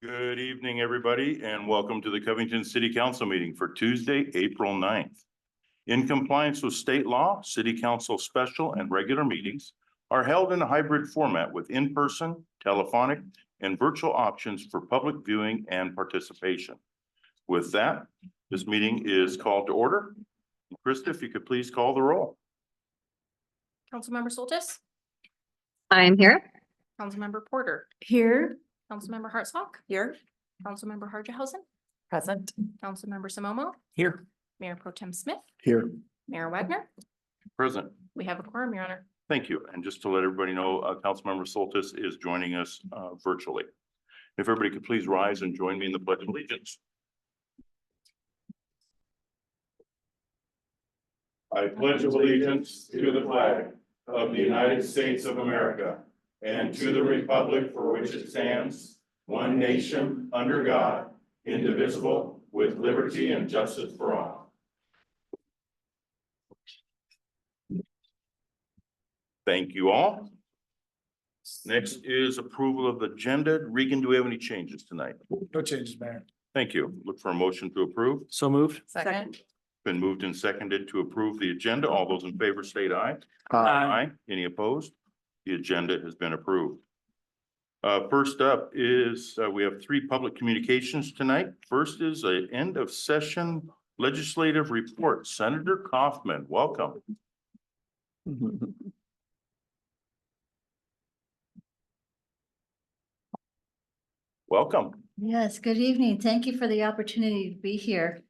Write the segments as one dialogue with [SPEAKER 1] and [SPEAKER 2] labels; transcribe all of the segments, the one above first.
[SPEAKER 1] Good evening, everybody, and welcome to the Covington City Council meeting for Tuesday, April 9th. In compliance with state law, City Council special and regular meetings are held in a hybrid format with in-person, telephonic, and virtual options for public viewing and participation. With that, this meeting is called to order. Krista, if you could please call the roll.
[SPEAKER 2] Councilmember Soltis,
[SPEAKER 3] I'm here.
[SPEAKER 2] Councilmember Porter,
[SPEAKER 4] Here.
[SPEAKER 2] Councilmember Hartsock,
[SPEAKER 4] Here.
[SPEAKER 2] Councilmember Harjahausen,
[SPEAKER 4] Present.
[SPEAKER 2] Councilmember Simomo,
[SPEAKER 4] Here.
[SPEAKER 2] Mayor Pro Tem Smith,
[SPEAKER 4] Here.
[SPEAKER 2] Mayor Wagner.
[SPEAKER 1] Present.
[SPEAKER 2] We have a quorum, Your Honor.
[SPEAKER 1] Thank you. And just to let everybody know, Councilmember Soltis is joining us virtually. If everybody could please rise and join me in the Pledge of Allegiance. I pledge allegiance to the flag of the United States of America and to the republic for which it stands, one nation, under God, indivisible, with liberty and justice for all. Thank you all. Next is approval of the agenda. Regan, do we have any changes tonight?
[SPEAKER 5] No changes, Mayor.
[SPEAKER 1] Thank you. Look for a motion to approve.
[SPEAKER 5] So moved.
[SPEAKER 4] Second.
[SPEAKER 1] Been moved and seconded to approve the agenda. All those in favor state aye.
[SPEAKER 5] Aye.
[SPEAKER 1] Any opposed? The agenda has been approved. First up is, we have three public communications tonight. First is an end of session legislative report. Senator Kaufman, welcome. Welcome.
[SPEAKER 6] Yes, good evening. Thank you for the opportunity to be here.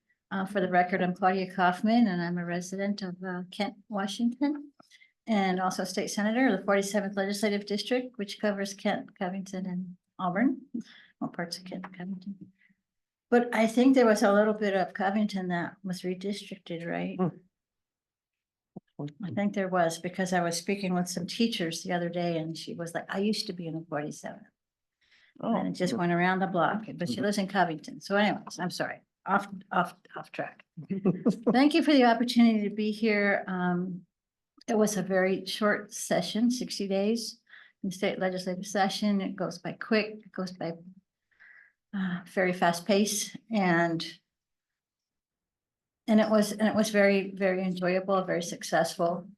[SPEAKER 6] For the record, I'm Claudia Kaufman and I'm a resident of Kent, Washington. And also state senator of the 47th Legislative District, which covers Kent, Covington, and Auburn, or parts of Kent, and Covington. But I think there was a little bit of Covington that was redistricted, right? I think there was, because I was speaking with some teachers the other day and she was like, I used to be in the 47th. And it just went around the block, but she lives in Covington. So anyways, I'm sorry, off track. Thank you for the opportunity to be here. It was a very short session, 60 days in state legislative session. It goes by quick, it goes by very fast pace, and it was very, very enjoyable, very successful.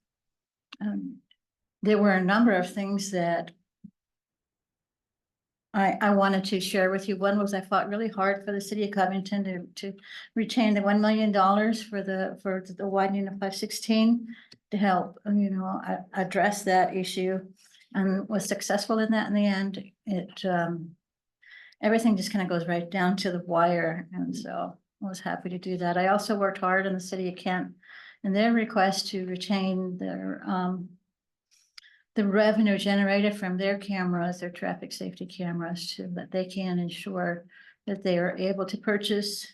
[SPEAKER 6] There were a number of things that I wanted to share with you. One was I fought really hard for the city of Covington to retain the $1 million for the widening of 516 to help, address that issue, and was successful in that in the end. It everything just kind of goes right down to the wire, and so I was happy to do that. I also worked hard in the city of Kent in their request to retain their the revenue generated from their cameras, their traffic safety cameras, so that they can ensure that they are able to purchase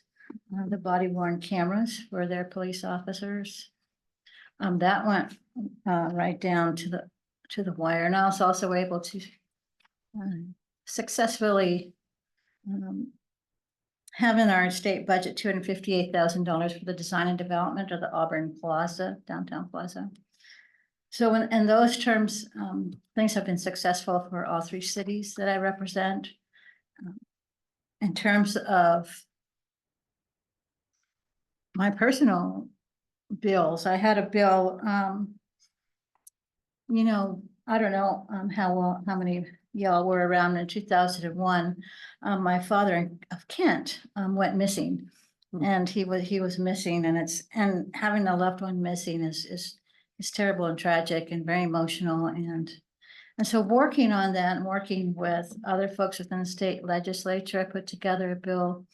[SPEAKER 6] the body worn cameras for their police officers. That went right down to the wire, and I was also able to successfully have in our state budget $258,000 for the design and development of the Auburn Plaza, downtown Plaza. So in those terms, things have been successful for all three cities that I represent. In terms of my personal bills, I had a bill, I don't know how many of y'all were around in 2001. My father of Kent went missing, and he was missing, and having a loved one missing is terrible and tragic and very emotional. And so working on that and working with other folks within the state legislature, I put together a bill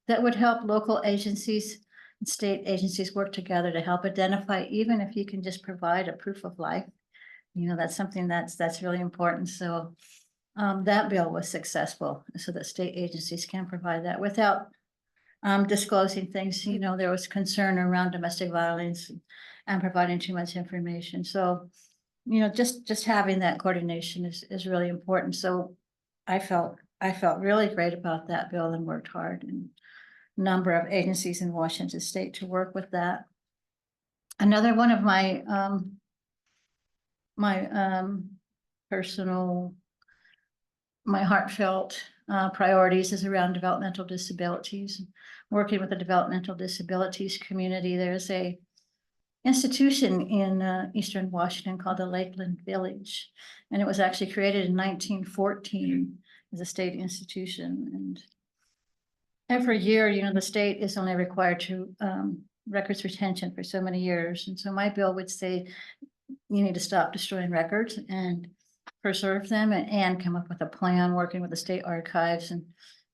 [SPEAKER 6] that would help local agencies and state agencies work together to help identify, even if you can just provide a proof of life, that's something that's really important. So that bill was successful, so that state agencies can provide that without disclosing things. There was concern around domestic violence and providing too much information. So, just having that coordination is really important. So I felt really great about that bill and worked hard, and a number of agencies in Washington State to work with that. Another one of my personal, my heartfelt priorities is around developmental disabilities. Working with the developmental disabilities community, there's a institution in Eastern Washington called the Lakeland Village. And it was actually created in 1914 as a state institution. And every year, the state is only required to records retention for so many years. And so my bill would say you need to stop destroying records and preserve them and come up with a plan, working with the state archives and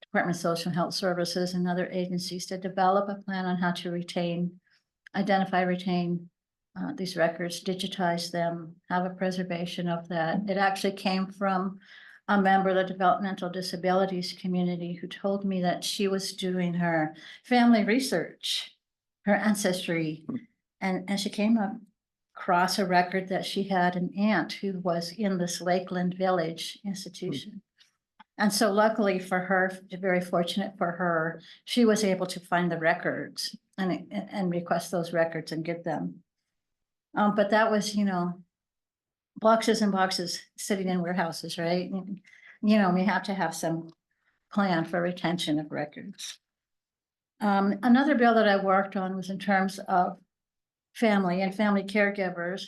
[SPEAKER 6] Department of Social Health Services and other agencies to develop a plan on how to retain these records, digitize them, have a preservation of that. It actually came from a member of the developmental disabilities community who told me that she was doing her family research, her ancestry, and she came across a record that she had an aunt who was in this Lakeland Village institution. And so luckily for her, very fortunate for her, she was able to find the records and request those records and get them. But that was, boxes and boxes sitting in warehouses, right? We have to have some plan for retention of records. Another bill that I worked on was in terms of family and family caregivers.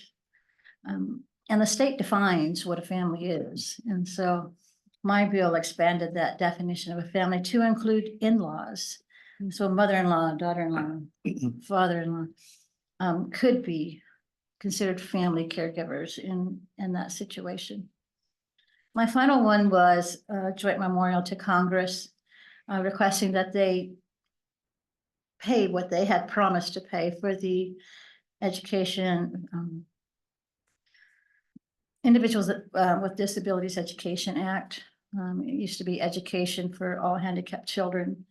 [SPEAKER 6] And the state defines what a family is. And so my bill expanded that definition of a family to include in-laws. So mother-in-law, daughter-in-law, father-in-law could be considered family caregivers in that situation. My final one was a joint memorial to Congress requesting that they pay what they had promised to pay for the education, Individuals with Disabilities Education Act. It used to be education for all handicapped children.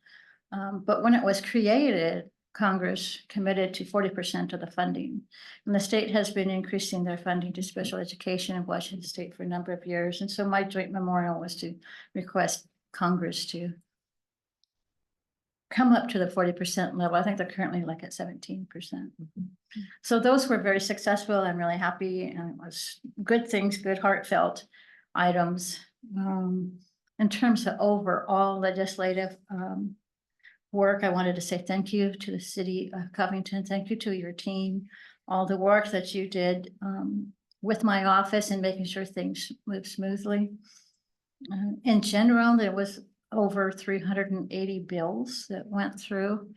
[SPEAKER 6] But when it was created, Congress committed to 40% of the funding. And the state has been increasing their funding to special education in Washington State for a number of years. And so my joint memorial was to request Congress to come up to the 40% level. I think they're currently like at 17%. So those were very successful. I'm really happy, and it was good things, good heartfelt items. In terms of overall legislative work, I wanted to say thank you to the city of Covington. Thank you to your team, all the work that you did with my office and making sure things move smoothly. In general, there was over 380 bills that went through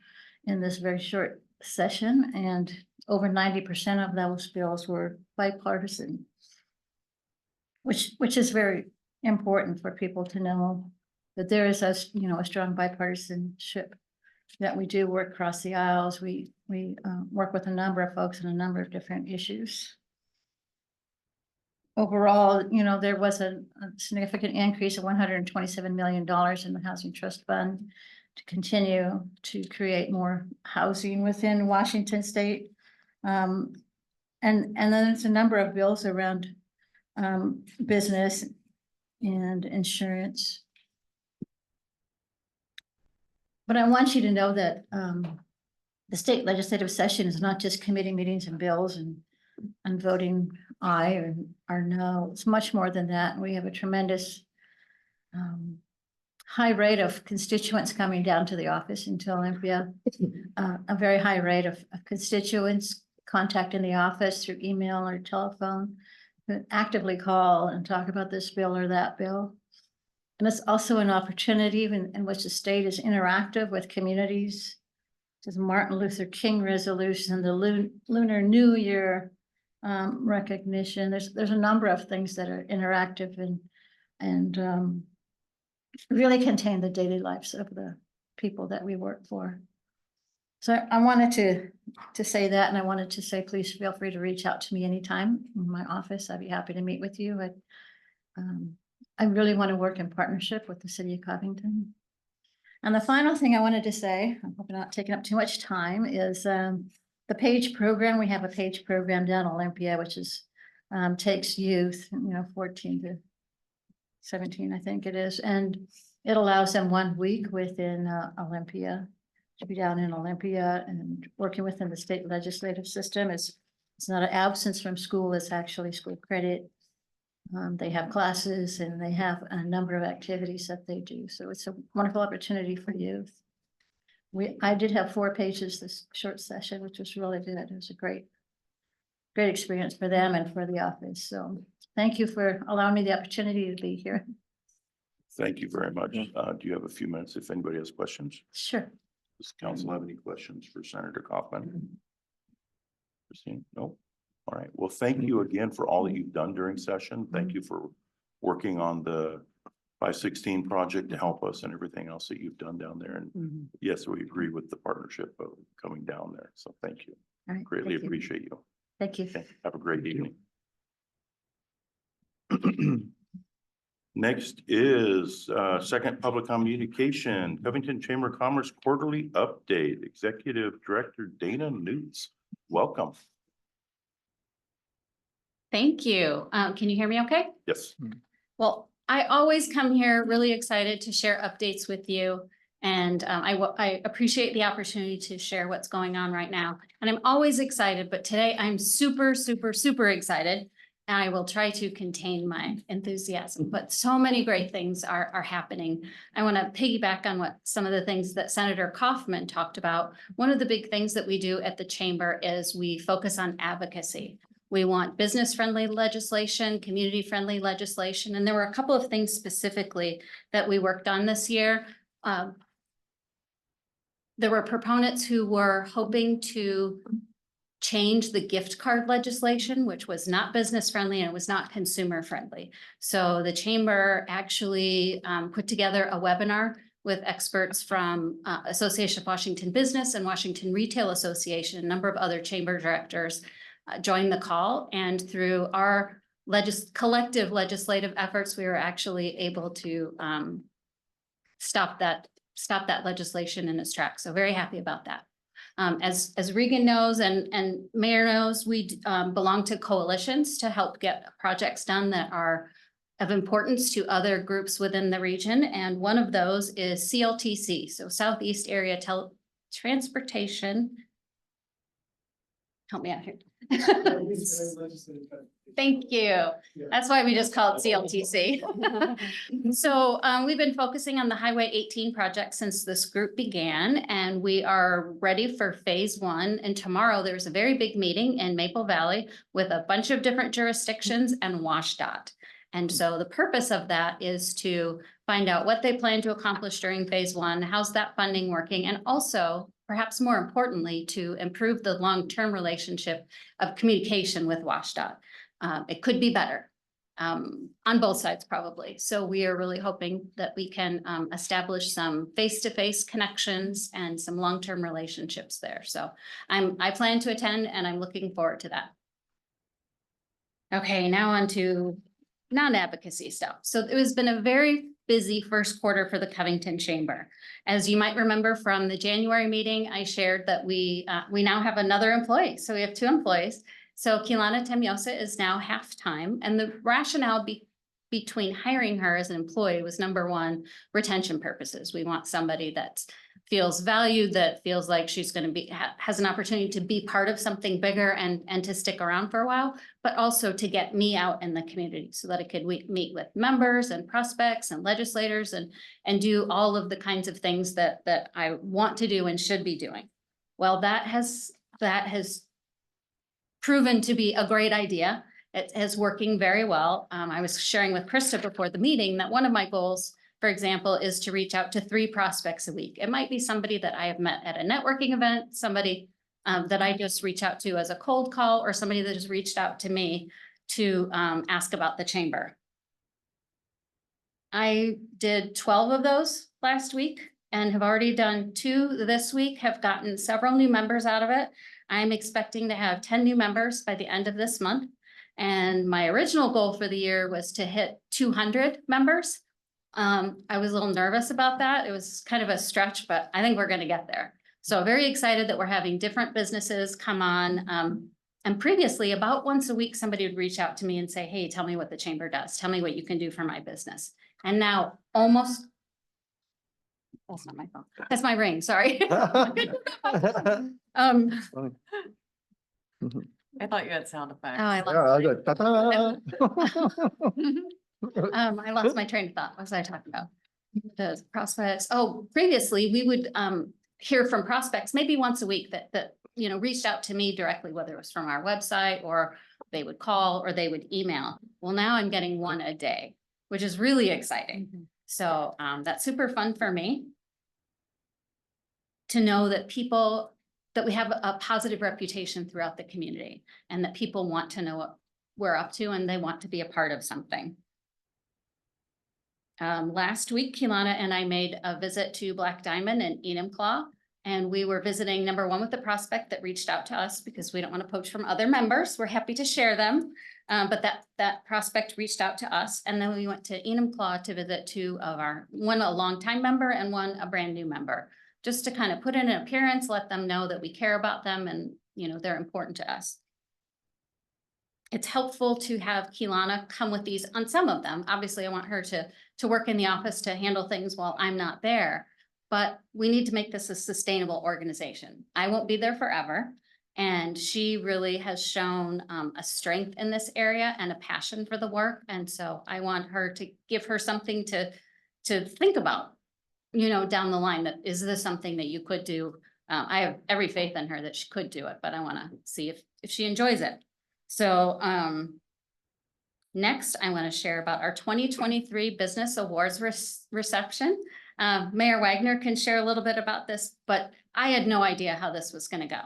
[SPEAKER 6] in this very short session, and over 90% of those bills were bipartisan, which is very important for people to know that there is a strong bipartisanship, that we do work across the aisles. We work with a number of folks on a number of different issues. Overall, there was a significant increase of $127 million in the Housing Trust Fund to continue to create more housing within Washington State. And then there's a number of bills around business and insurance. But I want you to know that the state legislative session is not just committee meetings and bills and voting aye or no. It's much more than that. We have a tremendous high rate of constituents coming down to the office into Olympia, a very high rate of constituents contacting the office through email or telephone, who actively call and talk about this bill or that bill. And it's also an opportunity in which the state is interactive with communities. There's Martin Luther King resolution, the Lunar New Year recognition. There's a number of things that are interactive and really contain the daily lives of the people that we work for. So I wanted to say that, and I wanted to say, please feel free to reach out to me anytime in my office. I'd be happy to meet with you. I really want to work in partnership with the city of Covington. And the final thing I wanted to say, I hope I'm not taking up too much time, is the PAGE program. We have a PAGE program down in Olympia, which is takes youth, 14 to 17, I think it is, and it allows them 1 week within Olympia to be down in Olympia and working within the state legislative system. It's not an absence from school, it's actually school credit. They have classes and they have a number of activities that they do. So it's a wonderful opportunity for youth. I did have 4 pages this short session, which was really good. It was a great experience for them and for the office. So thank you for allowing me the opportunity to be here.
[SPEAKER 1] Thank you very much. Do you have a few minutes if anybody has questions?
[SPEAKER 6] Sure.
[SPEAKER 1] Does council have any questions for Senator Kaufman? Christine? No? All right. Well, thank you again for all that you've done during session. Thank you for working on the 516 project to help us and everything else that you've done down there. And yes, we agree with the partnership of coming down there. So thank you.
[SPEAKER 6] All right.
[SPEAKER 1] Greatly
[SPEAKER 6] Thank you.
[SPEAKER 1] appreciate you.
[SPEAKER 6] Thank you.
[SPEAKER 1] Okay. Have a great evening. Next is second public communication, Covington Chamber of Commerce quarterly update. Executive Director Dana Newts. Welcome.
[SPEAKER 4] Thank you. Can you hear me okay?
[SPEAKER 1] Yes.
[SPEAKER 4] Well, I always come here really excited to share updates with you. And I appreciate the opportunity to share what's going on right now. And I'm always excited, but today I'm super, super, super excited. And I will try to contain my enthusiasm, but so many great things are happening. I want to piggyback on what some of the things that Senator Kaufman talked about. One of the big things that we do at the chamber is we focus on advocacy. We want business-friendly legislation, community-friendly legislation, and there were a couple of things specifically that we worked on this year. There were proponents who were hoping to change the gift card legislation, which was not business-friendly and it was not consumer-friendly. So the chamber actually put together a webinar with experts from Association of Washington Business and Washington Retail Association, a number of other chamber directors joined the call, and through our collective legislative efforts, we were actually able to stop that legislation in its tracks. So very happy about that. As Regan knows and Mayor knows, we belong to coalitions to help get projects done that are of importance to other groups within the region. And one of those is CLTC, so Southeast Area Transportation. Help me out here. Thank you. That's why we just call it CLTC. So we've been focusing on the Highway 18 project since this group began, and we are ready for phase 1. And tomorrow there's a very big meeting in Maple Valley with a bunch of different jurisdictions and WashDOT. And so the purpose of that is to find out what they plan to accomplish during phase 1, how's that funding working, and also, perhaps more importantly, to improve the long-term relationship of communication with WashDOT. It could be better on both sides probably. So we are really hoping that we can establish some face-to-face connections and some long-term relationships there. So I plan to attend and I'm looking forward to that. Okay, now on to non-advocacy stuff. So it has been a very busy first quarter for the Covington Chamber. As you might remember from the January meeting, I shared that we now have another employee. So we have 2 employees. So Kilana Temyosa is now half-time, and the rationale between hiring her as an employee was, number one, retention purposes. We want somebody that feels valued, that feels like she's going to has an opportunity to be part of something bigger and to stick around for a while, but also to get me out in the community so that I could meet with members and prospects and legislators and do all of the kinds of things that I want to do and should be doing. Well, that has proven to be a great idea. It is working very well. I was sharing with Krista before the meeting that one of my goals, for example, is to reach out to 3 prospects a week. It might be somebody that I have met at a networking event, somebody that I just reach out to as a cold call, or somebody that just reached out to me to ask about the chamber. I did 12 of those last week and have already done 2 this week, have gotten several new members out of it. I'm expecting to have 10 new members by the end of this month. And my original goal for the year was to hit 200 members. I was a little nervous about that. It was kind of a stretch, but I think we're going to get there. So very excited that we're having different businesses come on. And previously, about once a week, somebody would reach out to me and say, hey, tell me what the chamber does. Tell me what you can do for my business. And now almost, that's not my phone. That's my ring, sorry.
[SPEAKER 7] I thought you had sound effects.
[SPEAKER 4] Oh, I
[SPEAKER 8] Yeah, I
[SPEAKER 4] lost.
[SPEAKER 8] got ta-ta.
[SPEAKER 4] I lost my train of thought. What was I talking about? The prospects. Oh, previously, we would hear from prospects maybe once a week that reached out to me directly, whether it was from our website or they would call or they would email. Well, now I'm getting one a day, which is really exciting. So that's super fun for me to know that we have a positive reputation throughout the community and that people want to know what we're up to and they want to be a part of something. Last week, Keelana and I made a visit to Black Diamond and Enumclaw, and we were visiting number one with the prospect that reached out to us because we don't want to poach from other members. We're happy to share them. But that prospect reached out to us, and then we went to Enumclaw to visit two of one a longtime member and one a brand new member, just to kind of put in an appearance, let them know that we care about them and they're important to us. It's helpful to have Keelana come with these on some of them. Obviously, I want her to work in the office to handle things while I'm not there, but we need to make this a sustainable organization. I won't be there forever. And she really has shown a strength in this area and a passion for the work. And so I want her to give her something to think about, down the line, that is this something that you could do? I have every faith in her that she could do it, but I want to see if she enjoys it. So next, I want to share about our 2023 Business Awards reception. Mayor Wagner can share a little bit about this, but I had no idea how this was going to go.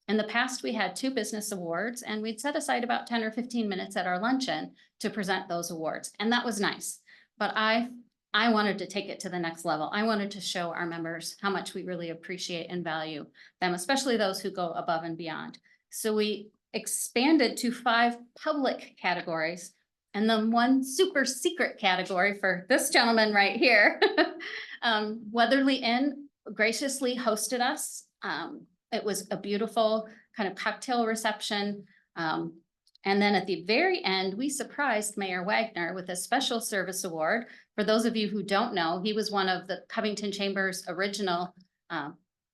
[SPEAKER 4] In the past, we had 2 business awards, and we'd set aside about 10 or 15 minutes at our luncheon to present those awards, and that was nice. But I wanted to take it to the next level. I wanted to show our members how much we really appreciate and value them, especially those who go above and beyond. So we expanded to 5 public categories and then 1 super secret category for this gentleman right here. Weatherly Inn graciously hosted us. It was a beautiful kind of cocktail reception. And then at the very end, we surprised Mayor Wagner with a special service award. For those of you who don't know, he was one of the Covington Chamber's original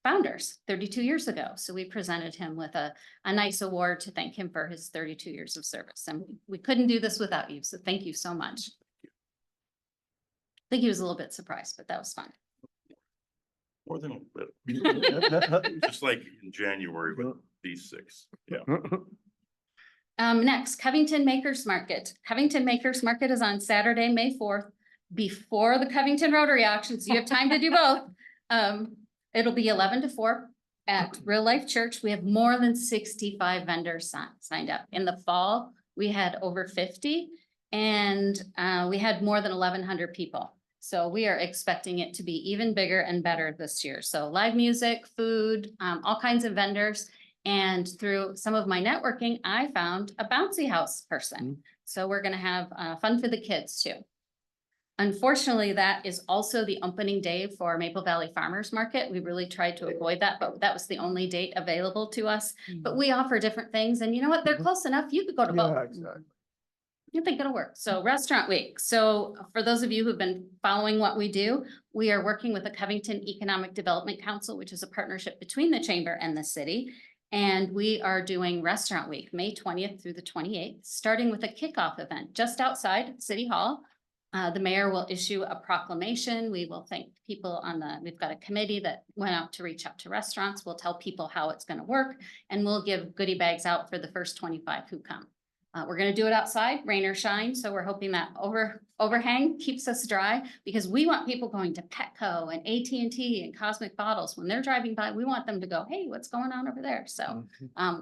[SPEAKER 4] founders 32 years ago. So we presented him with a nice award to thank him for his 32 years of service. And we couldn't do this without you. So thank you so much. I think he was a little bit surprised, but that was fun.
[SPEAKER 1] More than a little bit. Just like in January with these 6. Yeah.
[SPEAKER 4] Next, Covington Makers Market. Covington Makers Market is on Saturday, May 4th, before the Covington Rotary Auction, so you have time to do both. It'll be 11 to 4 at Real Life Church. We have more than 65 vendors signed up. In the fall, we had over 50, and we had more than 1,100 people. So we are expecting it to be even bigger and better this year. So live music, food, all kinds of vendors. And through some of my networking, I found a bouncy house person. So we're going to have fun for the kids too. Unfortunately, that is also the opening day for Maple Valley Farmers Market. We really tried to avoid that, but that was the only date available to us. But we offer different things, and you know what? They're close enough. You could go to both.
[SPEAKER 8] Yeah, exactly.
[SPEAKER 4] You think it'll work. So Restaurant Week. So for those of you who've been following what we do, we are working with the Covington Economic Development Council, which is a partnership between the chamber and the city. And we are doing Restaurant Week, May 20th through the 28th, starting with a kickoff event just outside City Hall. The mayor will issue a proclamation. We will thank people we've got a committee that went out to reach out to restaurants. We'll tell people how it's going to work, and we'll give goodie bags out for the first 25 who come. We're going to do it outside, rain or shine. So we're hoping that overhang keeps us dry, because we want people going to Petco and AT&T and Cosmic Bottles. When they're driving by, we want them to go, hey, what's going on over there? So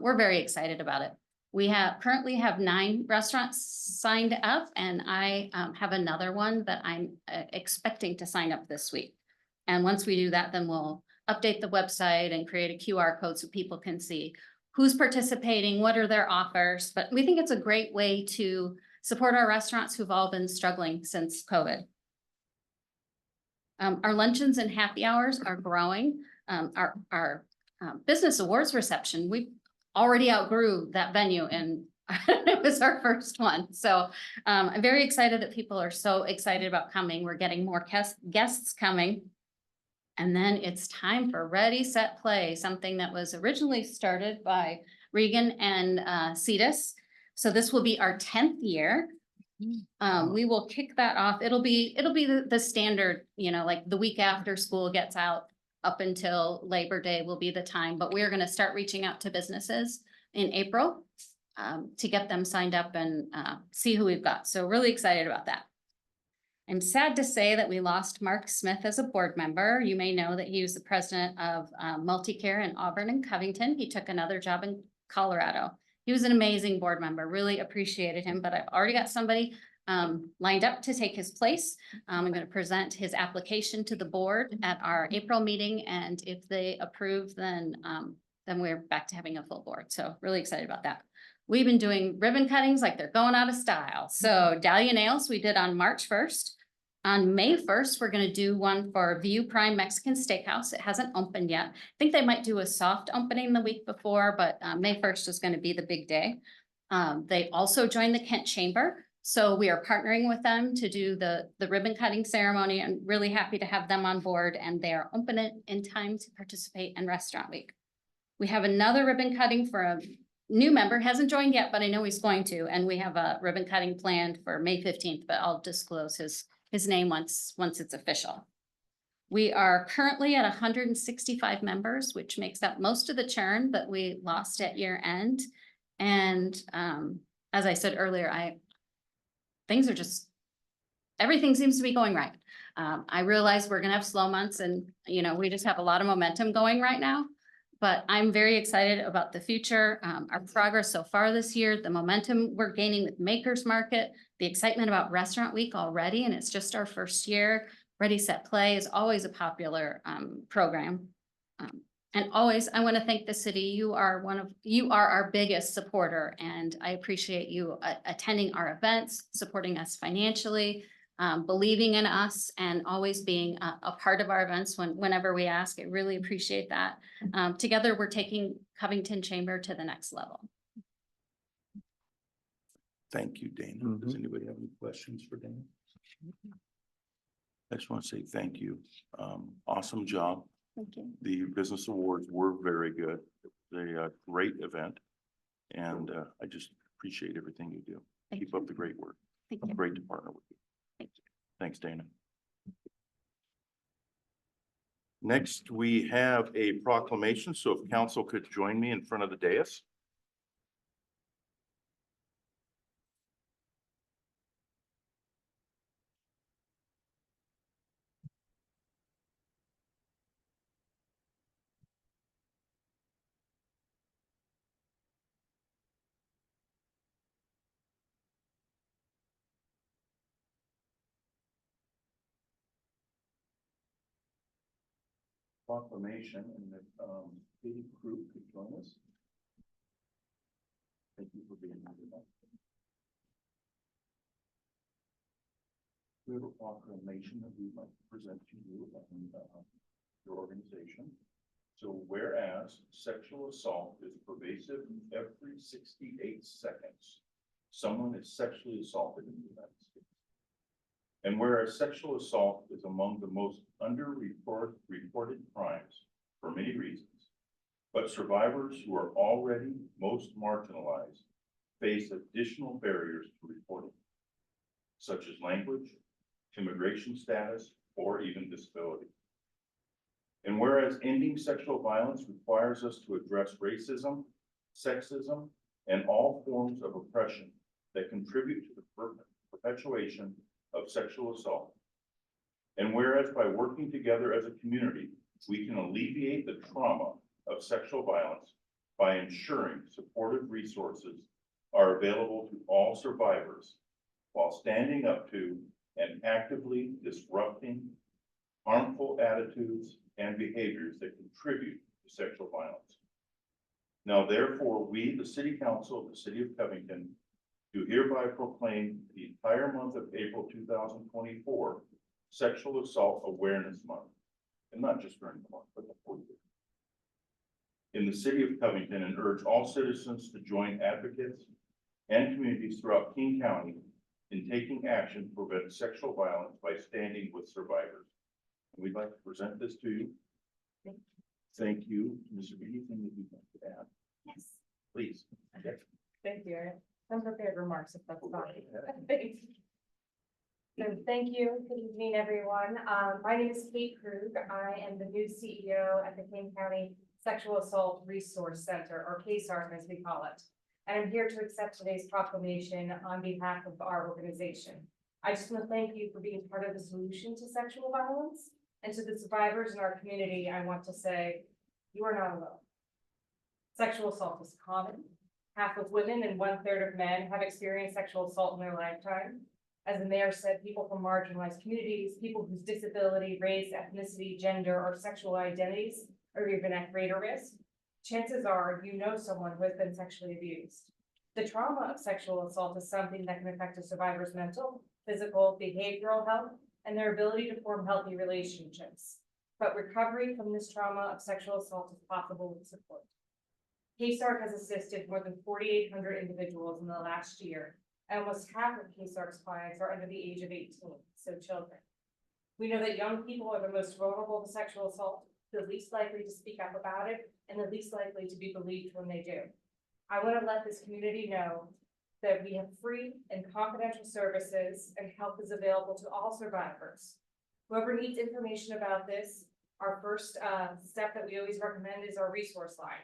[SPEAKER 4] we're very excited about it. We currently have 9 restaurants signed up, and I have another one that I'm expecting to sign up this week. And once we do that, then we'll update the website and create a QR code so people can see who's participating, what are their offers. But we think it's a great way to support our restaurants who've all been struggling since COVID. Our luncheons and happy hours are growing. Our business awards reception, we already outgrew that venue, and it was our first one. So I'm very excited that people are so excited about coming. We're getting more guests coming. And then it's time for Ready, Set, Play, something that was originally started by Regan and Cetus. So this will be our 10th year. We will kick that off. It'll be the standard, like the week after school gets out up until Labor Day will be the time, but we're gonna start reaching out to businesses in April to get them signed up and see who we've got. So really excited about that. I'm sad to say that we lost Mark Smith as a board member. You may know that he was the president of Multicare in Auburn and Covington. He took another job in Colorado. He was an amazing board member, really appreciated him, but I've already got somebody lined up to take his place. I'm going to present his application to the board at our April meeting, and if they approve, then we're back to having a full board. So really excited about that. We've been doing ribbon cuttings like they're going out of style. So Dahlia Nails we did on March 1st. On May 1st, we're gonna do one for View Prime Mexican Steakhouse. It hasn't opened yet. I think they might do a soft opening the week before, but May 1st is gonna be the big day. They also joined the Kent Chamber. So we are partnering with them to do the ribbon cutting ceremony. I'm really happy to have them on board, and they are open in time to participate in Restaurant Week. We have another ribbon cutting for a new member, hasn't joined yet, but I know he's going to, and we have a ribbon cutting planned for May 15th, but I'll disclose his name once it's official. We are currently at 165 members, which makes up most of the churn that we lost at year end. And as I said earlier, everything seems to be going right. I realize we're gonna have slow months and, we just have a lot of momentum going right now. But I'm very excited about the future, our progress so far this year, the momentum we're gaining with Makers Market, the excitement about Restaurant Week already, and it's just our first year. Ready, Set, Play is always a popular program. And always, I want to thank the city. You are our biggest supporter, and I appreciate you attending our events, supporting us financially, believing in us, and always being a part of our events whenever we ask. I really appreciate that. Together, we're taking Covington Chamber to the next level.
[SPEAKER 1] Thank you, Dana. Does anybody have any questions for Dana? I just want to say thank you. Awesome job.
[SPEAKER 4] Thank you.
[SPEAKER 1] The business awards were very good. It was a great event. And I just appreciate everything you do.
[SPEAKER 4] Thank
[SPEAKER 1] Keep
[SPEAKER 4] you.
[SPEAKER 1] up the great work.
[SPEAKER 4] Thank
[SPEAKER 1] I'm
[SPEAKER 4] you.
[SPEAKER 1] great to partner with you.
[SPEAKER 4] Thank you.
[SPEAKER 1] Thanks, Dana. Next, we have a proclamation. So if council could join me in front of the dais. Proclamation, and if Katie Crew could join us. Thank you for being here tonight. We have a proclamation that we'd like to present to you and your organization. So whereas sexual assault is pervasive every 68 seconds, someone is sexually assaulted in the United States. And whereas sexual assault is among the most underreported crimes for many reasons, but survivors who are already most marginalized face additional barriers to reporting, such as language, immigration status, or even disability. And whereas ending sexual violence requires us to address racism, sexism, and all forms of oppression that contribute to the perpetuation of sexual assault. And whereas by working together as a community, we can alleviate the trauma of sexual violence by ensuring supportive resources are available to all survivors while standing up to and actively disrupting harmful attitudes and behaviors that contribute to sexual violence. Now, therefore, we, the City Council of the City of Covington, do hereby proclaim the entire month of April 2024 Sexual Assault Awareness Month, and not just during the month, but the whole year, in the City of Covington, and urge all citizens to join advocates and communities throughout King County in taking action to prevent sexual violence by standing with survivors. And we'd like to present this to you. Thank you. Mr. B, anything that you'd like to add?
[SPEAKER 2] Yes.
[SPEAKER 1] please.
[SPEAKER 7] Thank you. Some prepared remarks if that's fine. Thanks. So thank you. Good evening, everyone. My name is Kate Krug. I am the new CEO at the King County Sexual Assault Resource Center, or KSARC as we call it. And I'm here to accept today's proclamation on behalf of our organization. I just want to thank you for being part of the solution to sexual violence. And to the survivors in our community, I want to say, you are not alone. Sexual assault is common. Half of women and 1/3 of men have experienced sexual assault in their lifetime. As the mayor said, people from marginalized communities, people whose disability, race, ethnicity, gender, or sexual identities are even at greater risk. Chances are you know someone who has been sexually abused. The trauma of sexual assault is something that can affect a survivor's mental, physical, behavioral health, and their ability to form healthy relationships. But recovery from this trauma of sexual assault is possible with support. KSARC has assisted more than 4,800 individuals in the last year, and almost half of KSARC's clients are under the age of 18, so children. We know that young people are the most vulnerable to sexual assault, the least likely to speak up about it, and the least likely to be believed when they do. I want to let this community know that we have free and confidential services and help is available to all survivors. Whoever needs information about this, our first step that we always recommend is our resource line,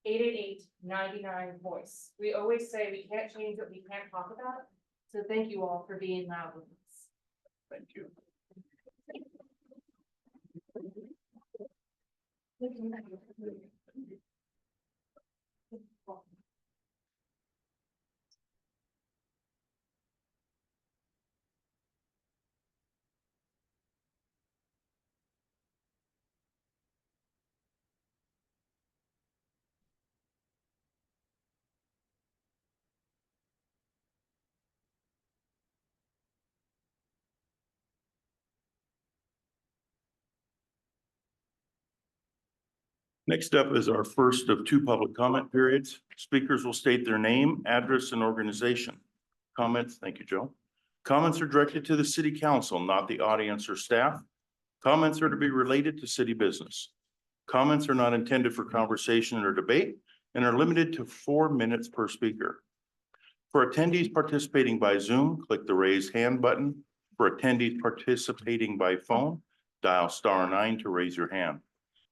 [SPEAKER 7] 888-99-VOICE. We always say we can't change what we can't talk about. So thank you all for being loud with us.
[SPEAKER 1] Thank you. Next up is our first of two public comment periods. Speakers will state their name, address, and organization. Comments, thank you, Joe. Comments are directed to the city council, not the audience or staff. Comments are to be related to city business. Comments are not intended for conversation or debate and are limited to 4 minutes per speaker. For attendees participating by Zoom, click the raise hand button. For attendees participating by phone, dial *9 to raise your hand.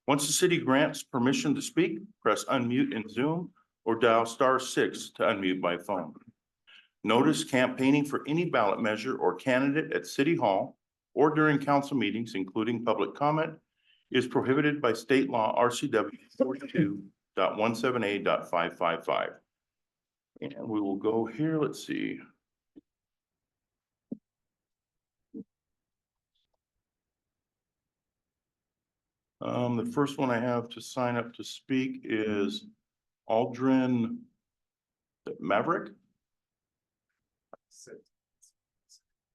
[SPEAKER 1] Once the city grants permission to speak, press unmute in Zoom or dial *6 to unmute by phone. Notice campaigning for any ballot measure or candidate at City Hall or during council meetings, including public comment, is prohibited by state law RCW 42.17a.555. And we will go here, let's see. The first one I have to sign up to speak is Aldrin Maverick.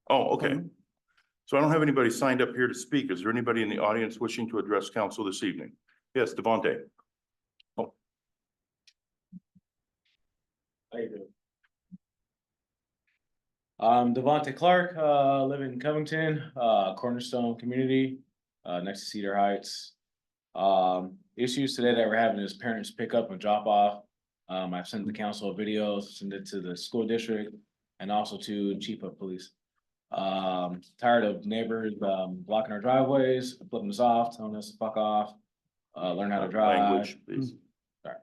[SPEAKER 1] Oh, okay. So I don't have anybody signed up here to speak. Is there anybody in the audience wishing to address council this evening? Yes, Devontae. Oh.
[SPEAKER 5] How you doing? Devontae Clark, live in Covington, Cornerstone community, next to Cedar Heights. Issues today that we're having is parents pick up and drop off. I've sent the council videos, sent it to the school district and also to chief of police. Tired of neighbors, blocking our driveways, flipping us off, telling us to fuck off, learn how to drive.
[SPEAKER 1] Language, please.
[SPEAKER 5] Sorry.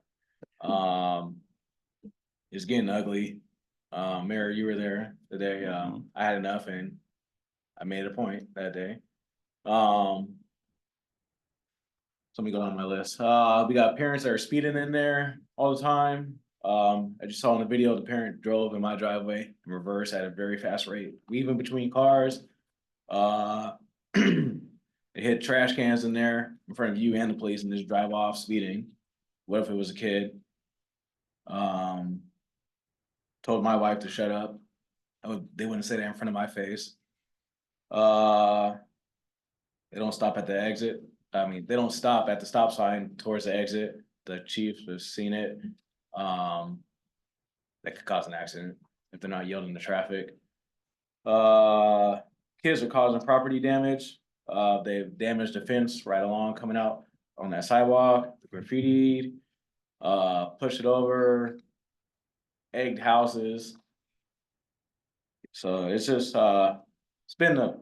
[SPEAKER 5] It's getting ugly. Mayor, you were there today. I had enough and I made a point that day. So let me go on my list. We got parents that are speeding in there all the time. I just saw in the video, the parent drove in my driveway in reverse at a very fast rate, weaving between cars. They hit trash cans in there in front of you and the police and just drive off speeding. What if it was a kid? Told my wife to shut up. They wouldn't say that in front of my face. They don't stop at the exit. I mean, they don't stop at the stop sign towards the exit. The chief has seen it. That could cause an accident if they're not yielding to traffic. Kids are causing property damage. They've damaged the fence right along coming out on that sidewalk, the graffiti, pushed it over, egged houses. So it's just, it's been a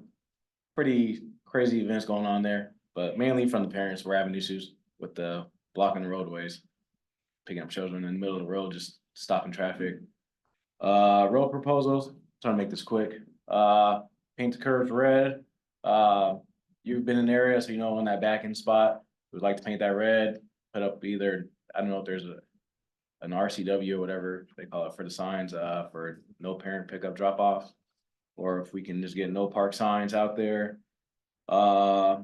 [SPEAKER 5] pretty crazy events going on there, but mainly from the parents. We're having issues with the blocking the roadways, picking up children in the middle of the road, just stopping traffic. Road proposals, trying to make this quick. Paint the curves red. You've been in the area, so you know on that backing spot, we'd like to paint that red, put up either, I don't know if there's an RCW or whatever they call it for the signs, for no parent pickup drop off. Or if we can just get no park signs out there. I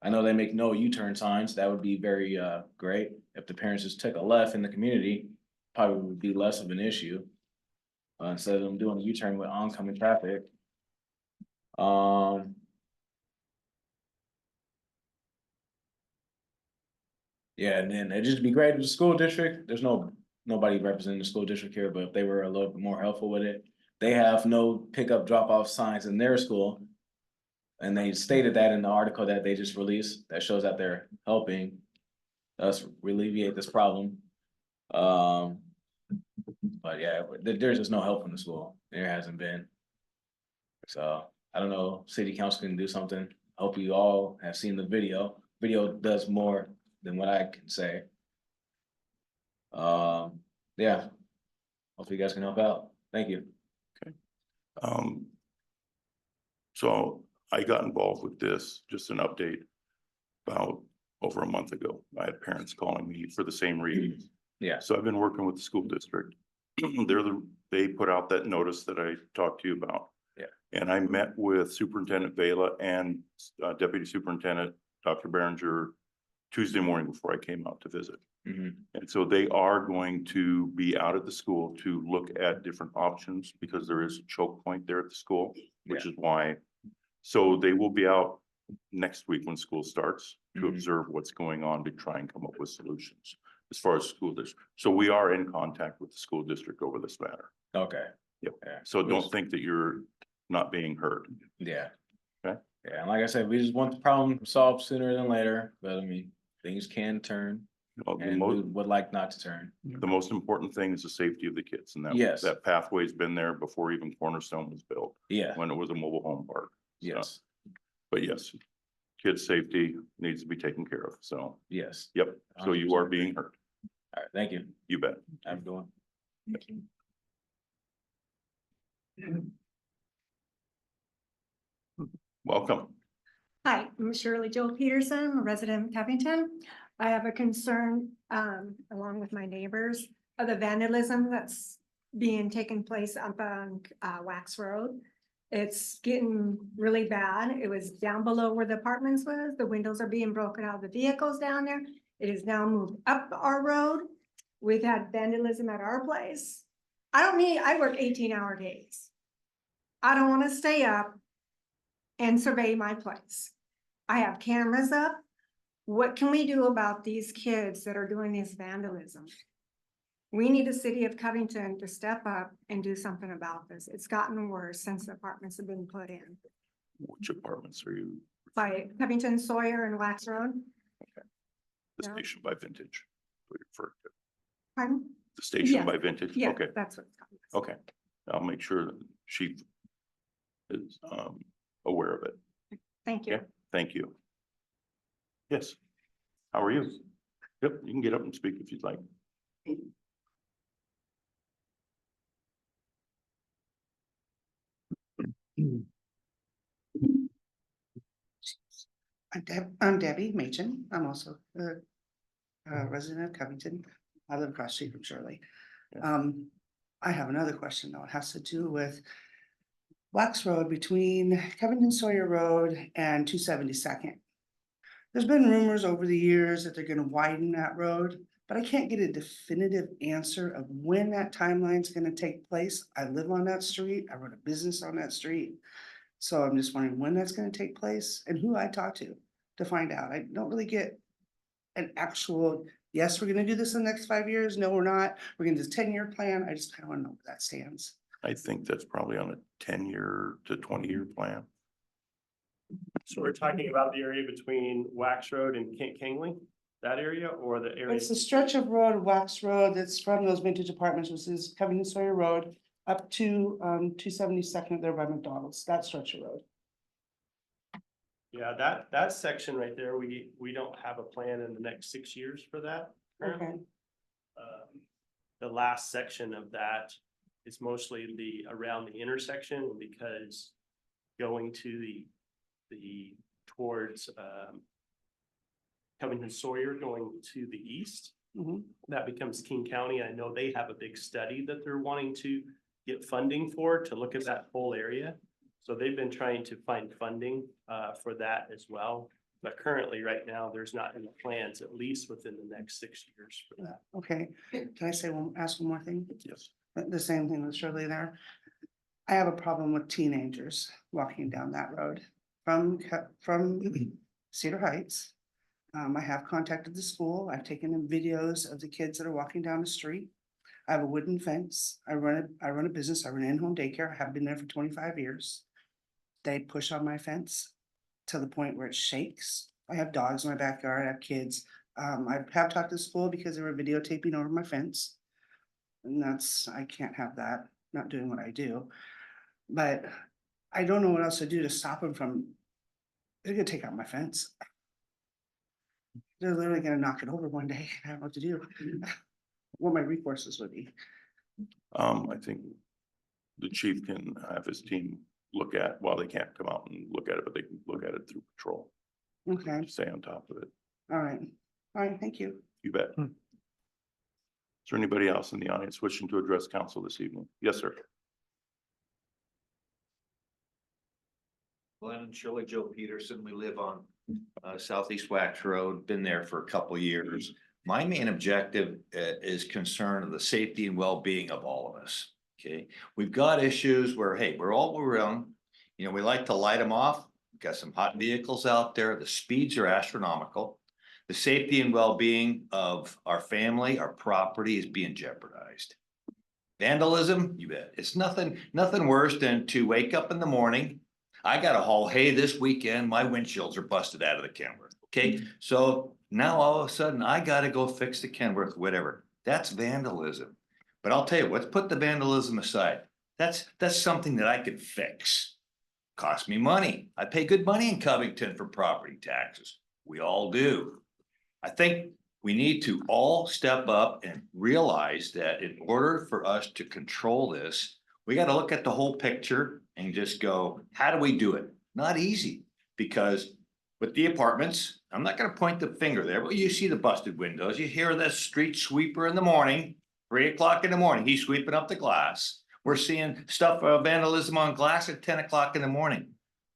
[SPEAKER 5] know they make no U-turn signs. That would be very, great. If the parents just took a left in the community, probably would be less of an issue. Instead of them doing a U-turn with oncoming traffic. Yeah, and then it'd just be great if the school district, there's nobody representing the school district here, but if they were a little bit more helpful with it. They have no pickup drop off signs in their school. And they stated that in the article that they just released, that shows that they're helping us alleviate this problem. But yeah, there's just no help from the school. There hasn't been. So I don't know, city council can do something. Hope you all have seen the video. Video does more than what I can say. Yeah. Hopefully you guys can help out. Thank you.
[SPEAKER 1] So I got involved with this, just an update, about over a month ago. I had parents calling me for the same reasons.
[SPEAKER 5] Yeah.
[SPEAKER 1] So I've been working with the school district. They put out that notice that I talked to you about.
[SPEAKER 5] Yeah.
[SPEAKER 1] And I met with Superintendent Vela and Deputy Superintendent Dr. Behringer Tuesday morning before I came out to visit.
[SPEAKER 5] Mhm.
[SPEAKER 1] And so they are going to be out at the school to look at different options because there is a choke point there at the school, which is why. So they will be out next week when school starts to
[SPEAKER 5] Mhm.
[SPEAKER 1] observe what's going on to try and come up with solutions as far as school district. So we are in contact with the school district over this matter.
[SPEAKER 5] Okay.
[SPEAKER 1] Yep.
[SPEAKER 5] Yeah.
[SPEAKER 1] So don't think that you're not being heard.
[SPEAKER 5] Yeah.
[SPEAKER 1] Okay.
[SPEAKER 5] Yeah, and like I said, we just want the problem solved sooner than later, but I mean, things can turn
[SPEAKER 1] The
[SPEAKER 5] and we would like not to turn.
[SPEAKER 1] most important thing is the safety of the kids, and
[SPEAKER 5] Yes.
[SPEAKER 1] that pathway's been there before even Cornerstone was built,
[SPEAKER 5] Yeah,
[SPEAKER 1] when it was a mobile home park. So,
[SPEAKER 5] yes,
[SPEAKER 1] but yes, kids' safety needs to be taken care of. So,
[SPEAKER 5] yes.
[SPEAKER 1] yep. So you are being heard.
[SPEAKER 5] All right, thank you.
[SPEAKER 1] You bet.
[SPEAKER 5] Have a good one.
[SPEAKER 1] Welcome.
[SPEAKER 8] Hi, I'm Shirley Joel Peterson, a resident of Covington. I have a concern, along with my neighbors, of the vandalism that's being taken place up on, Wax Road. It's getting really bad. It was down below where the apartments was. The windows are being broken out of the vehicles down there. It is now moved up our road. We've had vandalism at our place. I work 18-hour days. I don't want to stay up and survey my place. I have cameras up. What can we do about these kids that are doing this vandalism? We need the city of Covington to step up and do something about this. It's gotten worse since the apartments have been put in.
[SPEAKER 1] Which apartments are you?
[SPEAKER 8] By Covington, Sawyer and Wax Road.
[SPEAKER 1] The
[SPEAKER 8] Yeah.
[SPEAKER 1] station by Vintage. What you refer to.
[SPEAKER 8] Pardon?
[SPEAKER 1] The station
[SPEAKER 8] Yeah.
[SPEAKER 1] by Vintage?
[SPEAKER 8] Yeah,
[SPEAKER 1] Okay,
[SPEAKER 8] that's what it's called.
[SPEAKER 1] okay. I'll make sure that she is aware of it.
[SPEAKER 8] Thank you.
[SPEAKER 1] Yeah. Thank you. Yes. How are you? Yep, you can get up and speak if you'd like.
[SPEAKER 9] I'm Debbie Machen. I'm also a resident of Covington. I live across the street from Shirley. I have another question though. It has to do with Wax Road between Covington Sawyer Road and 272nd. There's been rumors over the years that they're gonna widen that road, but I can't get a definitive answer of when that timeline's gonna take place. I live on that street. I run a business on that street. So I'm just wondering when that's gonna take place and who I talk to find out. I don't really get an actual, yes, we're gonna do this in the next 5 years. No, we're not. We're gonna do this 10-year plan. I just kind of wanna know where that stands.
[SPEAKER 1] I think that's probably on a 10-year to 20-year plan.
[SPEAKER 10] So we're talking about the area between Wax Road and Kingly? that area or the area?
[SPEAKER 9] It's the stretch of road, Wax Road, that's from those vintage apartments, which is Covington Sawyer Road up to 272nd there by McDonald's, that stretch of road.
[SPEAKER 10] Yeah, that section right there, we don't have a plan in the next 6 years for that. currently.
[SPEAKER 9] Okay,
[SPEAKER 10] The last section of that is mostly around the intersection, because going to the towards Covington Sawyer going to the east,
[SPEAKER 9] mhm.
[SPEAKER 10] that becomes King County. I know they have a big study that they're wanting to get funding for, to look at that whole area. So they've been trying to find funding for that as well. But currently, right now, there's not any plans, at least within the next 6 years for that.
[SPEAKER 9] Okay, can I ask one more thing?
[SPEAKER 1] Yes.
[SPEAKER 9] The same thing with Shirley there. I have a problem with teenagers walking down that road from Cedar Heights. I have contacted the school. I've taken them videos of the kids that are walking down the street. I have a wooden fence. I run a business. I run an in-home daycare. I have been there for 25 years. They push on my fence to the point where it shakes. I have dogs in my backyard. I have kids. I have talked to the school because they were videotaping over my fence. And I can't have that, not doing what I do. But I don't know what else to do to stop them from, they're gonna take out my fence. They're literally gonna knock it over one day. I don't know what to do. What my recourses would be.
[SPEAKER 1] I think the chief can have his team look at, while they can't come out and look at it, but they can look at it through patrol.
[SPEAKER 9] Okay,
[SPEAKER 1] Stay on top of it.
[SPEAKER 9] all right, thank you.
[SPEAKER 1] You bet. Is there anybody else in the audience wishing to address council this evening? Yes, sir.
[SPEAKER 11] Glenn and Shirley Joe Peterson, we live on Southeast Wax Road, been there for a couple of years. My main objective is concern of the safety and well-being of all of us, okay? We've got issues where, hey, we're all around, we like to light them off. We've got some hot vehicles out there, the speeds are astronomical. The safety and well-being of our family, our property is being jeopardized. Vandalism, you bet. It's nothing worse than to wake up in the morning. I got to haul hay this weekend. My windshields are busted out of the Kenworth. Okay, so now all of a sudden I got to go fix the Kenworth, whatever. That's vandalism. But I'll tell you, let's put the vandalism aside. That's something that I could fix. Cost me money. I pay good money in Covington for property taxes. We all do. I think we need to all step up and realize that in order for us to control this, we got to look at the whole picture and just go, how do we do it? Not easy, because with the apartments, I'm not going to point the finger there, but you see the busted windows. You hear the street sweeper in the morning, 3 o'clock in the morning, he's sweeping up the glass. We're seeing stuff, vandalism on glass at 10 o'clock in the morning.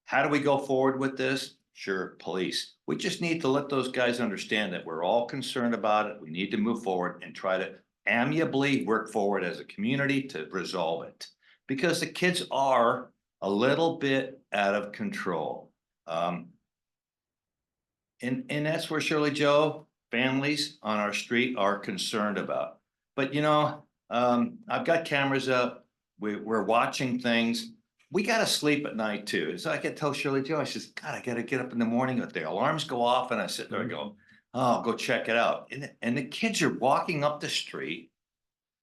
[SPEAKER 11] How do we go forward with this? Sure, police. We just need to let those guys understand that we're all concerned about it. We need to move forward and try to amiably work forward as a community to resolve it. Because the kids are a little bit out of control. And that's where Shirley Joe, families on our street are concerned about. But I've got cameras up. We're watching things. We got to sleep at night too. So I can tell Shirley Joe, I says, God, I got to get up in the morning with the alarms go off. And I sit there and go, oh, I'll go check it out. And the kids are walking up the street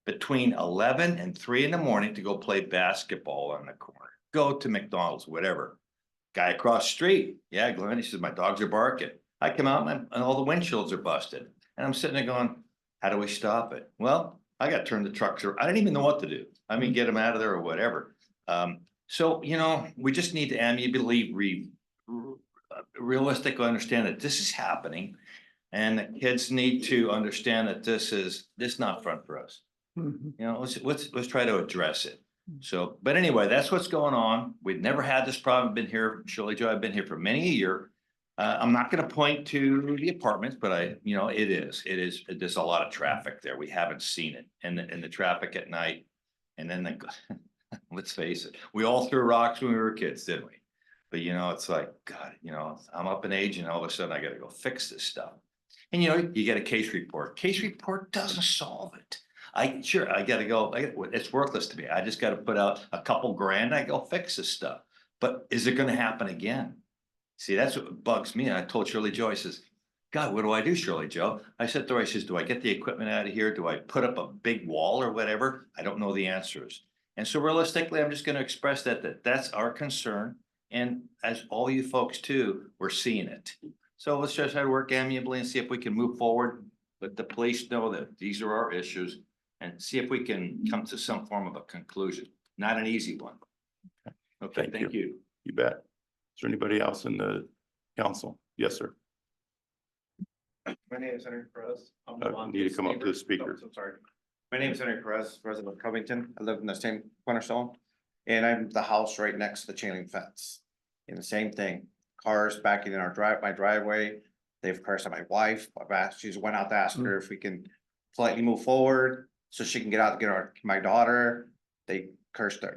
[SPEAKER 11] between 11 and 3 in the morning to go play basketball on the corner, go to McDonald's, whatever. Guy across the street. Yeah, Glenn, he says, my dogs are barking. I come out and all the windshields are busted. And I'm sitting there going, how do we stop it? Well, I got to turn the trucks around. I didn't even know what to do. I mean, get them out of there or whatever. So, we just need to amiably realistically understand that this is happening. And the kids need to understand that this is not fun for us. Let's try to address it. So, but anyway, that's what's going on. We've never had this problem. Been here, Shirley Joe, I've been here for many a year. I'm not going to point to the apartments, but there's a lot of traffic there. We haven't seen it, and the traffic at night, and then let's face it, we all threw rocks when we were kids, didn't we? But it's like, God, I'm up in age, and all of a sudden I got to go fix this stuff. And you get a case report. Case report doesn't solve it. I got to go. It's worthless to me. I just got to put out a couple grand. I go fix this stuff. But is it going to happen again? See, that's what bugs me. And I told Shirley Joe, I says, God, what do I do, Shirley Joe? I said to her, I says, do I get the equipment out of here? Do I put up a big wall or whatever? I don't know the answers. And so realistically, I'm just gonna express that's our concern. And as all you folks too, we're seeing it. So let's just try to work amiably and see if we can move forward. Let the police know that these are our issues and see if we can come to some form of a conclusion. Not an easy one. Okay, thank you.
[SPEAKER 1] You bet. Is there anybody else in the council? Yes, sir.
[SPEAKER 12] My name is Henry Perez. I'm
[SPEAKER 1] You need to come up to the speaker.
[SPEAKER 12] Oh, I'm sorry. My name is Henry Perez, resident of Covington. I live in the same cornerstone. And I'm the house right next to the chain link fence. And the same thing, cars backing in my driveway. They've cursed at my wife. She's went out to ask her if we can politely move forward so she can get out to get my daughter. They cursed at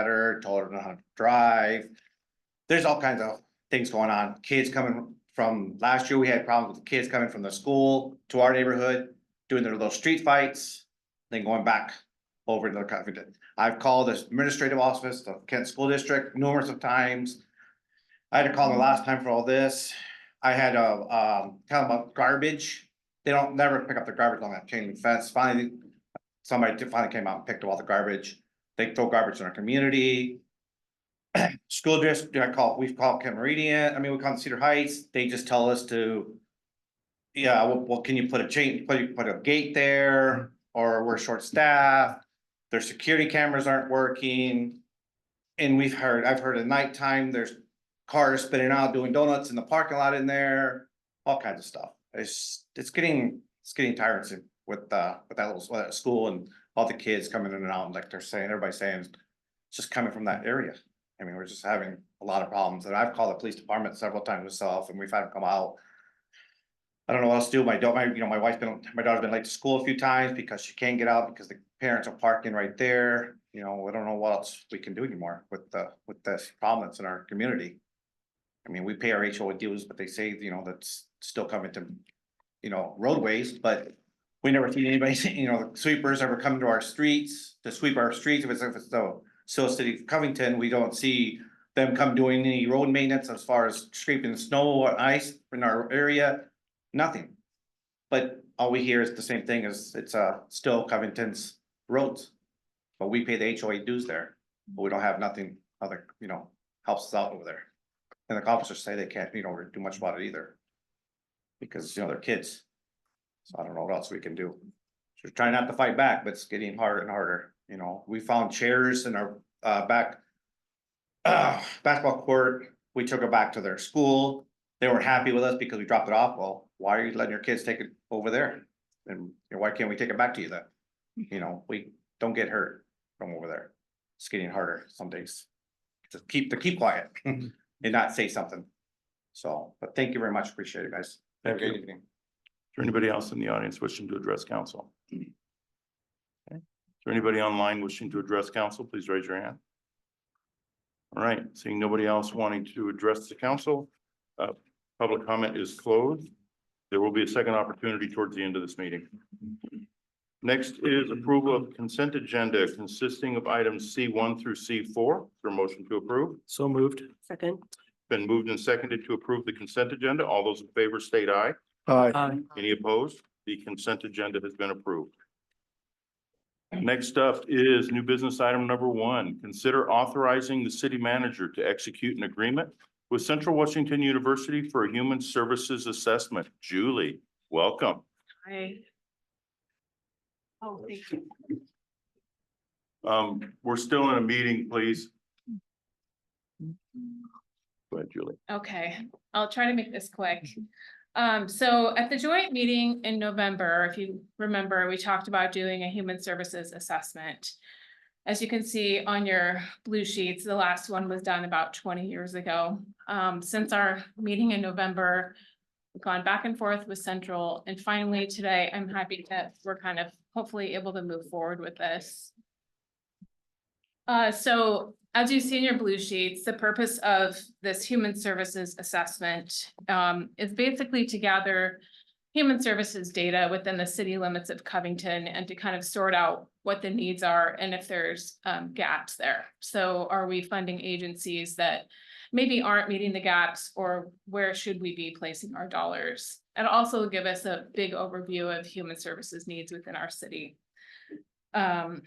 [SPEAKER 12] her, told her not how to drive. There's all kinds of things going on. Kids coming from last year, we had problems with kids coming from the school to our neighborhood, doing their little street fights, then going back over to the Covington. I've called the administrative office, the Kent School District numerous of times. I had to call them the last time for all this. I had to tell them about garbage. They don't never pick up their garbage on that chain link fence. Finally, somebody finally came out and picked up all the garbage. They throw garbage in our community. School district, we've called Kent Meridian, we call Cedar Heights, they just tell us to. Yeah, well, can you put a gate there, or we're short staffed, their security cameras aren't working. And I've heard at nighttime, there's cars spinning out, doing donuts in the parking lot in there, all kinds of stuff. It's getting tiresome with that little school and all the kids coming in and out, like everybody's saying, it's just coming from that area. We're just having a lot of problems, and I've called the police department several times myself, and we've had them come out. I don't know what else to do. My daughter's been late to school a few times because she can't get out because the parents are parking right there. I don't know what else we can do anymore with this problem that's in our community. We pay our HOA dues, but they say, that's still coming to, roadways, but we never seen anybody, the sweepers ever come to our streets to sweep our streets. If it's the City of Covington, we don't see them come doing any road maintenance as far as scraping the snow or ice in our area, nothing. But all we hear is the same thing, is it's still Covington's roads. But we pay the HOA dues there, but we don't have nothing other, helps us out over there. And the officers say they can't, do much about it either. Because, they're kids. So I don't know what else we can do. So try not to fight back, but it's getting harder and harder. We found chairs in our back basketball court. We took it back to their school. They weren't happy with us because we dropped it off. Well, why are you letting your kids take it over there? And why can't we take it back to you then? We don't get hurt from over there. It's getting harder some days. To keep quiet and not say something. So, but thank you very much. Appreciate it, guys. Have a great evening.
[SPEAKER 1] Is there anybody else in the audience wishing to address council? Okay. Is there anybody online wishing to address council? Please raise your hand. All right, seeing nobody else wanting to address the council, public comment is closed. There will be a second opportunity towards the end of this meeting. Next is approval of consent agenda consisting of items C1 through C4. Is there a motion to approve?
[SPEAKER 10] So moved.
[SPEAKER 8] Second.
[SPEAKER 1] Been moved and seconded to approve the consent agenda. All those in favor state aye.
[SPEAKER 10] Aye.
[SPEAKER 1] Any opposed? The consent agenda has been approved. Next up is new business item number 1. Consider authorizing the city manager to execute an agreement with Central Washington University for a human services assessment. Julie, welcome.
[SPEAKER 8] Hi. Oh, thank you.
[SPEAKER 1] We're still in a meeting, please. Go ahead, Julie.
[SPEAKER 2] Okay, I'll try to make this quick. So at the joint meeting in November, if you remember, we talked about doing a human services assessment. As you can see on your blue sheets, the last one was done about 20 years ago. Since our meeting in November, we've gone back and forth with Central, and finally today, I'm happy that we're kind of hopefully able to move forward with this. So as you see in your blue sheets, the purpose of this human services assessment is basically to gather human services data within the city limits of Covington and to kind of sort out what the needs are and if there's gaps there. So are we funding agencies that maybe aren't meeting the gaps, or where should we be placing our dollars? And also give us a big overview of human services needs within our city. Moving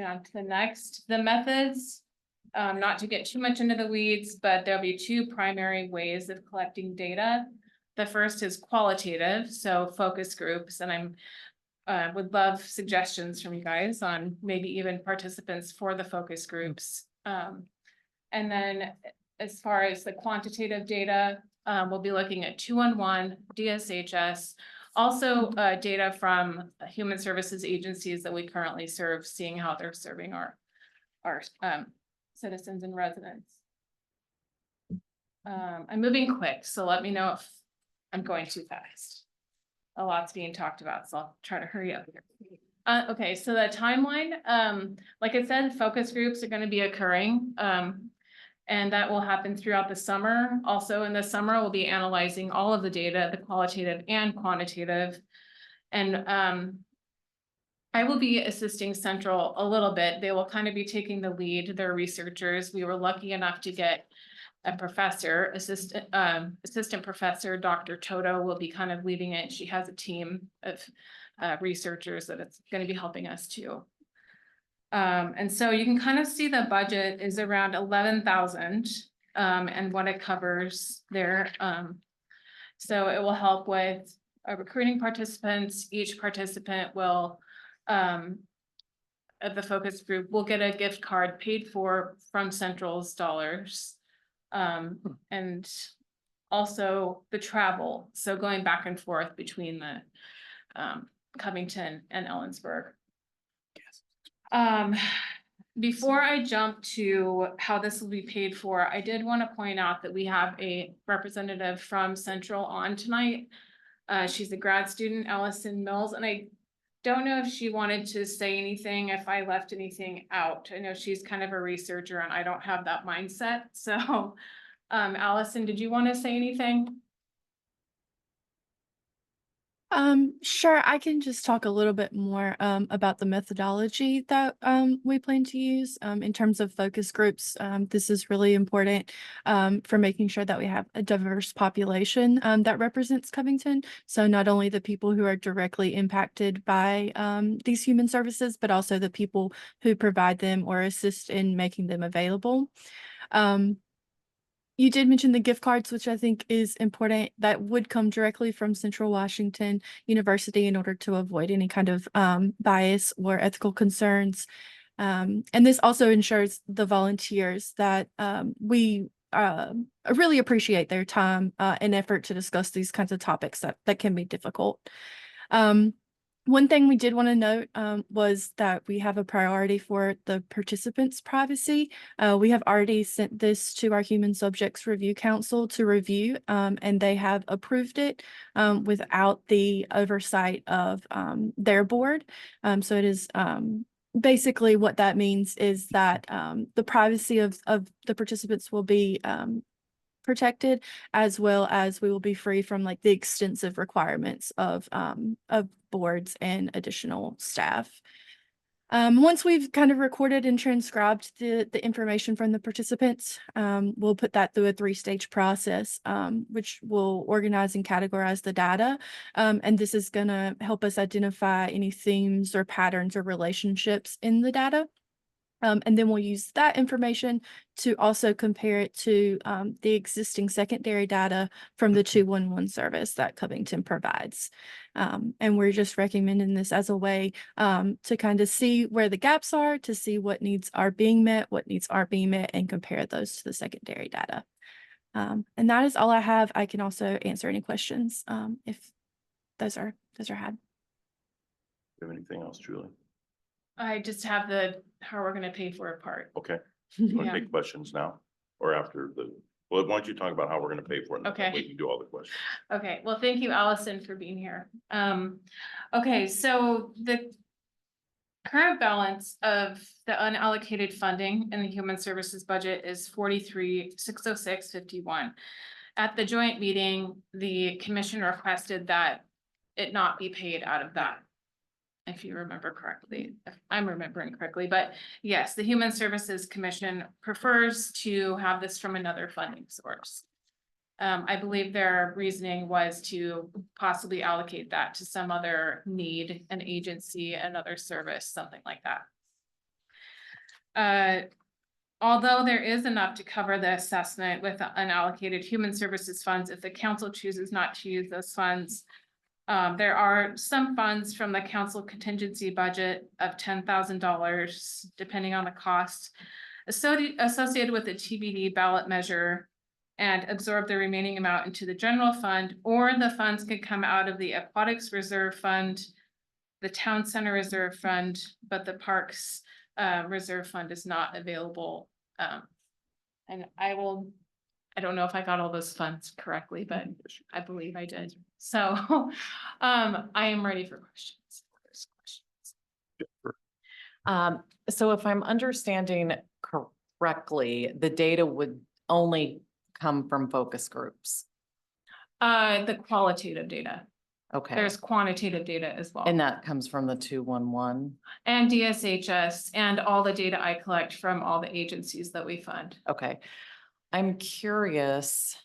[SPEAKER 2] on to the next, the methods, not to get too much into the weeds, but there'll be two primary ways of collecting data. The first is qualitative, so focus groups, and would love suggestions from you guys on maybe even participants for the focus groups. And then as far as the quantitative data, we'll be looking at 211, DSHS, also data from human services agencies that we currently serve, seeing how they're serving our citizens and residents. I'm moving quick, so let me know if I'm going too fast. A lot's being talked about, so I'll try to hurry up here. Okay, so the timeline, like I said, focus groups are going to be occurring. And that will happen throughout the summer. Also in the summer, we'll be analyzing all of the data, the qualitative and quantitative. And I will be assisting Central a little bit. They will kind of be taking the lead. They're researchers. We were lucky enough to get a professor, assistant professor, Dr. Toto will be kind of leading it. She has a team of researchers that it's going to be helping us too. And so you can kind of see the budget is around 11,000 and what it covers there. So it will help with recruiting participants. Each participant will, at the focus group, will get a gift card paid for from Central's dollars. And also the travel. So going back and forth between the Covington and Ellensburg. Before I jump to how this will be paid for, I did want to point out that we have a representative from Central on tonight. She's a grad student, Allison Mills, and I don't know if she wanted to say anything, if I left anything out. I know she's kind of a researcher and I don't have that mindset. So, Allison, did you want to say anything?
[SPEAKER 13] Sure. I can just talk a little bit more about the methodology that we plan to use in terms of focus groups. This is really important for making sure that we have a diverse population that represents Covington. So not only the people who are directly impacted by these human services, but also the people who provide them or assist in making them available. You did mention the gift cards, which I think is important. That would come directly from Central Washington University in order to avoid any kind of bias or ethical concerns. And this also ensures the volunteers that we really appreciate their time and effort to discuss these kinds of topics that can be difficult. One thing we did want to note was that we have a priority for the participants' privacy. We have already sent this to our Human Subjects Review Council to review, and they have approved it without the oversight of their board. So it is basically what that means is that the privacy of the participants will be protected, as well as we will be free from like the extensive requirements of boards and additional staff. Once we've kind of recorded and transcribed the information from the participants, we'll put that through a 3-stage process, which will organize and categorize the data. And this is going to help us identify any themes or patterns or relationships in the data. And then we'll use that information to also compare it to the existing secondary data from the 211 service that Covington provides. And we're just recommending this as a way to kind of see where the gaps are, to see what needs are being met, what needs aren't being met, and compare those to the secondary data. And that is all I have. I can also answer any questions if those are had.
[SPEAKER 1] Do you have anything else, Julie?
[SPEAKER 2] I just have how we're going to pay for it part.
[SPEAKER 1] Okay. You want
[SPEAKER 2] Yeah.
[SPEAKER 1] to take questions now or after well, why don't you talk about how we're going to pay for it? And then
[SPEAKER 2] Okay.
[SPEAKER 1] we can do all the questions.
[SPEAKER 2] Okay, well, thank you, Allison, for being here. Okay, so the current balance of the unallocated funding in the human services budget is 43,606.51. At the joint meeting, the commission requested that it not be paid out of that if you remember correctly, if I'm remembering correctly, but yes, the Human Services Commission prefers to have this from another funding source. I believe their reasoning was to possibly allocate that to some other need, an agency, another service, something like that. Although there is enough to cover the assessment with unallocated human services funds, if the council chooses not to use those funds, there are some funds from the council contingency budget of $10,000, depending on the cost associated with the TBD ballot measure, and absorb the remaining amount into the general fund, or the funds could come out of the aquatics reserve fund, the town center reserve fund, but the parks reserve fund is not available. And I don't know if I got all those funds correctly, but I believe I did. So I am ready for questions.
[SPEAKER 14] So if I'm understanding correctly, the data would only come from focus groups.
[SPEAKER 2] The qualitative data.
[SPEAKER 14] Okay.
[SPEAKER 2] There's quantitative data as well.
[SPEAKER 14] And that comes from the 211.
[SPEAKER 2] And DSHS and all the data I collect from all the agencies that we fund.
[SPEAKER 14] Okay. I'm curious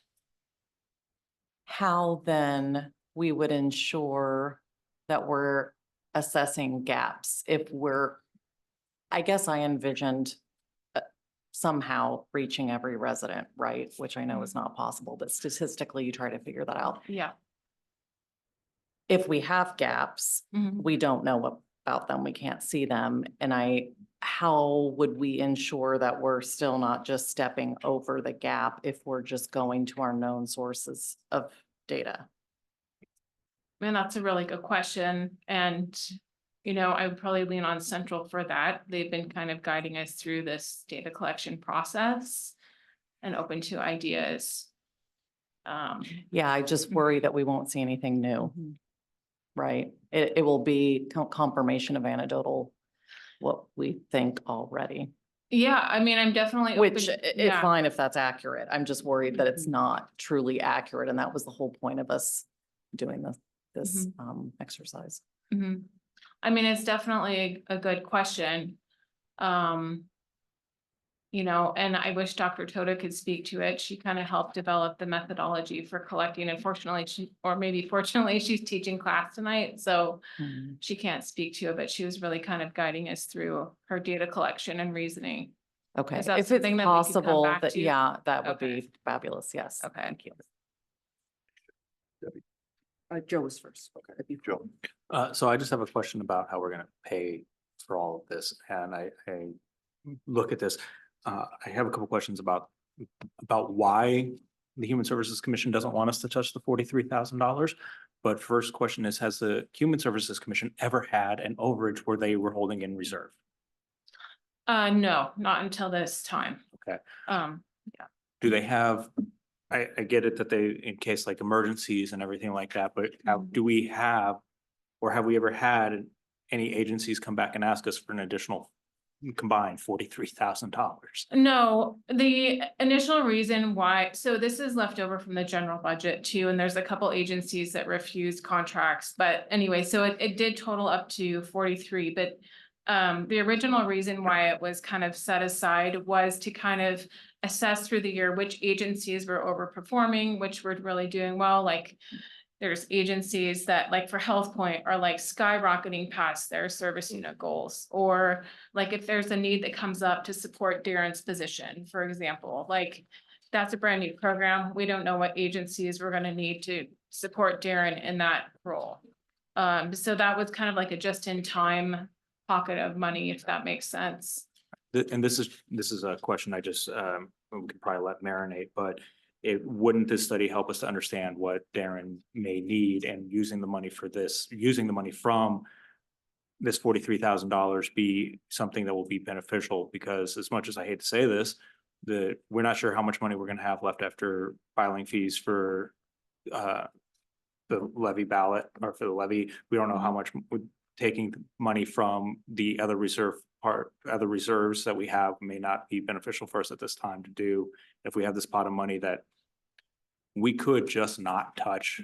[SPEAKER 14] how then we would ensure that we're assessing gaps if I guess I envisioned somehow reaching every resident, right? Which I know is not possible, but statistically you try to figure that out.
[SPEAKER 2] Yeah.
[SPEAKER 14] If we have gaps,
[SPEAKER 2] Mhm.
[SPEAKER 14] we don't know about them, we can't see them. And how would we ensure that we're still not just stepping over the gap if we're just going to our known sources of data?
[SPEAKER 2] And that's a really good question. And, I would probably lean on Central for that. They've been kind of guiding us through this data collection process and open to ideas.
[SPEAKER 14] Yeah, I just worry that we won't see anything new. Right? It will be confirmation of anecdotal, what we think already.
[SPEAKER 2] Yeah, I mean, I'm definitely.
[SPEAKER 14] Which
[SPEAKER 2] open-
[SPEAKER 14] it's
[SPEAKER 2] yeah.
[SPEAKER 14] fine if that's accurate. I'm just worried that it's
[SPEAKER 2] Mhm.
[SPEAKER 14] not truly accurate. And that was the whole point of us doing this exercise.
[SPEAKER 2] Mhm. I mean, it's definitely a good question. And I wish Dr. Toda could speak to it. She kind of helped develop the methodology for collecting. Unfortunately, fortunately, she's teaching class tonight, so
[SPEAKER 14] Mhm.
[SPEAKER 2] she can't speak to it, but she was really kind of guiding us through her data collection and reasoning.
[SPEAKER 14] Okay,
[SPEAKER 2] Is that
[SPEAKER 14] if it's
[SPEAKER 2] something that we could come
[SPEAKER 14] possible,
[SPEAKER 2] back
[SPEAKER 14] that,
[SPEAKER 2] to?
[SPEAKER 14] yeah, that would
[SPEAKER 2] Okay.
[SPEAKER 14] be fabulous. Yes.
[SPEAKER 2] Okay.
[SPEAKER 14] Thank you.
[SPEAKER 9] Joe was first. Okay.
[SPEAKER 1] Joe.
[SPEAKER 15] So I just have a question about how we're gonna pay for all of this, and I look at this. I have a couple questions about why the Human Services Commission doesn't want us to touch the $43,000. But first question is, has the Human Services Commission ever had an overage where they were holding in reserve?
[SPEAKER 2] No, not until this time.
[SPEAKER 15] Okay.
[SPEAKER 2] Yeah.
[SPEAKER 15] Do they have, I get it that they, in case like emergencies and everything like that, but do we have, or have we ever had any agencies come back and ask us for an additional combined $43,000?
[SPEAKER 2] No, the initial reason why, so this is left over from the general budget too, and there's a couple agencies that refused contracts, but anyway, so it did total up to 43, but the original reason why it was kind of set aside was to kind of assess through the year which agencies were overperforming, which were really doing well, like there's agencies that, like for Health Point, are like skyrocketing past their service unit goals. Or like if there's a need that comes up to support Darren's position, for example, like that's a brand new program. We don't know what agencies we're gonna need to support Darren in that role. So that was kind of like a just-in-time pocket of money, if that makes sense.
[SPEAKER 15] And this is a question I just, we could probably let marinate, but wouldn't this study help us to understand what Darren may need, and using the money from this $43,000 be something that will be beneficial? Because as much as I hate to say this, we're not sure how much money we're gonna have left after filing fees for the levy ballot, or for the levy. We don't know how much taking money from the other reserves that we have may not be beneficial for us at this time to do. If we have this pot of money that we could just not touch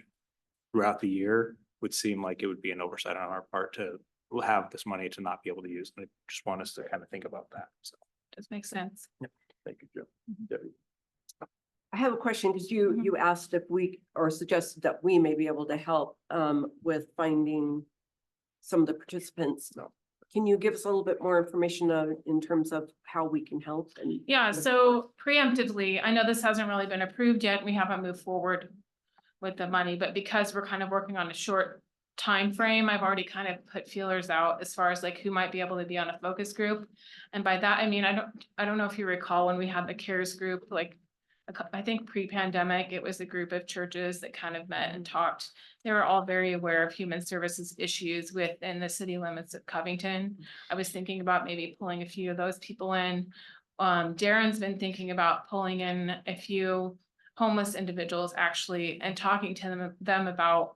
[SPEAKER 15] throughout the year, would seem like it would be an oversight on our part to will have this money to not be able to use. I just want us to kind of think about that. So.
[SPEAKER 2] Does make sense.
[SPEAKER 1] Thank you, Joe. Debbie.
[SPEAKER 16] I have a question because you asked if we, or suggested that we may be able to help with finding some of the participants. Can you give us a little bit more information in terms of how we can help? And
[SPEAKER 2] Yeah, so preemptively, I know this hasn't really been approved yet. We haven't moved forward with the money, but because we're kind of working on a short time frame, I've already kind of put feelers out as far as like who might be able to be on a focus group. And by that, I mean, I don't know if you recall when we had the CARES group, like I think pre-pandemic, it was a group of churches that kind of met and talked. They were all very aware of human services issues within the city limits of Covington. I was thinking about maybe pulling a few of those people in. Darren's been thinking about pulling in a few homeless individuals actually and talking to them about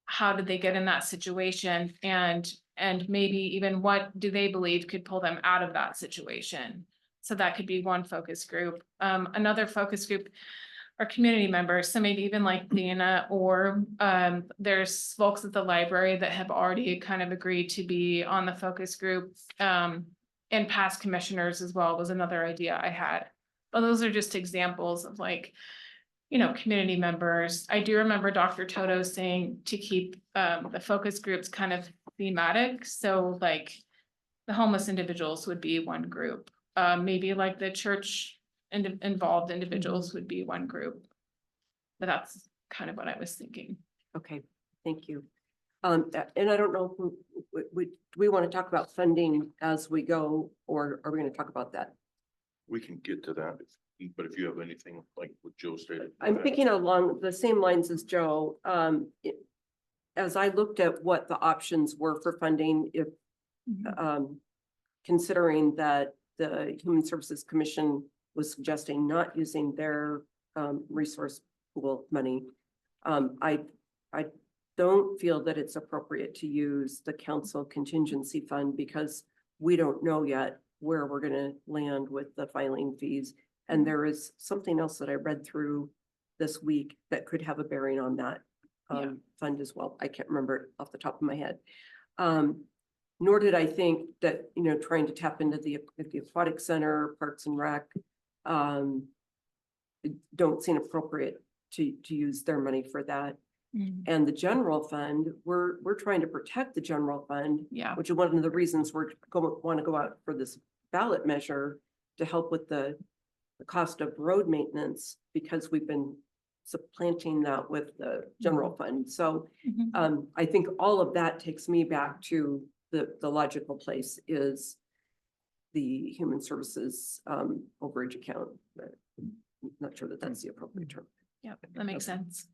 [SPEAKER 2] how did they get in that situation and maybe even what do they believe could pull them out of that situation. So that could be one focus group. Another focus group are community members. So maybe even like Dana or there's folks at the library that have already kind of agreed to be on the focus group. And past commissioners as well was another idea I had. But those are just examples of like, community members. I do remember Dr. Toto saying to keep the focus groups kind of thematic. So like the homeless individuals would be one group. Maybe like the church involved individuals would be one group. But that's kind of what I was thinking.
[SPEAKER 16] okay, thank you. And I don't know who, do we want to talk about funding as we go, or are we going to talk about that?
[SPEAKER 1] We can get to that, but if you have anything like what Joe stated.
[SPEAKER 16] I'm thinking along the same lines as Joe. As I looked at what the options were for funding, if considering that the Human Services Commission was suggesting not using their resource pool money, I don't feel that it's appropriate to use the council contingency fund because we don't know yet where we're going to land with the filing fees. And there is something else that I read through this week that could have a bearing on that fund as well. I can't remember it off the top of my head. Nor did I think that, trying to tap into the aquatic center, Parks and Rec, don't seem appropriate to use their money for that. And the general fund, we're trying to protect the general fund, which is one of the reasons we're want to go out for this ballot measure to help with the cost of road maintenance, because we've been supplanting that with the general fund. So I think all of that takes me back to the logical place is the human services overage account. But I'm not sure that that's the appropriate term.
[SPEAKER 2] Yeah, that makes sense.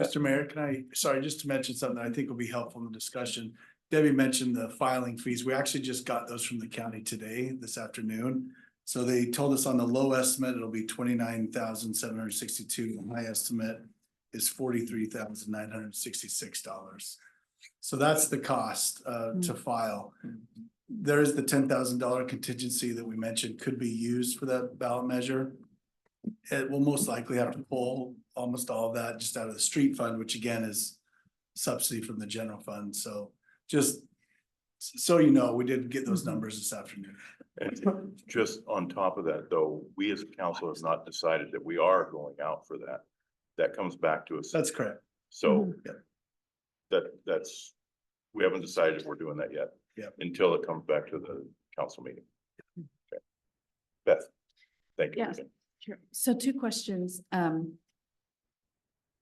[SPEAKER 17] Mr. Mayor, sorry, just to mention something I think will be helpful in the discussion. Debbie mentioned the filing fees. We actually just got those from the county today, this afternoon. So they told us on the low estimate, it'll be $29,762. The high estimate is $43,966. So that's the cost to file. There is the $10,000 contingency that we mentioned could be used for that ballot measure. It will most likely have to pull almost all of that just out of the street fund, which again is subsidy from the general fund. So just so you know, we did get those numbers this afternoon.
[SPEAKER 1] And just on top of that, though, we as a council have not decided that we are going out for that. That comes back to us.
[SPEAKER 17] That's correct.
[SPEAKER 1] So that's, we haven't decided if we're doing that yet. Until it comes back to the council meeting. Okay. Beth, thank you.
[SPEAKER 18] Yes. Sure. So 2 questions.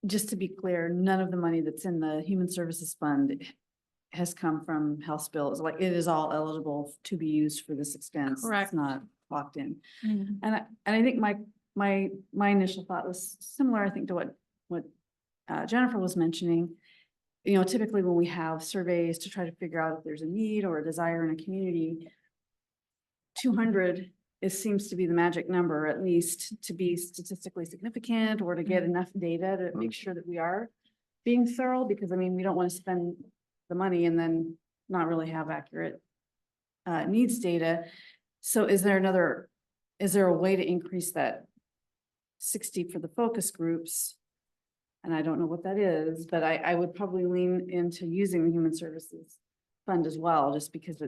[SPEAKER 18] Just to be clear, none of the money that's in the Human Services Fund has come from House Bill. It's like it is all eligible to be used for this expense.
[SPEAKER 2] Correct.
[SPEAKER 18] It's not locked in. And I think my initial thought was similar, I think, to what Jennifer was mentioning. Typically when we have surveys to try to figure out if there's a need or a desire in a community, 200 seems to be the magic number, at least to be statistically significant or to get enough data to make sure that we are being thorough, because we don't want to spend the money and then not really have accurate needs data. So is there a way to increase that 60 for the focus groups? And I don't know what that is, but I would probably lean into using the human services fund as well, just because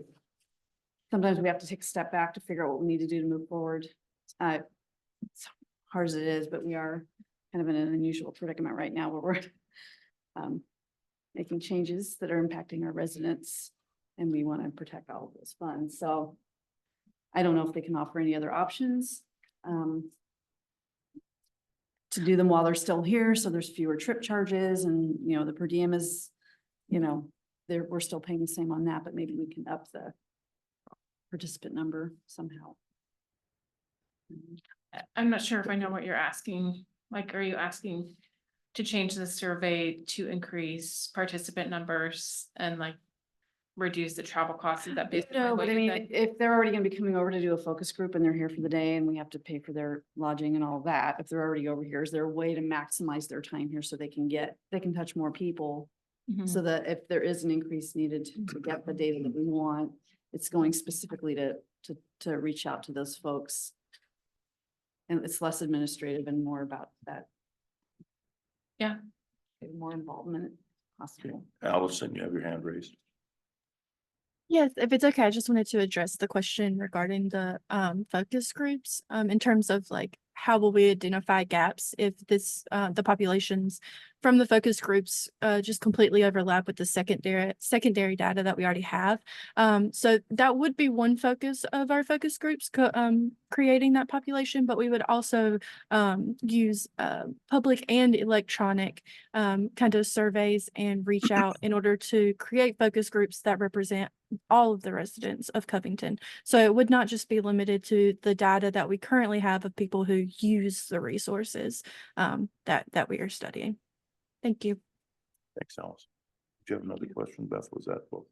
[SPEAKER 18] sometimes we have to take a step back to figure out what we need to do to move forward. It's hard as it is, but we are kind of in an unusual predicament right now where we're making changes that are impacting our residents, and we want to protect all of those funds. So I don't know if they can offer any other options to do them while they're still here, so there's fewer trip charges, and the per diem is, we're still paying the same on that, but maybe we can up the participant number somehow.
[SPEAKER 2] I'm not sure if I know what you're asking. Like, are you asking to change the survey to increase participant numbers and like reduce the travel costs? Is that basically
[SPEAKER 18] No,
[SPEAKER 2] what
[SPEAKER 18] but I
[SPEAKER 2] you're
[SPEAKER 18] mean,
[SPEAKER 2] saying?
[SPEAKER 18] if they're already gonna be coming over to do a focus group and they're here for the day and we have to pay for their lodging and all of that, if they're already over here, is there a way to maximize their time here so they can touch more people?
[SPEAKER 2] Mhm.
[SPEAKER 18] So that if there is an increase needed to get the data that we want, it's going specifically to reach out to those folks. And it's less administrative and more about that.
[SPEAKER 2] Yeah.
[SPEAKER 18] More involvement possible.
[SPEAKER 1] Allison, you have your hand raised.
[SPEAKER 13] Yes, if it's okay, I just wanted to address the question regarding the focus groups in terms of like how will we identify gaps if the populations from the focus groups just completely overlap with the secondary data that we already have. So that would be one focus of our focus groups, creating that population, but we would also use public and electronic kind of surveys and reach out in order to create focus groups that represent all of the residents of Covington. So it would not just be limited to the data that we currently have of people who use the resources that we are studying. Thank you.
[SPEAKER 1] Thanks, Alice. Do you have another question, Beth? Was that both?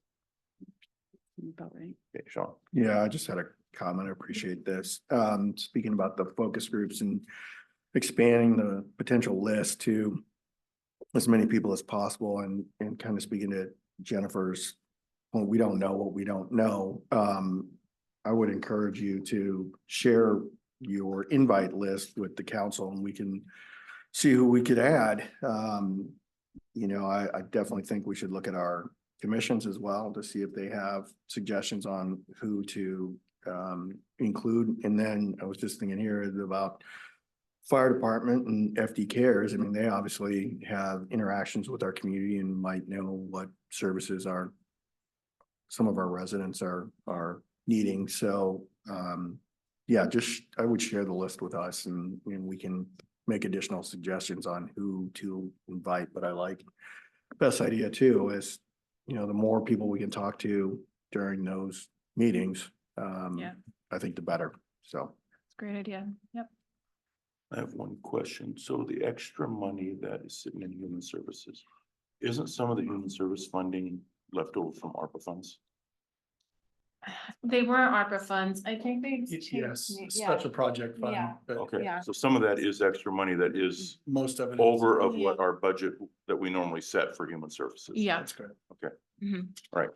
[SPEAKER 18] About right.
[SPEAKER 1] Okay, Sean.
[SPEAKER 17] Yeah, I just had a comment. I appreciate this. Speaking about the focus groups and expanding the potential list to as many people as possible and kind of speaking to Jennifer's, well, we don't know what we don't know. I would encourage you to share your invite list with the council and we can see who we could add. I definitely think we should look at our commissions as well to see if they have suggestions on who to include. And then I was just thinking here about fire department and FD cares. I mean, they obviously have interactions with our community and might know what services some of our residents are needing. So yeah, I would share the list with us and we can make additional suggestions on who to invite. But I like best idea too is, the more people we can talk to during those meetings, I think the better. So.
[SPEAKER 2] It's a great idea. Yep.
[SPEAKER 1] I have one question. So the extra money that is sitting in human services, isn't some of the human service funding left over from ARPA funds?
[SPEAKER 2] They were ARPA funds. I think they.
[SPEAKER 17] Yes,
[SPEAKER 2] changed- yeah.
[SPEAKER 17] special project fund.
[SPEAKER 2] Yeah.
[SPEAKER 17] But
[SPEAKER 1] Okay,
[SPEAKER 2] Yeah.
[SPEAKER 1] so some of that is extra money that is
[SPEAKER 17] most of it.
[SPEAKER 1] over of
[SPEAKER 2] Yeah.
[SPEAKER 1] what our budget that we normally set for human services.
[SPEAKER 2] Yeah.
[SPEAKER 17] That's good.
[SPEAKER 1] Okay,
[SPEAKER 2] Mhm.
[SPEAKER 1] all right.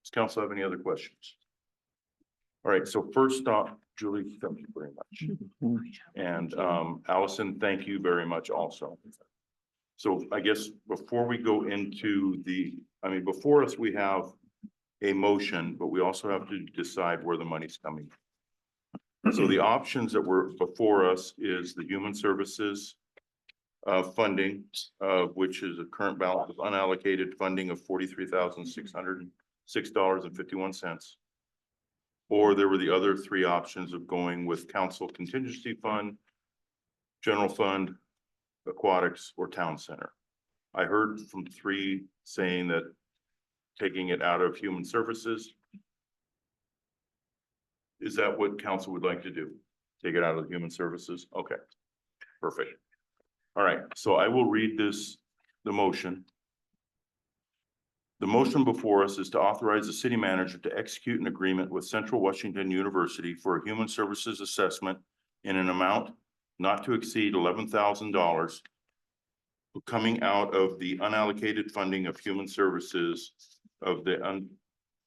[SPEAKER 1] Does council have any other questions? All right, so first off, Julie, thank you very much. And Allison, thank you very much also. So I guess before we go into before us, we have a motion, but we also have to decide where the money's coming. So the options that were before us is the human services funding, which is a current balance of unallocated funding of $43,606.51. Or there were the other three options of going with council contingency fund, general fund, aquatics, or town center. I heard from three saying that taking it out of human services. Is that what council would like to do? Take it out of human services? Okay, perfect. All right, so I will read the motion. The motion before us is to authorize the city manager to execute an agreement with Central Washington University for a human services assessment in an amount not to exceed $11,000 coming out of the unallocated funding of human services of the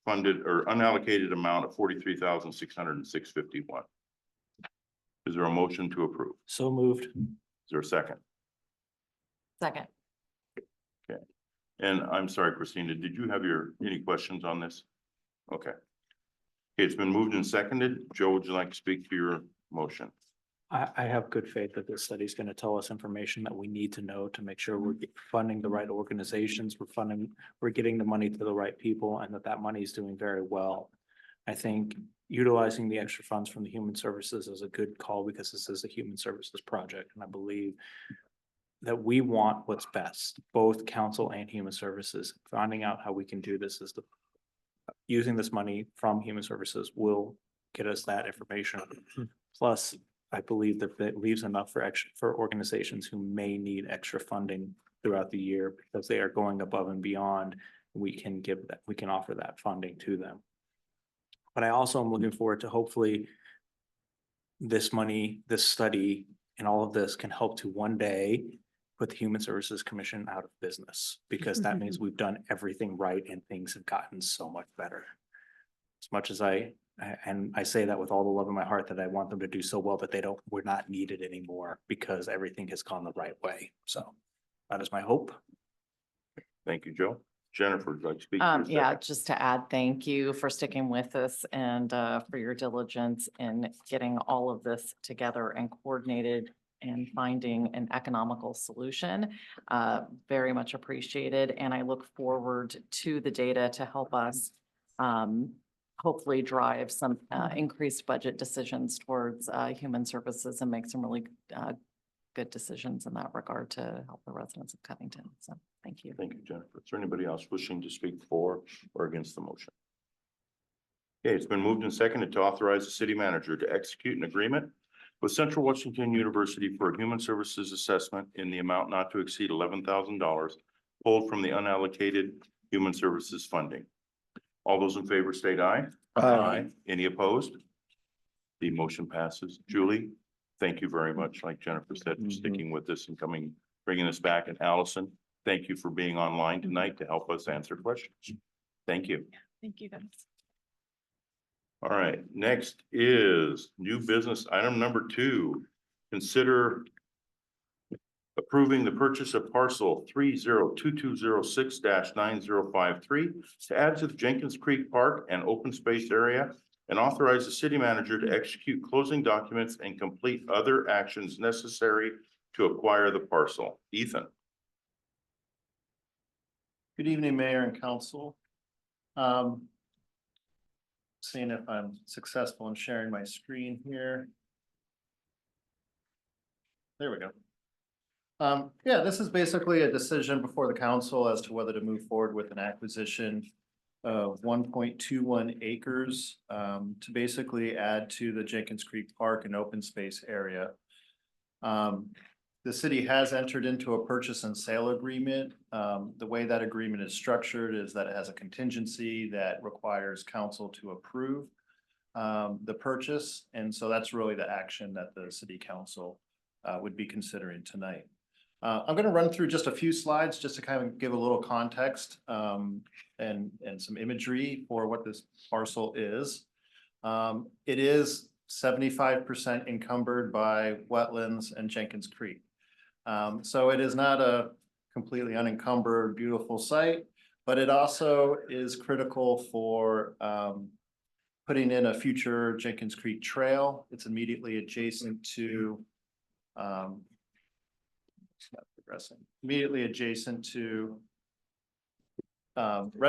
[SPEAKER 1] unfunded or unallocated amount of $43,606.51. Is there a motion to approve?
[SPEAKER 15] So moved.
[SPEAKER 1] Is there a second?
[SPEAKER 14] Second.
[SPEAKER 1] And I'm sorry, Christina, did you have any questions on this? Okay. It's been moved and seconded. Joe, would you like to speak to your motion?
[SPEAKER 15] I have good faith that this study is going to tell us information that we need to know to make sure we're funding the right organizations, we're getting the money to the right people, and that money is doing very well. I think utilizing the extra funds from the human services is a good call because this is a human services project, and I believe that we want what's best, both council and human services. Finding out how we can do this is using this money from human services will get us that information. Plus, I believe that it leaves enough for organizations who may need extra funding throughout the year because they are going above and beyond. We can offer that funding to them. But I also am looking forward to hopefully this money, this study, and all of this can help to one day put the Human Services Commission out of business, because that means we've done everything right and things have gotten so much better. As much as I say that with all the love in my heart, that I want them to do so well that we're not needed anymore because everything has gone the right way. So that is my hope.
[SPEAKER 1] Thank you, Joe. Jennifer, would you like to speak? To your
[SPEAKER 14] Yeah,
[SPEAKER 1] second?
[SPEAKER 14] just to add, thank you for sticking with us and for your diligence in getting all of this together and coordinated and finding an economical solution. Very much appreciated. And I look forward to the data to help us hopefully drive some increased budget decisions towards human services and make some really good decisions in that regard to help the residents of Covington. So thank you.
[SPEAKER 1] Thank you, Jennifer. Is there anybody else wishing to speak for or against the motion? Okay, it's been moved and seconded to authorize the city manager to execute an agreement with Central Washington University for a human services assessment in the amount not to exceed $11,000 pulled from the unallocated human services funding. All those in favor state aye.
[SPEAKER 12] Aye.
[SPEAKER 1] Any opposed? The motion passes. Julie, thank you very much. Like Jennifer said, for sticking with this and bringing this back. And Allison, thank you for being online tonight to help us answer questions. Thank you.
[SPEAKER 13] Thank you, guys.
[SPEAKER 1] All right, next is new business item number 2. Consider approving the purchase of parcel 302206-9053 to add to the Jenkins Creek Park and open space area, and authorize the city manager to execute closing documents and complete other actions necessary to acquire the parcel. Ethan.
[SPEAKER 19] Good evening, Mayor and Council. Seeing if I'm successful in sharing my screen here. There we go. Yeah, this is basically a decision before the council as to whether to move forward with an acquisition of 1.21 acres to basically add to the Jenkins Creek Park and open space area. The city has entered into a purchase and sale agreement. The way that agreement is structured is that it has a contingency that requires council to approve the purchase. And so that's really the action that the city council would be considering tonight. I'm going to run through just a few slides just to kind of give a little context and some imagery for what this parcel is. It is 75% encumbered by wetlands and Jenkins Creek. So it is not a completely unencumbered, beautiful site, but it also is critical for putting in a future Jenkins Creek Trail. It's immediately adjacent to Red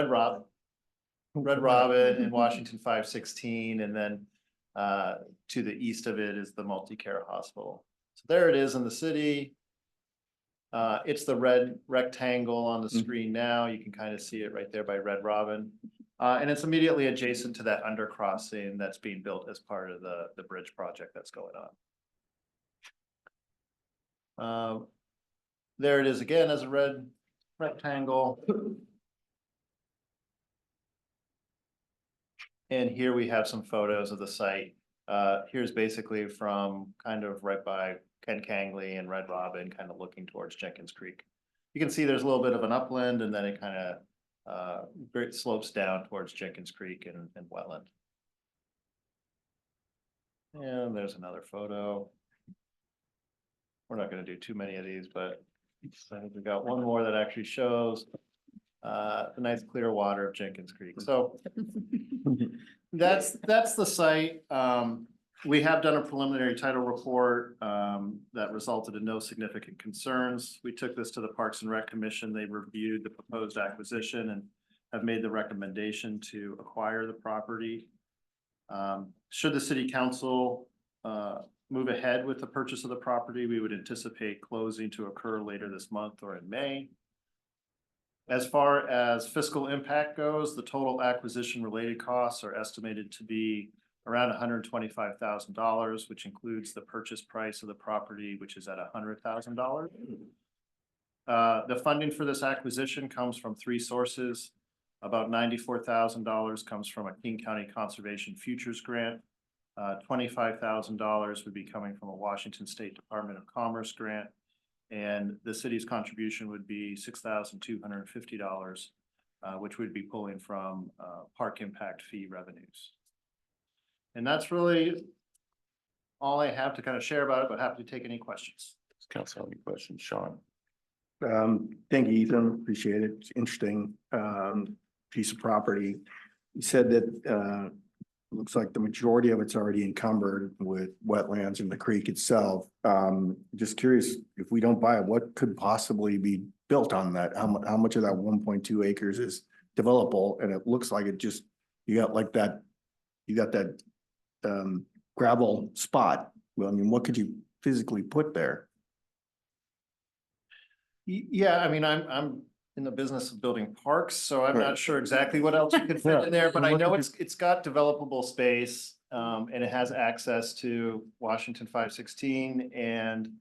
[SPEAKER 19] Robin and Washington 516, and then to the east of it is the multi-care hospital. So there it is in the city. It's the red rectangle on the screen now. You can kind of see it right there by Red Robin. And it's immediately adjacent to that undercrossing that's being built as part of the bridge project that's going on. There it is again as a red rectangle. And here we have some photos of the site. Here's basically from kind of right by Ken Kangley and Red Robin, kind of looking towards Jenkins Creek. You can see there's a little bit of an upland, and then it kind of slopes down towards Jenkins Creek and wetland. And there's another photo. We're not going to do too many of these, but I think we've got one more that actually shows the nice clear water of Jenkins Creek. So that's the site. We have done a preliminary title report that resulted in no significant concerns. We took this to the Parks and Rec Commission. They reviewed the proposed acquisition and have made the recommendation to acquire the property. Should the city council move ahead with the purchase of the property, we would anticipate closing to occur later this month or in May. As far as fiscal impact goes, the total acquisition related costs are estimated to be around $125,000, which includes the purchase price of the property, which is at $100,000. The funding for this acquisition comes from three sources. About $94,000 comes from a King County Conservation Futures Grant. $25,000 would be coming from a Washington State Department of Commerce grant. And the city's contribution would be $6,250, which would be pulling from park impact fee revenues. And that's really all I have to kind of share about it, but happy to take any questions.
[SPEAKER 1] Council, any questions? Sean?
[SPEAKER 20] Thank you, Ethan. Appreciate it. It's interesting piece of property. You said that looks like the majority of it's already encumbered with wetlands in the creek itself. Just curious, if we don't buy it, what could possibly be built on that? How much of that 1.2 acres is developable? And it looks like it just, you got that gravel spot. Well, I mean, what could you physically put there?
[SPEAKER 19] Yeah, I mean, I'm in the business of building parks, so I'm not sure exactly what else you could fit in there, but I know it's got developable space. And it has access to Washington 516 and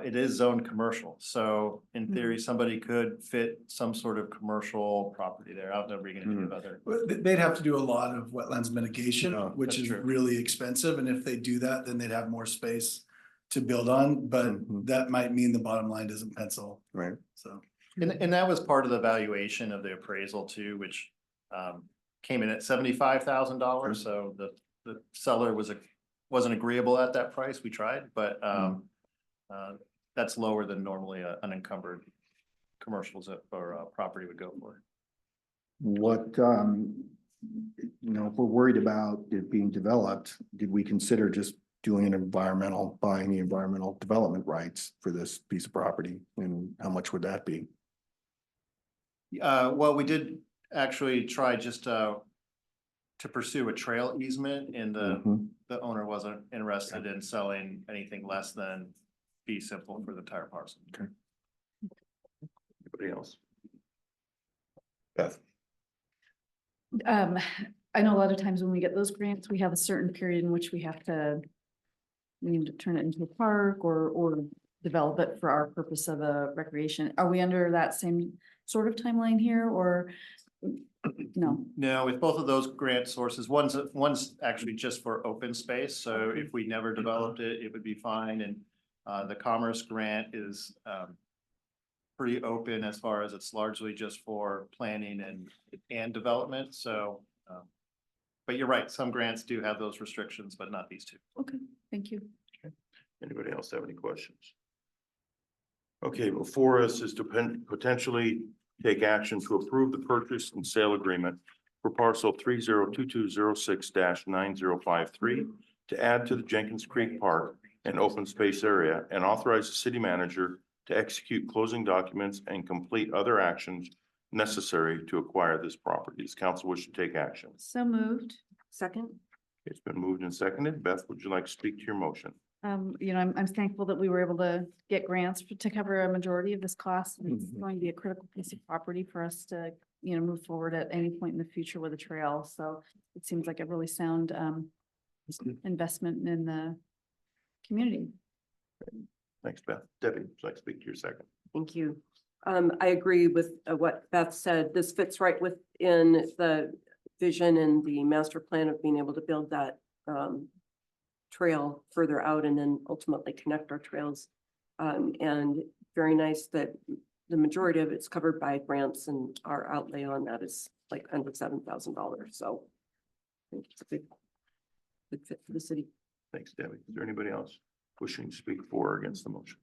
[SPEAKER 19] it is zoned commercial. So in theory, somebody could fit some sort of commercial property there. I don't know if we're gonna do other.
[SPEAKER 17] They'd have to do a lot of wetlands mitigation, which
[SPEAKER 19] that's
[SPEAKER 17] is
[SPEAKER 19] true.
[SPEAKER 17] really expensive. And if they do that, then they'd have more space to build on, but that might mean the bottom line doesn't pencil.
[SPEAKER 20] Right.
[SPEAKER 17] So.
[SPEAKER 19] And that was part of the valuation of the appraisal too, which came in at $75,000. So the seller wasn't agreeable at that price. We tried, but that's lower than normally unencumbered commercials or property would go for.
[SPEAKER 20] What, if we're worried about it being developed, did we consider just doing buying the environmental development rights for this piece of property? And how much would that be?
[SPEAKER 19] Well, we did actually try just to pursue a trail easement, and the owner wasn't interested in selling anything less than fee simple for the entire parcel.
[SPEAKER 20] Okay.
[SPEAKER 1] Anybody else?
[SPEAKER 20] Beth?
[SPEAKER 18] I know a lot of times when we get those grants, we have a certain period in which we need to turn it into a park or develop it for our purpose of a recreation. Are we under that same sort of timeline here, or no?
[SPEAKER 19] No, with both of those grant sources, one's actually just for open space. So if we never developed it, it would be fine. And the Commerce grant is pretty open as far as it's largely just for planning and development. So, but you're right, some grants do have those restrictions, but not these two.
[SPEAKER 18] Okay, thank you.
[SPEAKER 1] Anybody else have any questions? Okay, before us is to potentially take action to approve the purchase and sale agreement for parcel 302206-9053 to add to the Jenkins Creek Park and open space area, and authorize the city manager to execute closing documents and complete other actions necessary to acquire this property. Does council wish to take action?
[SPEAKER 18] So moved.
[SPEAKER 16] Second?
[SPEAKER 1] It's been moved and seconded. Beth, would you like to speak to your motion?
[SPEAKER 18] I'm thankful that we were able to get grants to cover a majority of this cost. And it's going to be a critical piece of property for us to, move forward at any point in the future with a trail. So it seems like a really sound investment in the community.
[SPEAKER 1] Thanks, Beth. Debbie, would you like to speak to your second?
[SPEAKER 16] Thank you. I agree with what Beth said. This fits right within the vision and the master plan of being able to build that trail further out and then ultimately connect our trails. And very nice that the majority of it's covered by grants, and our outlay on that is like under $7,000. So I think it's a good fit for the city.
[SPEAKER 1] Thanks, Debbie. Is there anybody else wishing to speak for or against the motion?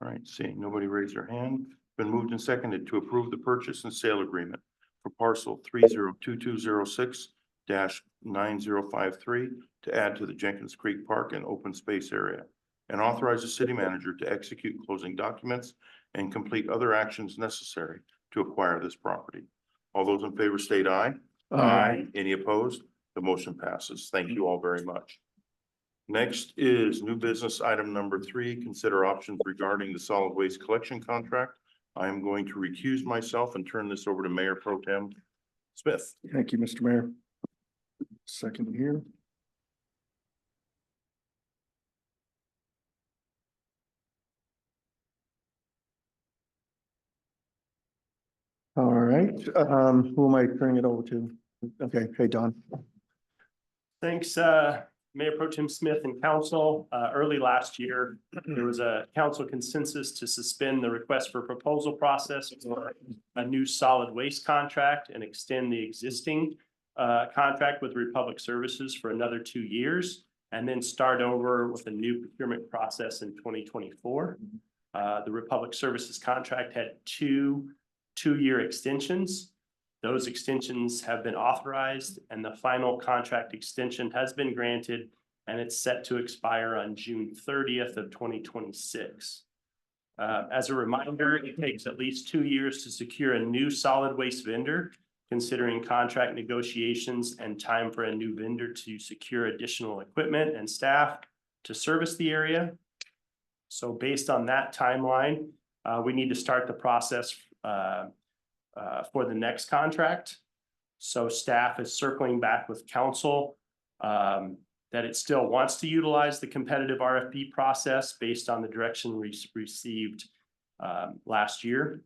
[SPEAKER 1] All right, seeing nobody raise their hand, Been moved and seconded to approve the purchase and sale agreement for parcel 302206-9053 to add to the Jenkins Creek Park and open space area, and authorize the city manager to execute closing documents and complete other actions necessary to acquire this property. All those in favor state aye. Any opposed? The motion passes. Thank you all very much. Next is new business item number 3, consider options regarding the solid waste collection contract. I am going to recuse myself and turn this over to Mayor Pro Tem Smith.
[SPEAKER 20] Thank you, Mr. Mayor. Second here. All right, who am I turning it over to? Okay, hey, Don.
[SPEAKER 10] Thanks, Mayor Pro Tem Smith and council. Early last year, there was a council consensus to suspend the request for proposal process for a new solid waste contract and extend the existing contract with Republic Services for another 2 years, and then start over with a new procurement process in 2024. The Republic Services contract had two-year extensions. Those extensions have been authorized and the final contract extension has been granted, and it's set to expire on June 30th of 2026. As a reminder, it takes at least 2 years to secure a new solid waste vendor, considering contract negotiations and time for a new vendor to secure additional equipment and staff to service the area. So based on that timeline, we need to start the process for the next contract. So staff is circling back with council that it still wants to utilize the competitive RFP process based on the direction we received last year.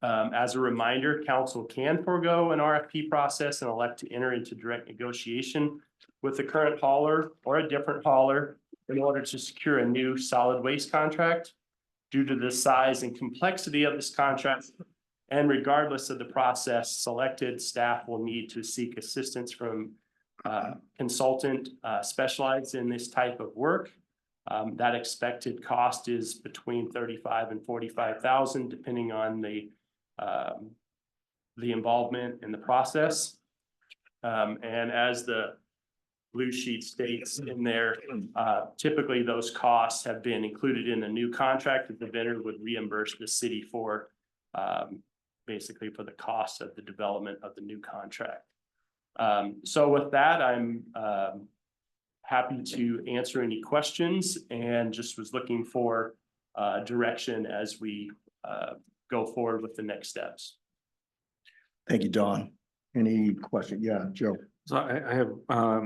[SPEAKER 10] As a reminder, council can forego an RFP process and elect to enter into direct negotiation with the current hauler or a different hauler in order to secure a new solid waste contract. Due to the size and complexity of this contract, and regardless of the process selected, staff will need to seek assistance from consultant specialized in this type of work. That expected cost is between $35,000 and $45,000, depending on the involvement in the process. And as the blue sheet states in there, typically those costs have been included in the new contract that the vendor would reimburse the city for, basically for the cost of the development of the new contract. So with that, I'm happy to answer any questions and just was looking for direction as we go forward with the next steps.
[SPEAKER 20] Thank you, Don. Any question? Yeah, Joe.
[SPEAKER 15] So I have, I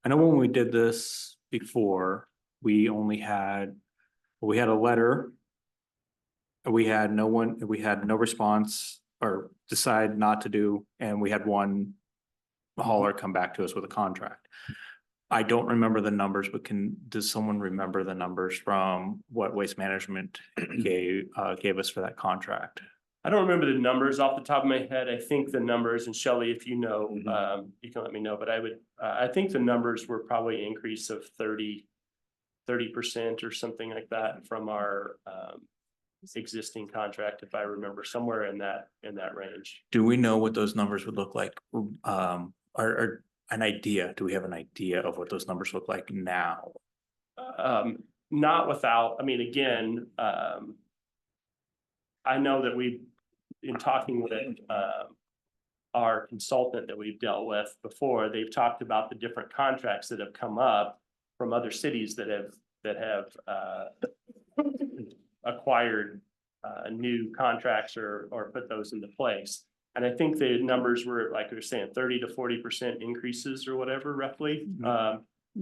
[SPEAKER 15] know when we did this before, we had a letter. We had no response or decide not to do, and we had one hauler come back to us with a contract. I don't remember the numbers, but does someone remember the numbers from what Waste Management gave us for that contract?
[SPEAKER 10] I don't remember the numbers off the top of my head. I think the numbers, and Shelley, if you know, you can let me know, but I think the numbers were probably an increase of 30% or something like that from our existing contract, if I remember, somewhere in that range.
[SPEAKER 15] Do we know what those numbers would look like? Or an idea? Do we have an idea of what those numbers look like now?
[SPEAKER 10] Not without, I mean, again, I know that in talking with our consultant that we've dealt with before, they've talked about the different contracts that have come up from other cities that have acquired new contracts or put those into place. And I think the numbers were, like we were saying, 30 to 40% increases or whatever, roughly,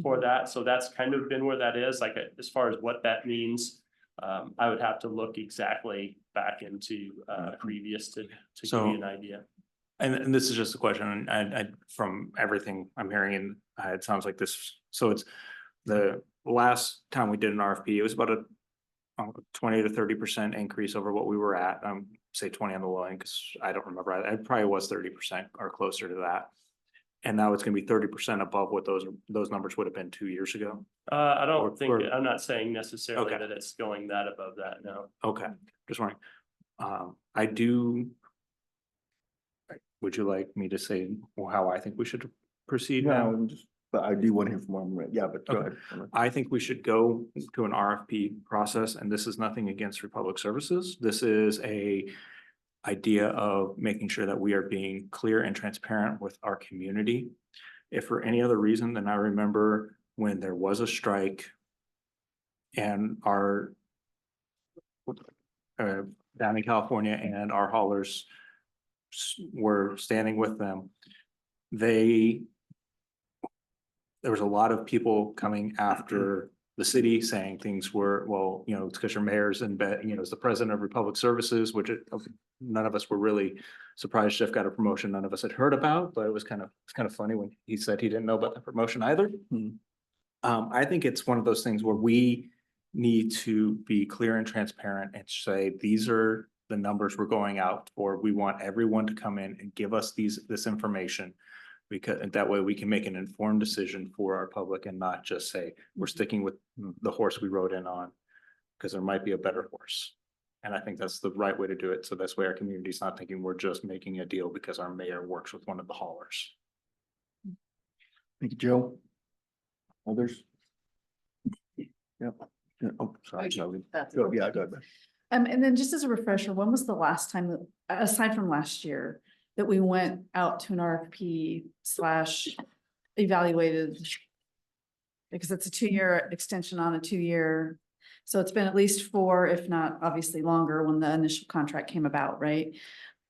[SPEAKER 10] for that. So that's kind of been where that is. Like, as far as what that means, I would have to look exactly back into previous to give you an idea.
[SPEAKER 15] And this is just a question, and from everything I'm hearing, it sounds like this. So it's the last time we did an RFP, it was about a 20 to 30% increase over what we were at. Say 20 on the low end, because I don't remember. It probably was 30% or closer to that. And now it's going to be 30% above what those numbers would have been 2 years ago.
[SPEAKER 10] I don't think, I'm not saying necessarily that it's going that above that, no.
[SPEAKER 15] Okay, just wondering. I do. Would you like me to say how I think we should proceed now?
[SPEAKER 20] No, but I do want to hear from more. Yeah, but go
[SPEAKER 15] Okay.
[SPEAKER 20] ahead.
[SPEAKER 15] I think we should go to an RFP process, and this is nothing against Republic Services. This is a idea of making sure that we are being clear and transparent with our community. If for any other reason, then I remember when there was a strike and our down in California and our haulers were standing with them. There was a lot of people coming after the city saying things were, well, you know, it's because your mayor's in bed, you know, as the president of Republic Services, which none of us were really surprised Jeff got a promotion none of us had heard about, but it's kind of funny when he said he didn't know about the promotion either. I think it's one of those things where we need to be clear and transparent and say, these are the numbers we're going out for. We want everyone to come in and give us this information, because that way we can make an informed decision for our public and not just say, we're sticking with the horse we rode in on, because there might be a better horse. And I think that's the right way to do it. So that's why our community's not thinking we're just making a deal because our mayor works with one of the haulers.
[SPEAKER 20] Thank you, Joe. Others? Yep. Yeah, oh, sorry. No, go, yeah, go ahead.
[SPEAKER 18] And then just as a refresher, when was the last time that, aside from last year, that we went out to an RFP / evaluated? Because it's a 2-year extension on a 2-year. So it's been at least 4, if not obviously longer, when the initial contract came about, right?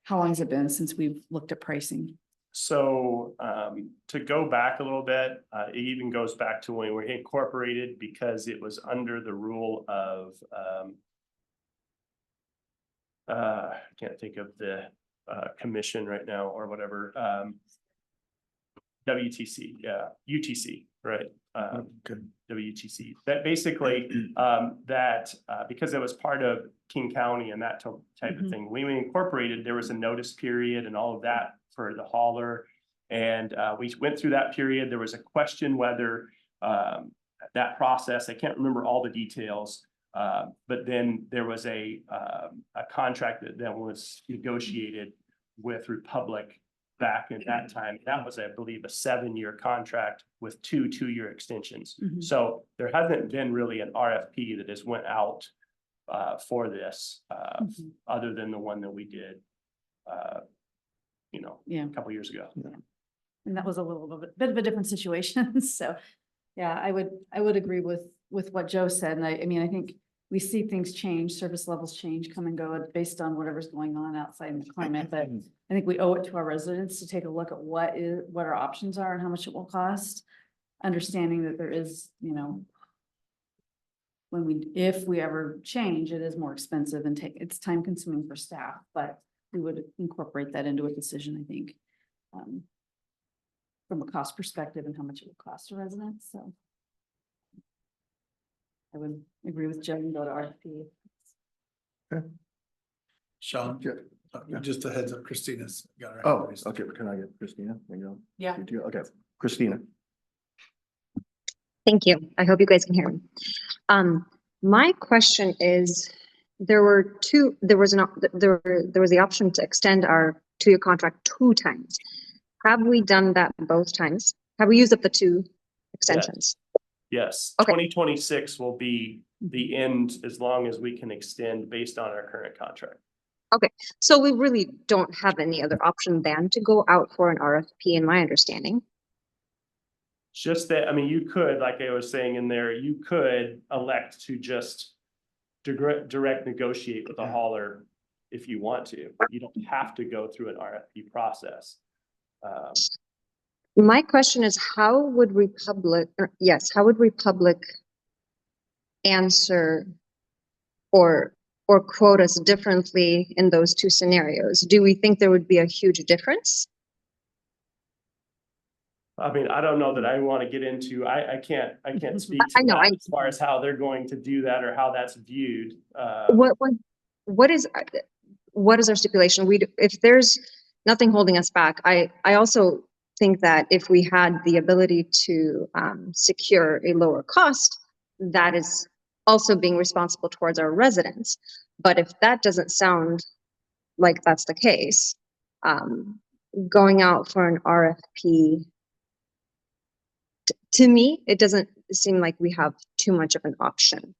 [SPEAKER 18] How long has it been since we've looked at pricing?
[SPEAKER 10] So to go back a little bit, it even goes back to when we were incorporated, because it was under the rule of I can't think of the commission right now or whatever. WTC, yeah, UTC, right? WTC. That basically because it was part of King County and that type of thing. When we incorporated, there was a notice period and all of that for the hauler. And we went through that period. There was a question whether that process, I can't remember all the details, but then there was a contract that was negotiated with Republic back at that time. That was, I believe, a 7-year contract with 2 2-year extensions. So there hasn't been really an RFP that has went out for this, other than the one that we did, a couple years ago.
[SPEAKER 18] And that was a little bit of a different situation. So, yeah, I would agree with what Joe said. And I mean, I think we see things change, service levels change, come and go based on whatever's going on outside in the climate. But I think we owe it to our residents to take a look at what our options are and how much it will cost. Understanding that there is, if we ever change, it is more expensive and it's time consuming for staff, but we would incorporate that into a decision, I think. From a cost perspective and how much it would cost a resident, so. I would agree with Joe and go to RFP.
[SPEAKER 17] Okay. Sean, just a heads up, Christina's got her.
[SPEAKER 20] Oh, okay, can I get Christina? There you go.
[SPEAKER 14] Yeah.
[SPEAKER 20] Okay, Christina.
[SPEAKER 3] Thank you. I hope you guys can hear me. My question is, there was the option to extend our 2-year contract 2 times. Have we done that both times? Have we used up the 2 extensions?
[SPEAKER 10] Yes,
[SPEAKER 3] Okay.
[SPEAKER 10] 2026 will be the end as long as we can extend based on our current contract.
[SPEAKER 3] Okay, so we really don't have any other option than to go out for an RFP, in my understanding.
[SPEAKER 10] Just that, I mean, you could, like I was saying in there, you could elect to just direct negotiate with a hauler if you want to. You don't have to go through an RFP process.
[SPEAKER 3] My question is, how would Republic answer or quote us differently in those 2 scenarios? Do we think there would be a huge difference?
[SPEAKER 10] I mean, I don't know that I want to get into, I can't speak to that as far as how they're going to do that or how that's viewed.
[SPEAKER 3] What is our stipulation? If there's nothing holding us back, I also think that if we had the ability to secure a lower cost, that is also being responsible towards our residents. But if that doesn't sound like that's the case, going out for an RFP, to me, it doesn't seem like we have too much of an option.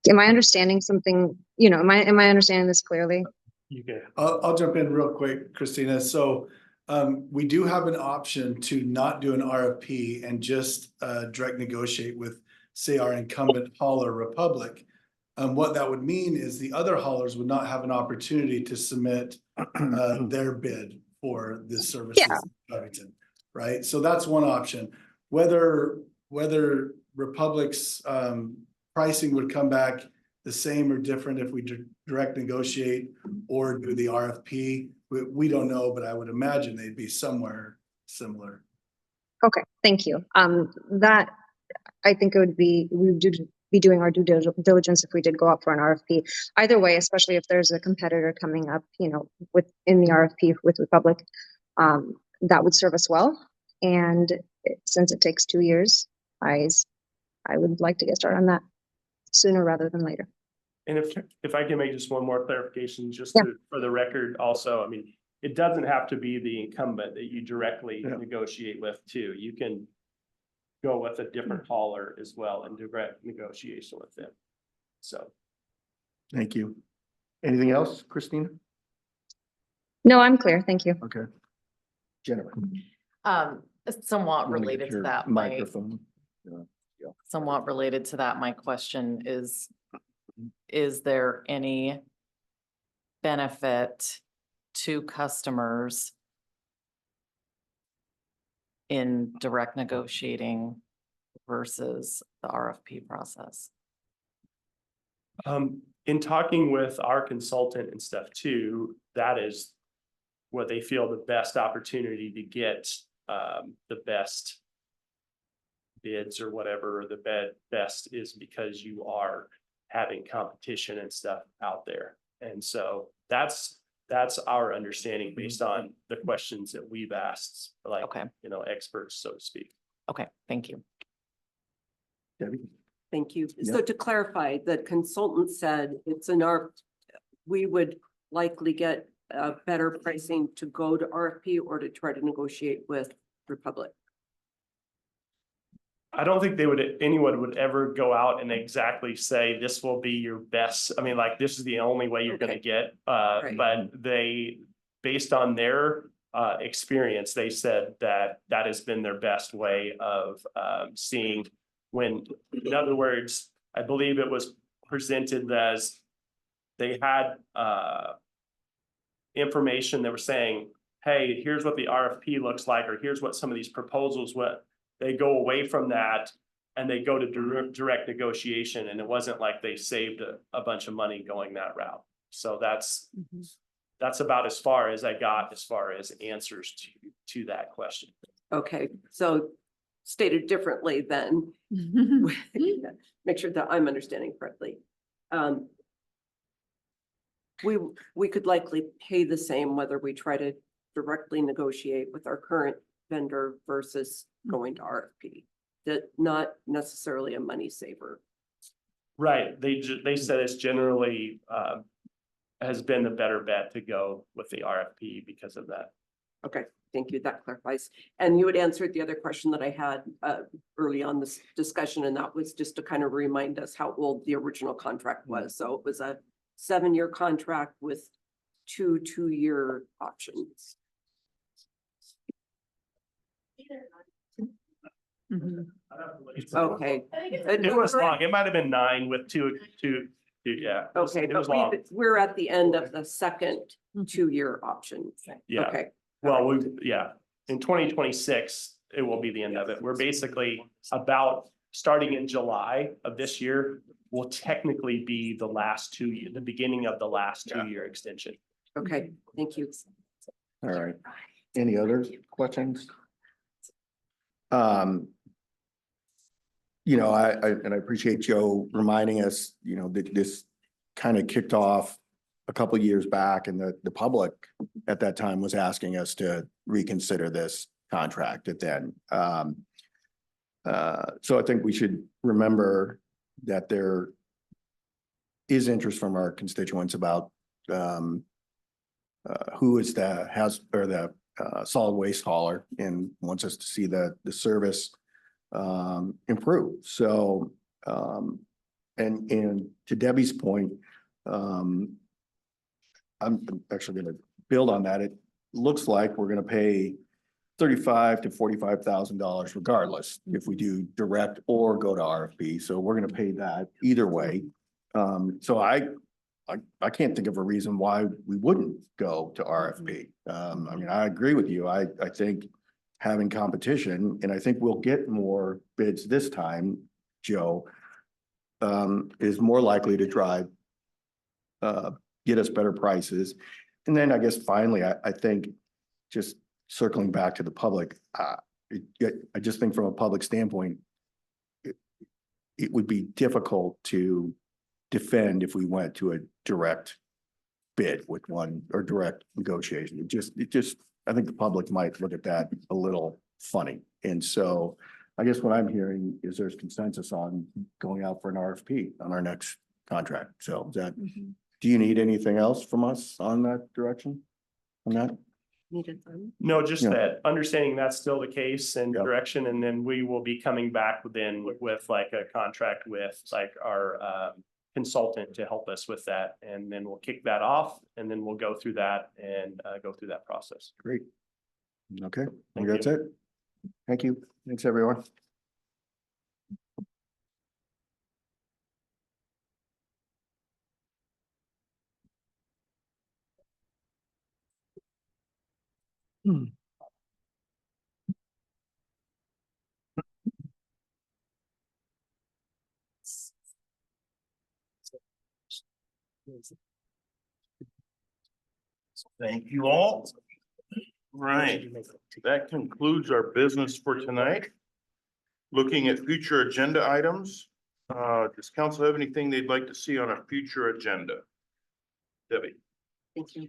[SPEAKER 3] Am I understanding something, am I understanding this clearly?
[SPEAKER 10] You can.
[SPEAKER 17] I'll jump in real quick, Christina. So we do have an option to not do an RFP and just direct negotiate with, say, our incumbent hauler, Republic. What that would mean is the other haulers would not have an opportunity to submit their bid for this services in Covington, right? So that's one option. Whether Republic's pricing would come back the same or different if we direct negotiate or do the RFP, we don't know, but I would imagine they'd be somewhere similar.
[SPEAKER 3] Okay, thank you. That, I think it would be, we would be doing our due diligence if we did go out for an RFP. Either way, especially if there's a competitor coming up, within the RFP with Republic, that would serve us well. And since it takes 2 years, I would like to get started on that sooner rather than later.
[SPEAKER 10] And if I can make just one more clarification, just
[SPEAKER 3] Yeah.
[SPEAKER 10] for the record also, I mean, it doesn't have to be the incumbent that you directly negotiate with too. You can go with a different hauler as well in direct negotiation with them. So.
[SPEAKER 20] Thank you. Anything else, Christina?
[SPEAKER 3] No, I'm clear. Thank you.
[SPEAKER 20] Okay. Jennifer.
[SPEAKER 14] Somewhat
[SPEAKER 20] You wanna get
[SPEAKER 14] related to
[SPEAKER 20] your
[SPEAKER 14] that,
[SPEAKER 20] microphone.
[SPEAKER 14] somewhat related to that, my question is there any benefit to customers in direct negotiating versus the RFP process?
[SPEAKER 10] In talking with our consultant and stuff too, that is what they feel the best opportunity to get the best bids or whatever, or the best is because you are having competition and stuff out there. And so that's our understanding based on the questions that we've asked, like, experts, so to speak.
[SPEAKER 14] Okay, thank you.
[SPEAKER 20] Debbie?
[SPEAKER 16] Thank you.
[SPEAKER 20] Yeah.
[SPEAKER 16] So to clarify, the consultant said we would likely get better pricing to go to RFP or to try to negotiate with Republic.
[SPEAKER 10] I don't think anyone would ever go out and exactly say, this will be your best. I mean, like, this is the only way you're gonna get, but based on their experience, they said that has been their best way of seeing when, in other words, I believe it was presented as they had information that were saying, hey, here's what the RFP looks like, or here's what some of these proposals what they go away from that and they go to direct negotiation. And it wasn't like they saved a bunch of money going that route. So that's about as far as I got as far as answers to that question.
[SPEAKER 16] Okay, so stated differently then, make sure that I'm understanding correctly. We could likely pay the same whether we try to directly negotiate with our current vendor versus going to RFP. That not necessarily a money saver.
[SPEAKER 10] Right. They said it's generally has been the better bet to go with the RFP because of that.
[SPEAKER 16] Okay, thank you. That clarifies. And you had answered the other question that I had early on this discussion, and that was just to kind of remind us how old the original contract was. So it was a 7-year contract with 2 2-year options. Okay.
[SPEAKER 10] It was long. It might have been 9 with two. Yeah.
[SPEAKER 16] Okay,
[SPEAKER 10] It was
[SPEAKER 16] but
[SPEAKER 10] long.
[SPEAKER 16] we're at the end of the second 2-year option.
[SPEAKER 10] Yeah.
[SPEAKER 16] Okay.
[SPEAKER 10] Well, in 2026, it will be the end of it. We're basically about starting in July of this year will technically be the last 2 years, the beginning of the last 2-year extension.
[SPEAKER 16] Okay, thank you.
[SPEAKER 20] All right. Any other questions? I appreciate Joe reminding us, that this kind of kicked off a couple of years back, and the public at that time was asking us to reconsider this contract at then. So I think we should remember that there is interest from our constituents about who is the solid waste hauler and wants us to see the service improve. So and to Debbie's point, I'm actually going to build on that. It looks like we're going to pay $35,000 to $45,000 regardless if we do direct or go to RFP. So we're going to pay that either way. So I can't think of a reason why we wouldn't go to RFP. I mean, I agree with you. I think having competition, and I think we'll get more bids this time, Joe, is more likely to drive, get us better prices. And then I guess finally, I think just circling back to the public, I just think from a public standpoint, it would be difficult to defend if we went to a direct bid with one or direct negotiation. It just, I think the public might look at that a little funny. And so I guess what I'm hearing is there's consensus on going out for an RFP on our next contract. So is that, do you need anything else from us on that direction? On that?
[SPEAKER 16] Needed them.
[SPEAKER 10] No, just
[SPEAKER 20] Yeah.
[SPEAKER 10] that, understanding that's still the case and
[SPEAKER 20] Yep.
[SPEAKER 10] direction, and then we will be coming back then with like a contract with like our consultant to help us with that, and then we'll kick that off, and then we'll go through that and go through that process.
[SPEAKER 20] Great. Okay,
[SPEAKER 10] Thank
[SPEAKER 20] that's
[SPEAKER 10] you.
[SPEAKER 20] it. Thank you. Thanks, everyone.
[SPEAKER 1] Thank you all. Right, that concludes our business for tonight. Looking at future agenda items, does council have anything they'd like to see on a future agenda? Debbie?
[SPEAKER 16] Thank you.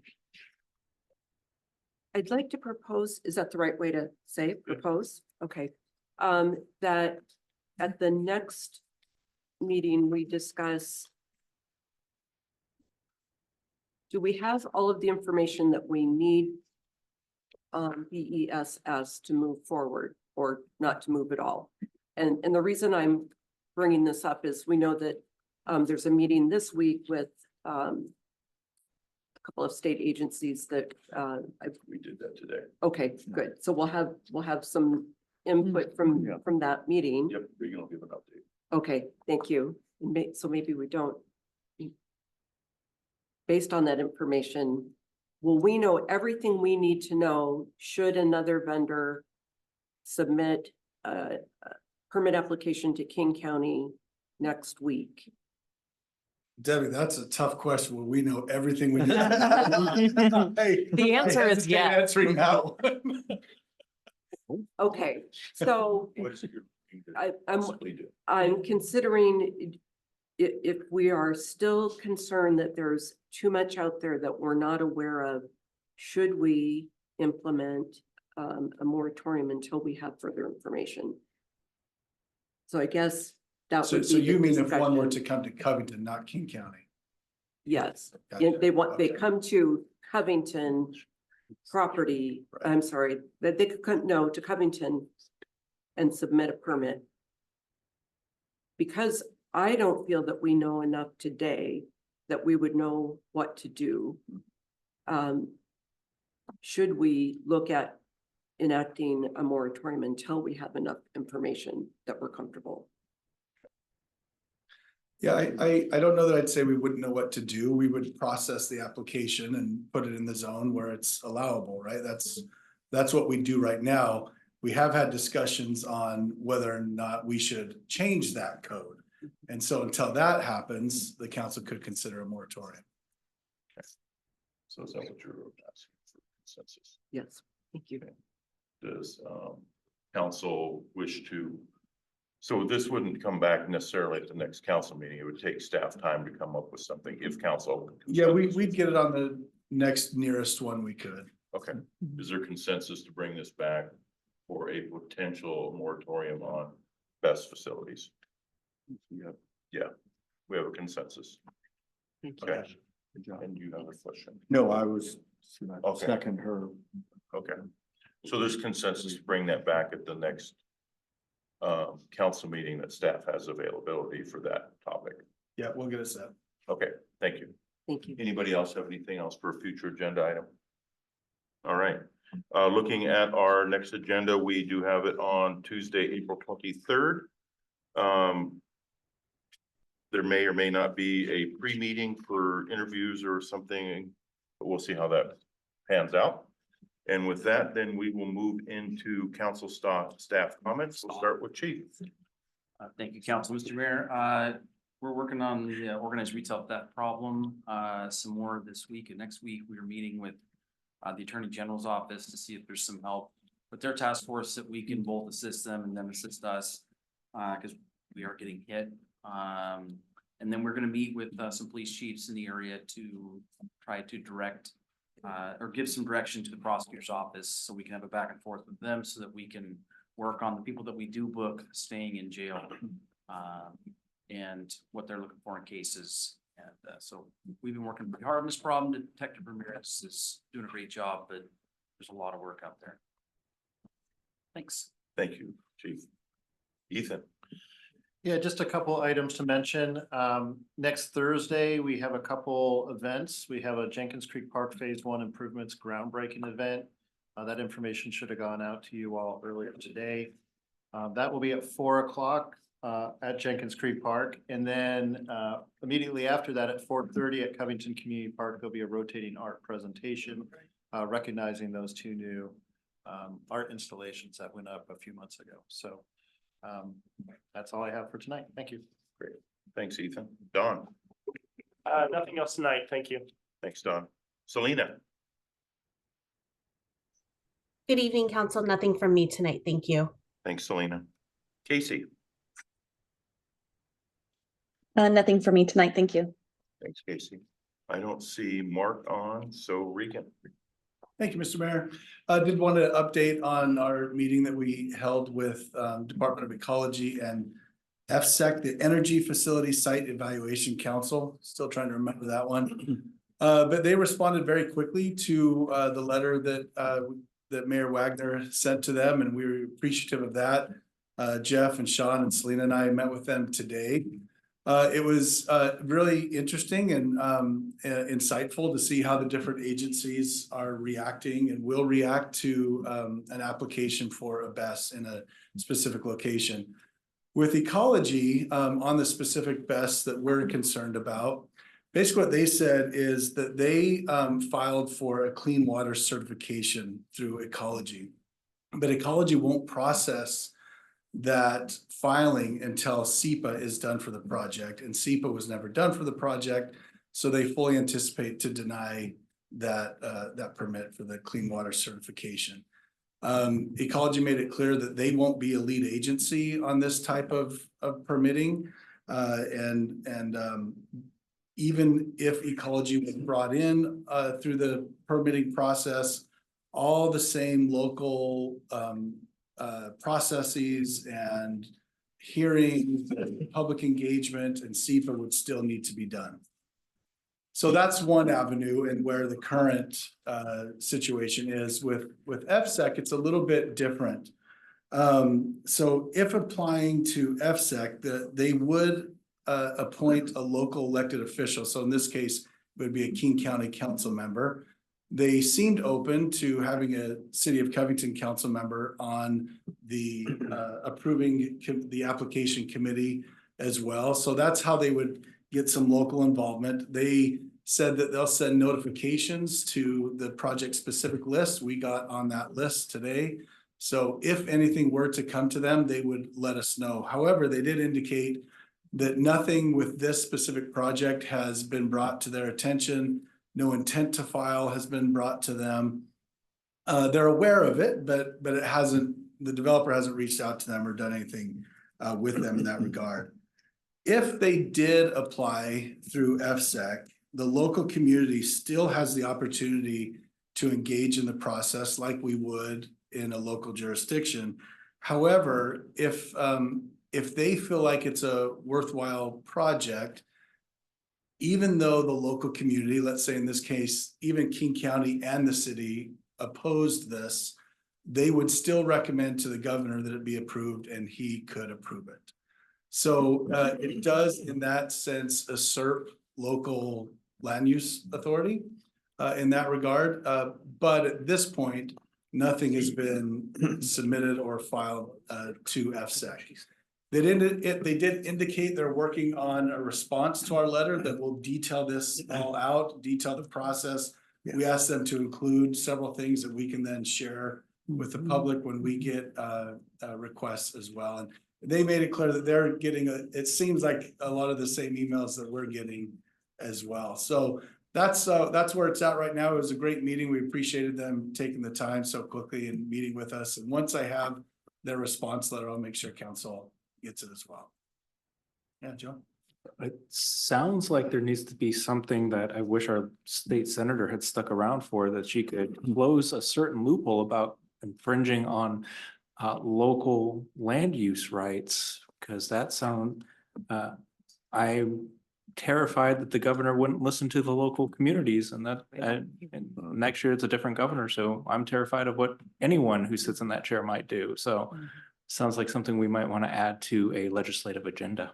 [SPEAKER 16] I'd like to propose, is that the right way to say propose? Okay. That at the next meeting, we discuss, do we have all of the information that we need BESS to move forward or not to move at all? And the reason I'm bringing this up is we know that there's a meeting this week with a couple of state agencies that
[SPEAKER 1] We did that today.
[SPEAKER 16] okay, good. So we'll have some input from that meeting.
[SPEAKER 1] Yep, we're gonna give an update.
[SPEAKER 16] Okay, thank you. So maybe we don't. Based on that information, will we know everything we need to know should another vendor submit a permit application to King County next week?
[SPEAKER 17] Debbie, that's a tough question. Will we know everything we need?
[SPEAKER 14] The answer is yes.
[SPEAKER 17] Answering that one.
[SPEAKER 16] Okay, so
[SPEAKER 1] What is it you're looking to
[SPEAKER 16] I'm
[SPEAKER 1] possibly do?
[SPEAKER 16] I'm considering if we are still concerned that there's too much out there that we're not aware of, should we implement a moratorium until we have further information? So I guess that
[SPEAKER 17] So
[SPEAKER 16] would be.
[SPEAKER 17] so you
[SPEAKER 16] the
[SPEAKER 17] mean if one were
[SPEAKER 16] discussion.
[SPEAKER 17] to come to Covington, not King County?
[SPEAKER 16] Yes,
[SPEAKER 17] Gotcha.
[SPEAKER 16] they
[SPEAKER 17] Okay.
[SPEAKER 16] come to Covington property, I'm sorry, that they could come, no, to Covington and submit a permit. Because I don't feel that we know enough today that we would know what to do. Should we look at enacting a moratorium until we have enough information that we're comfortable?
[SPEAKER 17] Yeah, I don't know that I'd say we wouldn't know what to do. We would process the application and put it in the zone where it's allowable, right? That's what we do right now. We have had discussions on whether or not we should change that code. And so until that happens, the council could consider a moratorium.
[SPEAKER 1] So is that what you're asking for consensus?
[SPEAKER 16] Yes, thank you.
[SPEAKER 1] Does council wish to? So this wouldn't come back necessarily at the next council meeting. It would take staff time to come up with something if council.
[SPEAKER 17] Yeah, we'd get it on the next nearest one we could.
[SPEAKER 1] Okay, is there consensus to bring this back for a potential moratorium on best facilities? We have a consensus. Okay. And you have a question?
[SPEAKER 20] No, I was
[SPEAKER 1] Okay.
[SPEAKER 20] second her.
[SPEAKER 1] Okay. So there's consensus to bring that back at the next council meeting that staff has availability for that topic.
[SPEAKER 17] Yeah, we'll get it set.
[SPEAKER 1] Okay, thank you.
[SPEAKER 16] Thank you.
[SPEAKER 1] Anybody else have anything else for a future agenda item? All right, looking at our next agenda, we do have it on Tuesday, April 23rd. There may or may not be a pre-meeting for interviews or something, but we'll see how that pans out. And with that, then we will move into council staff comments. We'll start with Chief.
[SPEAKER 21] Thank you, Council. Mr. Mayor, we're working on the organized retail theft problem, some more this week, and next week we are meeting with the Attorney General's office to see if there's some help with their task force that we can both assist them and them assist us, because we are getting hit. And then we're gonna meet with some police chiefs in the area to try to direct or give some direction to the prosecutor's office so we can have a back and forth with them so that we can work on the people that we do book staying in jail and what they're looking for in cases. And so we've been working pretty hard on this problem. Detective Ramirez is doing a great job, but there's a lot of work out there. Thanks.
[SPEAKER 1] Thank you, Chief. Ethan.
[SPEAKER 19] Yeah, just a couple items to mention. Next Thursday, we have a couple events. We have a Jenkins Creek Park Phase 1 Improvements groundbreaking event. That information should have gone out to you all earlier today. That will be at 4 o'clock at Jenkins Creek Park. And then immediately after that at 4:30 at Covington Community Park, there'll be a rotating art presentation recognizing those two new art installations that went up a few months ago. So that's all I have for tonight. Thank you.
[SPEAKER 1] Great. Thanks, Ethan. Don.
[SPEAKER 10] Nothing else tonight. Thank you.
[SPEAKER 1] Thanks, Don. Selena.
[SPEAKER 22] Good evening, council. Nothing from me tonight. Thank you.
[SPEAKER 1] Thanks, Selena. Casey.
[SPEAKER 23] Nothing for me tonight. Thank you.
[SPEAKER 1] Thanks, Casey. I don't see Mark on, so Regan.
[SPEAKER 17] Thank you, Mr. Mayor. I did want to update on our meeting that we held with Department of Ecology and FSEC, the Energy Facility Site Evaluation Council. Still trying to remember that one. But they responded very quickly to the letter that Mayor Wagner sent to them, and we were appreciative of that. Jeff and Sean and Selena and I met with them today. It was really interesting and insightful to see how the different agencies are reacting and will react to an application for a BES in a specific location. With ecology, on the specific BES that we're concerned about, basically what they said is that they filed for a clean water certification through ecology, but ecology won't process that filing until SEPA is done for the project, and SEPA was never done for the project, so they fully anticipate to deny that that permit for the clean water certification. Ecology made it clear that they won't be a lead agency on this type of permitting, and even if ecology was brought in through the permitting process, all the same local processes and hearings, public engagement, and SEPA would still need to be done. So that's one avenue, and where the current situation is with FSEC, it's a little bit different. So if applying to FSEC, they would appoint a local elected official. So in this case, it would be a King County council member. They seemed open to having a City of Covington council member on the approving the application committee as well. So that's how they would get some local involvement. They said that they'll send notifications to the project specific list. We got on that list today. So if anything were to come to them, they would let us know. However, they did indicate that nothing with this specific project has been brought to their attention. No intent to file has been brought to them. They're aware of it, but it hasn't, the developer hasn't reached out to them or done anything with them in that regard. If they did apply through FSEC, the local community still has the opportunity to engage in the process like we would in a local jurisdiction. However, if if they feel like it's a worthwhile project, even though the local community, let's say in this case, even King County and the city opposed this, they would still recommend to the governor that it be approved and he could approve it. So it does in that sense assert local land use authority in that regard. But at this point, nothing has been submitted or filed to FSEC. They did indicate they're working on a response to our letter that will detail this all out, detail the process. We asked them to include several things that we can then share with the public when we get requests as well. And they made it clear that they're getting it seems like a lot of the same emails that we're getting as well. So that's where it's at right now. It was a great meeting. We appreciated them taking the time so quickly and meeting with us. And once I have their response letter, I'll make sure council gets it as well. Yeah, Joe.
[SPEAKER 15] It sounds like there needs to be something that I wish our state senator had stuck around for, that she could close a certain loophole about infringing on local land use rights, because I'm terrified that the governor wouldn't listen to the local communities, and that and next year it's a different governor. So I'm terrified of what anyone who sits in that chair might do. So sounds like something we might want to add to a legislative agenda.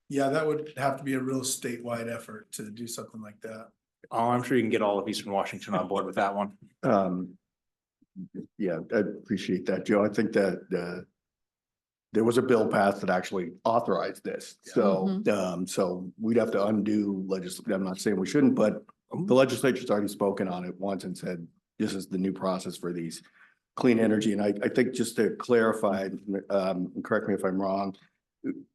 [SPEAKER 17] Yeah, that would have to be a real statewide effort to do something like that.
[SPEAKER 15] Oh, I'm sure you can get all of Eastern Washington on board with that one.
[SPEAKER 20] Yeah, I appreciate that, Joe. I think that there was a bill passed that actually authorized this. So, so we'd have to undo legislation. I'm not saying we shouldn't, but the legislature's already spoken on it once and said, this is the new process for these clean energy. And I think just to clarify, correct me if I'm wrong,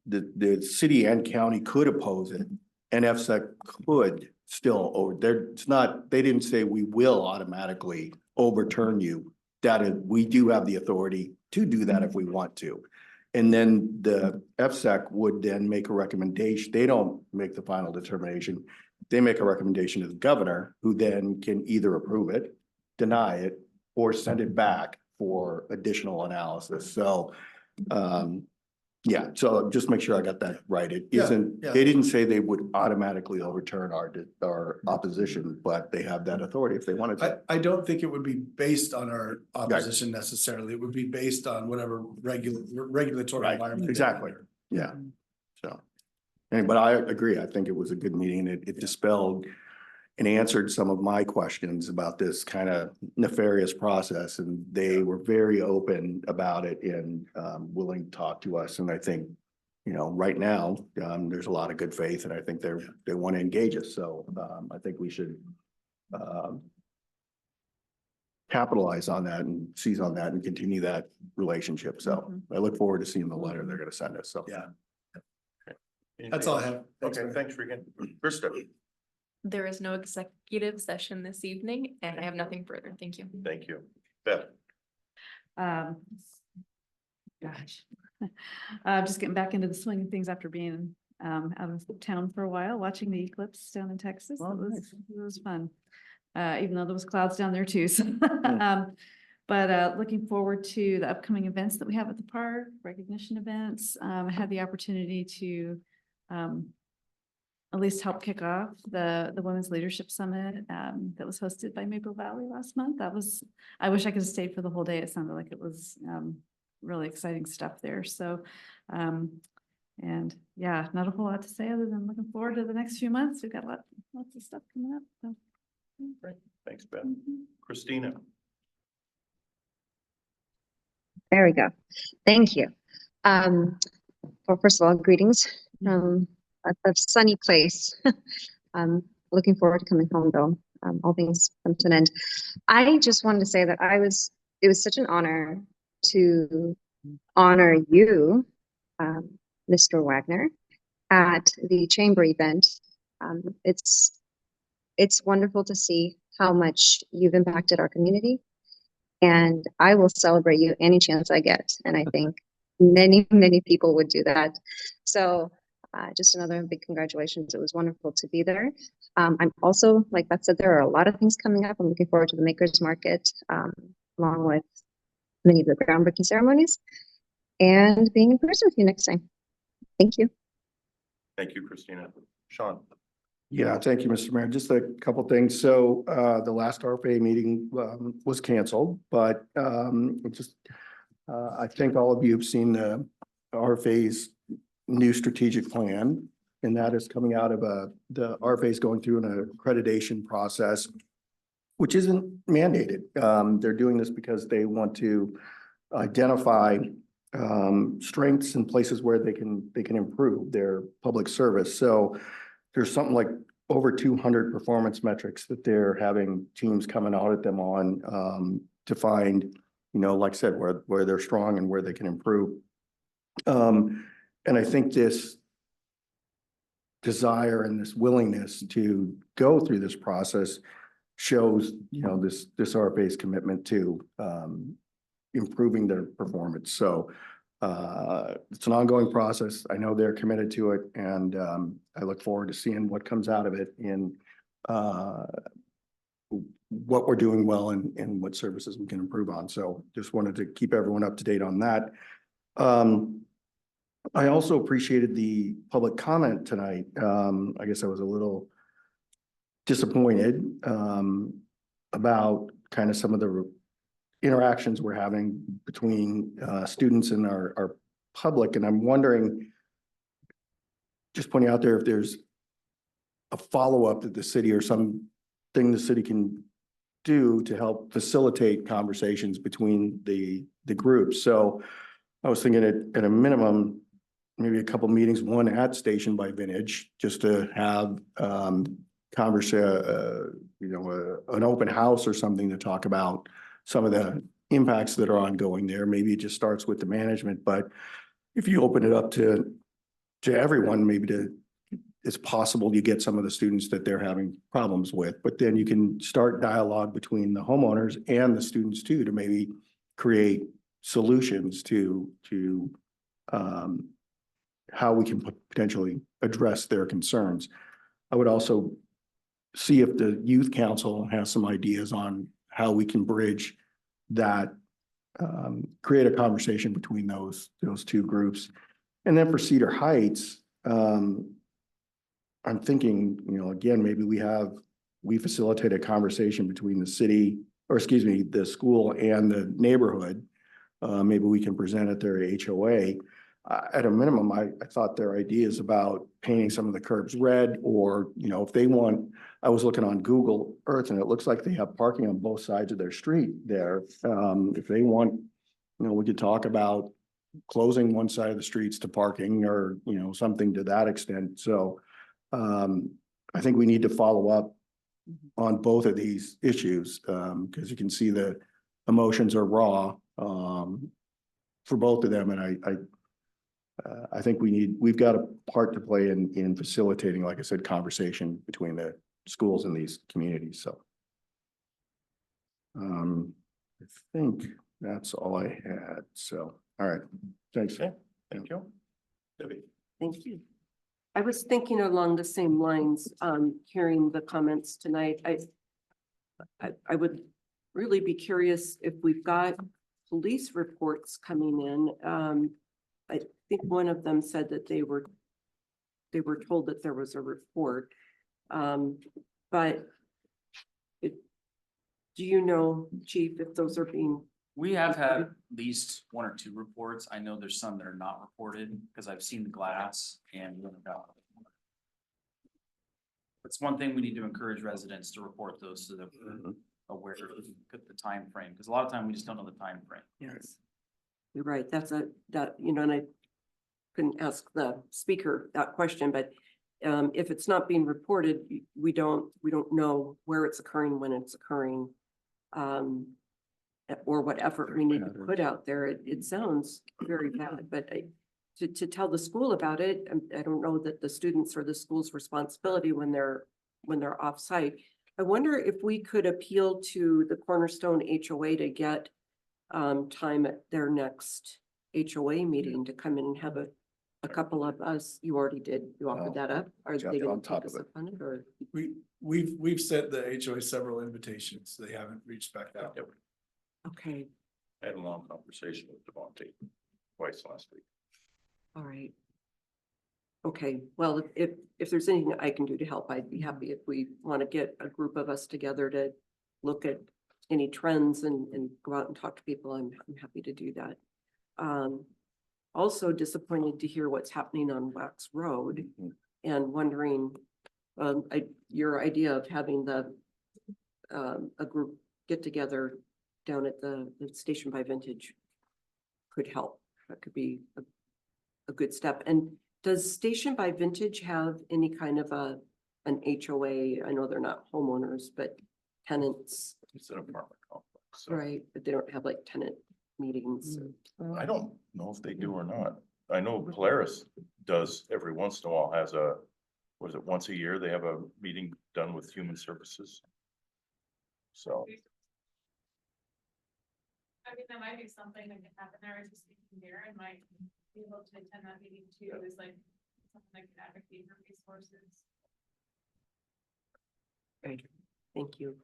[SPEAKER 20] the city and county could oppose it, and FSEC could still, or it's not, they didn't say we will automatically overturn you. That is, we do have the authority to do that if we want to. And then the FSEC would then make a recommendation. They don't make the final determination. They make a recommendation to the governor, who then can either approve it, deny it, or send it back for additional analysis. So, yeah, so just make sure I got that right. It isn't, they didn't say they would automatically overturn our opposition, but they have that authority if they wanted to.
[SPEAKER 17] I don't think it would be based on our opposition necessarily. It would be based on whatever regulatory environment.
[SPEAKER 20] Exactly. Yeah. So, but I agree. I think it was a good meeting. It dispelled and answered some of my questions about this kind of nefarious process, and they were very open about it and willing to talk to us. And I think, you know, right now, there's a lot of good faith, and I think they want to engage us. So I think we should capitalize on that and seize on that and continue that relationship. So I look forward to seeing the letter they're going to send us. So
[SPEAKER 17] yeah, that's all I have.
[SPEAKER 1] Okay, thanks, Regan. Krista.
[SPEAKER 4] There is no executive session this evening, and I have nothing further. Thank you.
[SPEAKER 1] Thank you. Beth.
[SPEAKER 18] Gosh, just getting back into the swing of things after being out of town for a while, watching the eclipse down in Texas. It was fun. Even though there was clouds down there too. So, but looking forward to the upcoming events that we have at the park, recognition events. I had the opportunity to at least help kick off the Women's Leadership Summit that was hosted by Maple Valley last month. I wish I could have stayed for the whole day. It sounded like it was really exciting stuff there. So, and yeah, not a whole lot to say other than looking forward to the next few months. We've got lots of stuff coming up. So.
[SPEAKER 1] Great. Thanks, Beth. Christina.
[SPEAKER 3] There we go. Thank you. Well, first of all, greetings from a sunny place. Looking forward to coming home though. All things come to an end. I just wanted to say that it was such an honor to honor you, Mr. Wagner, at the chamber event. It's wonderful to see how much you've impacted our community, and I will celebrate you any chance I get. And I think many people would do that. So just another big congratulations. It was wonderful to be there. I'm also, like Beth said, there are a lot of things coming up. I'm looking forward to the Makers Market, along with many of the groundbreaking ceremonies. and being in person with you next time. Thank you.
[SPEAKER 1] Thank you, Christina. Sean?
[SPEAKER 20] Yeah, thank you, Mr. Mayor. Just a couple things. So the last RFA meeting was canceled, but I think all of you have seen the RFA's new strategic plan, and that is coming out of the RFA is going through an accreditation process, which isn't mandated. They're doing this because they want to identify strengths and places where they can improve their public service. So there's something like over 200 performance metrics that they're having teams come and audit them on to find, you know, like I said, where they're strong and where they can improve. And I think this desire and this willingness to go through this process shows, you know, this RFA's commitment to improving their performance. So it's an ongoing process. I know they're committed to it, and I look forward to seeing what comes out of it in what we're doing well and what services we can improve on. So just wanted to keep everyone up to date on that. I also appreciated the public comment tonight. I guess I was a little disappointed about kind of some of the interactions we're having between students and our public. And I'm wondering, just pointing out there, if there's a follow-up that the city or something the city can do to help facilitate conversations between the groups. So I was thinking at a minimum, maybe a couple meetings, one at Station by Vintage, just to have an open house or something to talk about some of the impacts that are ongoing there. Maybe it just starts with the management, but if you open it up to everyone, maybe it's possible you get some of the students that they're having problems with, but then you can start dialogue between the homeowners and the students too, to maybe create solutions to how we can potentially address their concerns. I would also see if the youth council has some ideas on how we can bridge that, create a conversation between those two groups. And then for Cedar Heights, I'm thinking, you know, again, maybe we facilitate a conversation between the city, or excuse me, the school and the neighborhood. Maybe we can present at their HOA. At a minimum, I thought their ideas about painting some of the curbs red, or, you know, if they want, I was looking on Google Earth and it looks like they have parking on both sides of their street there. If they want, you know, we could talk about closing one side of the streets to parking, or, you know, something to that extent. So I think we need to follow up on both of these issues, because you can see the emotions are raw for both of them. And I think we've got a part to play in facilitating, like I said, conversation between the schools in these communities. So I think that's all I had. So, all right. Thanks.
[SPEAKER 1] Okay, thank you. Debbie?
[SPEAKER 16] Thank you. I was thinking along the same lines, hearing the comments tonight. I would really be curious if we've got police reports coming in. I think one of them said that they were told that there was a report. But do you know, Chief, if those are being?
[SPEAKER 21] We have had at least one or two reports. I know there's some that are not reported because I've seen the glass and. It's one thing we need to encourage residents to report those so that we're aware of the time frame, because a lot of time we just don't know the time frame.
[SPEAKER 16] Yes. You're right. You know, and I couldn't ask the speaker that question, but if it's not being reported, we don't know where it's occurring, when it's occurring, or what effort we need to put out there. It sounds very bad, but to tell the school about it, I don't know that the students or the school's responsibility when they're off site. I wonder if we could appeal to the Cornerstone HOA to get time at their next HOA meeting to come in and have a couple of us. You already did. You offered that up. Are they going to take us up on it, or?
[SPEAKER 17] We've sent the HOA several invitations. They haven't reached back out.
[SPEAKER 16] Okay.
[SPEAKER 1] I had a long conversation with Devontae. twice last week.
[SPEAKER 16] All right. Okay, well, if there's anything I can do to help, I'd be happy if we want to get a group of us together to look at any trends and go out and talk to people. I'm happy to do that. Also disappointed to hear what's happening on Wax Road and wondering, your idea of having a group get together down at the Station by Vintage could help. That could be a good step. And does Station by Vintage have any kind of an HOA? I know they're not homeowners, but tenants,
[SPEAKER 1] It's an apartment complex. So
[SPEAKER 16] right? But they don't have like tenant meetings.
[SPEAKER 1] I don't know if they do or not. I know Polaris does every once in a while, has a, what is it, once a year, they have a meeting done with Human Services. So.
[SPEAKER 2] I mean, that might be something that could happen. I was just thinking here and might be able to attend that meeting too, is like something that could advocate for resources.
[SPEAKER 16] Right, thank you.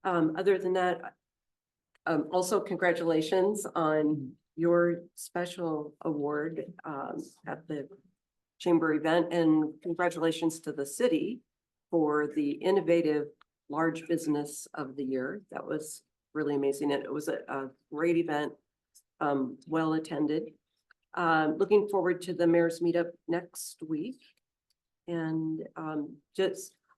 [SPEAKER 16] Other than that, also congratulations on your special award at the chamber event, and congratulations to the city for the innovative large business of the year. That was really amazing, and it was a great event, well attended. Looking forward to the mayor's meetup next week. And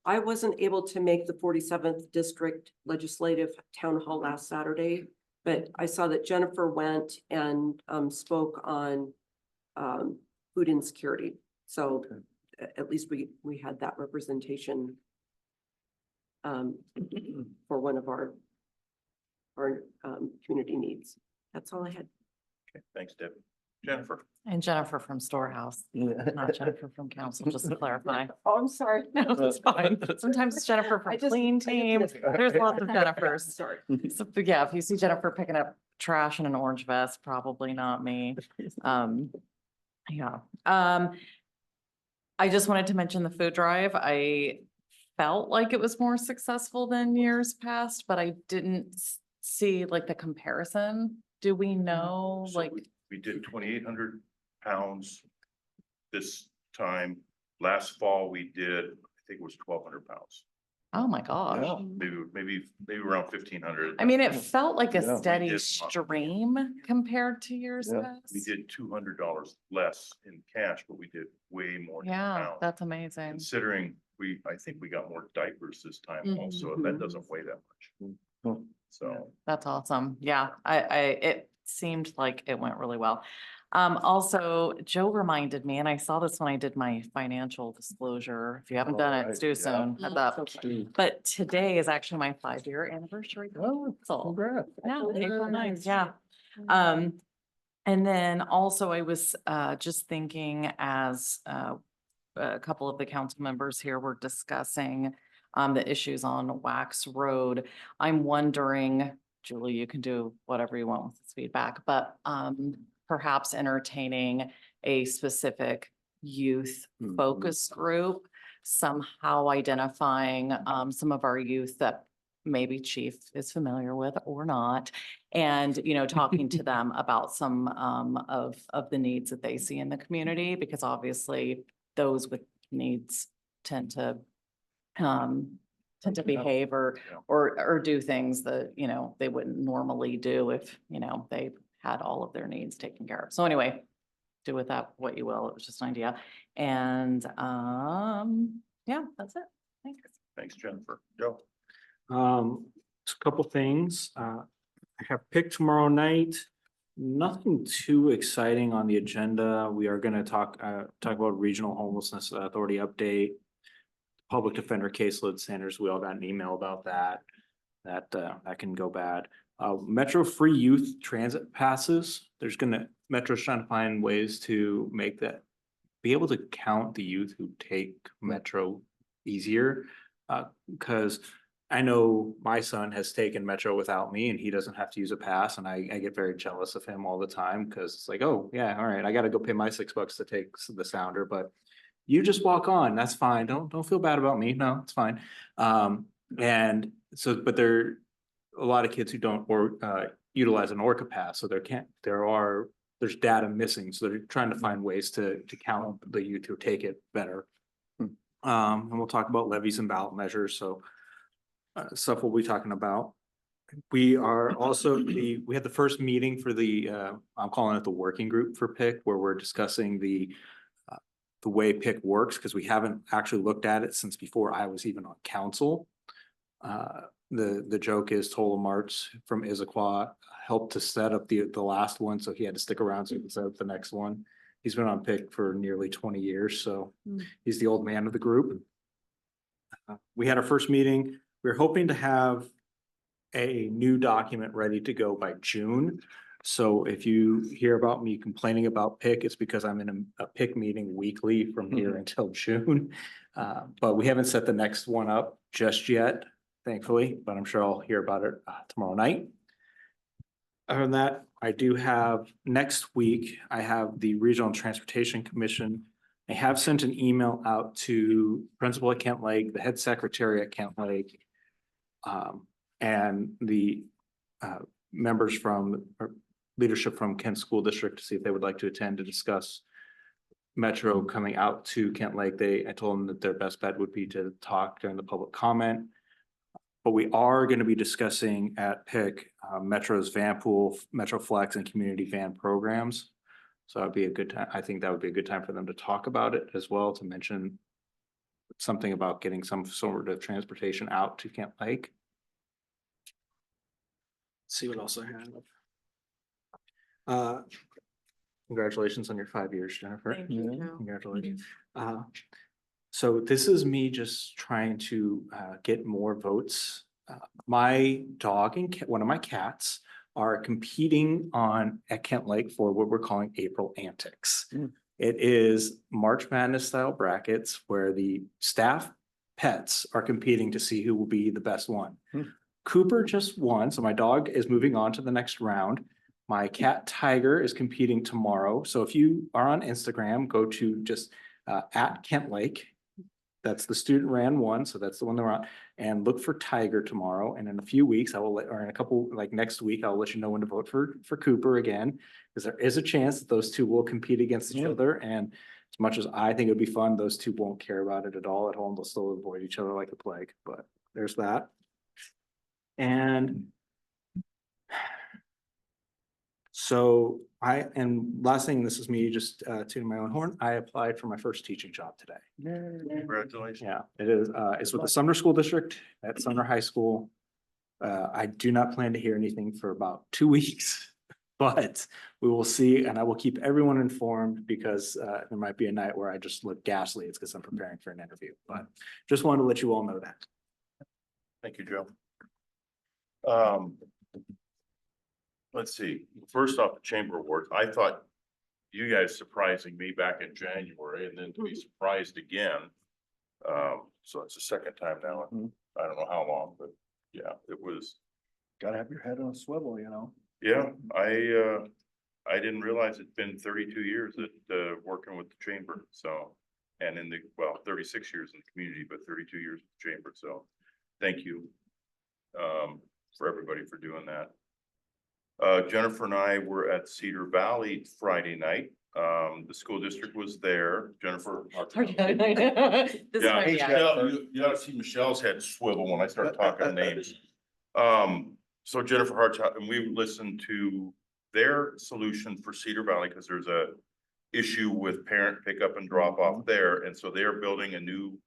[SPEAKER 16] I wasn't able to make the 47th District Legislative Town Hall last Saturday, but I saw that Jennifer went and spoke on food insecurity. So at least we had that representation for one of our community needs. That's all I had.
[SPEAKER 1] Okay, thanks, Deb. Jennifer.
[SPEAKER 14] And Jennifer from Storehouse, not Jennifer from council, just to clarify.
[SPEAKER 16] Oh, I'm sorry.
[SPEAKER 14] No, it's fine. Sometimes it's Jennifer from Clean Team. There's lots of Jennifers.
[SPEAKER 16] Sorry.
[SPEAKER 14] So, but yeah, if you see Jennifer picking up trash in an orange vest, probably not me. Yeah. I just wanted to mention the food drive. I felt like it was more successful than years past, but I didn't see like the comparison. Do we know,
[SPEAKER 1] So
[SPEAKER 14] like?
[SPEAKER 1] we did 2,800 pounds this time. Last fall, we did, I think it was 1,200 pounds.
[SPEAKER 14] Oh my gosh.
[SPEAKER 1] Maybe around 1,500.
[SPEAKER 14] I mean, it felt like a
[SPEAKER 20] Yeah.
[SPEAKER 14] steady
[SPEAKER 1] We did-
[SPEAKER 14] stream compared to years
[SPEAKER 20] Yeah.
[SPEAKER 14] past.
[SPEAKER 1] We did $200 less in cash, but we did way more. in
[SPEAKER 14] Yeah,
[SPEAKER 1] pounds.
[SPEAKER 14] that's amazing.
[SPEAKER 1] Considering I think we got more diapers this time also, and that doesn't weigh that much. So.
[SPEAKER 14] That's awesome. Yeah, it seemed like it went really well. Also, Joe reminded me, and I saw this when I did my financial disclosure. If you haven't done it, it's due soon. Heads up. But today is actually my 5-year anniversary.
[SPEAKER 20] Oh,
[SPEAKER 14] So,
[SPEAKER 20] congrats.
[SPEAKER 14] yeah, April 9th, yeah. And then also I was just thinking as a couple of the council members here were discussing the issues on Wax Road. I'm wondering, Julie, you can do whatever you want with this feedback, but perhaps entertaining a specific youth focus group, somehow identifying some of our youth that maybe Chief is familiar with or not, and, you know, talking to them about some of the needs that they see in the community, because obviously those with needs tend to behave or do things that, you know, they wouldn't normally do if, you know, they had all of their needs taken care of. So anyway, do with that what you will. It was just an idea. And yeah, that's it. Thanks.
[SPEAKER 1] Thanks, Jennifer. Joe.
[SPEAKER 15] Just a couple things. I have picked tomorrow night. Nothing too exciting on the agenda. We are gonna talk about Regional Homelessness Authority update. Public defender caseload standards. We all got an email about that. That can go bad. Metro free youth transit passes. Metro's trying to find ways to make that, be able to count the youth who take Metro easier. Because I know my son has taken Metro without me and he doesn't have to use a pass, and I get very jealous of him all the time because it's like, oh yeah, all right, I gotta go pay my $6 to take the Sounder, but you just walk on, that's fine. Don't feel bad about me. No, it's fine. And so, but there are a lot of kids who don't utilize an Orca pass, so there are there's data missing, so they're trying to find ways to count the youth who take it better. And we'll talk about levies and ballot measures, so stuff we'll be talking about. We are also, we had the first meeting for the, I'm calling it the working group for PIC, where we're discussing the way PIC works, because we haven't actually looked at it since before I was even on council. The joke is Tola Martz from Issaquah helped to set up the last one, so he had to stick around so he could set up the next one. He's been on PIC for nearly 20 years, so he's the old man of the group. We had our first meeting. We're hoping to have a new document ready to go by June. So if you hear about me complaining about PIC, it's because I'm in a PIC meeting weekly from here until June. But we haven't set the next one up just yet, thankfully, but I'm sure I'll hear about it tomorrow night. Other than that, I do have next week, I have the Regional Transportation Commission. I have sent an email out to principal at Kent Lake, the head secretary at Kent Lake, and the members from or leadership from Kent School District to see if they would like to attend to discuss Metro coming out to Kent Lake. I told them that their best bet would be to talk during the public comment. But we are going to be discussing at PIC Metro's van pool, Metro Flex, and community van programs. So that'd be a good time. I think that would be a good time for them to talk about it as well, to mention something about getting some sort of transportation out to Kent Lake. Let's see what else I have. Congratulations on your 5 years, Jennifer.
[SPEAKER 14] Thank you.
[SPEAKER 15] Congratulations. So this is me just trying to get more votes. My dog and one of my cats are competing at Kent Lake for what we're calling April Antics. It is March Madness style brackets where the staff pets are competing to see who will be the best one. Cooper just won, so my dog is moving on to the next round. My cat Tiger is competing tomorrow. So if you are on Instagram, go to just at Kent Lake. That's the student ran one, so that's the one they're on. And look for Tiger tomorrow. And in a few weeks, or in a couple, like next week, I'll let you know when to vote for Cooper again, because there is a chance that those two will compete against each other. And as much as I think it'd be fun, those two won't care about it at all at home. They'll still avoid each other like the plague. But there's that. And so last thing, this is me just tuning my own horn. I applied for my first teaching job today.
[SPEAKER 1] Congratulations.
[SPEAKER 15] Yeah, it is. It's with the Sumner School District at Sumner High School. I do not plan to hear anything for about 2 weeks, but we will see, and I will keep everyone informed because there might be a night where I just look ghastly. It's because I'm preparing for an interview, but just wanted to let you all know that.
[SPEAKER 1] Thank you, Joe. Let's see, first off, the Chamber Awards. I thought you guys surprising me back in January and then to be surprised again. So it's the second time now. I don't know how long, but yeah, it was.
[SPEAKER 20] Gotta have your head on a swivel, you know?
[SPEAKER 1] Yeah, I didn't realize it's been 32 years that working with the Chamber, so, and 36 years in the community, but 32 years with the Chamber, so thank you for everybody for doing that. Jennifer and I were at Cedar Valley Friday night. The school district was there. Jennifer. Yeah, Michelle, you ought to see Michelle's head swivel when I start talking names. So Jennifer Hartog, and we listened to their solution for Cedar Valley because there's a issue with parent pickup and drop off there. And so they're building a new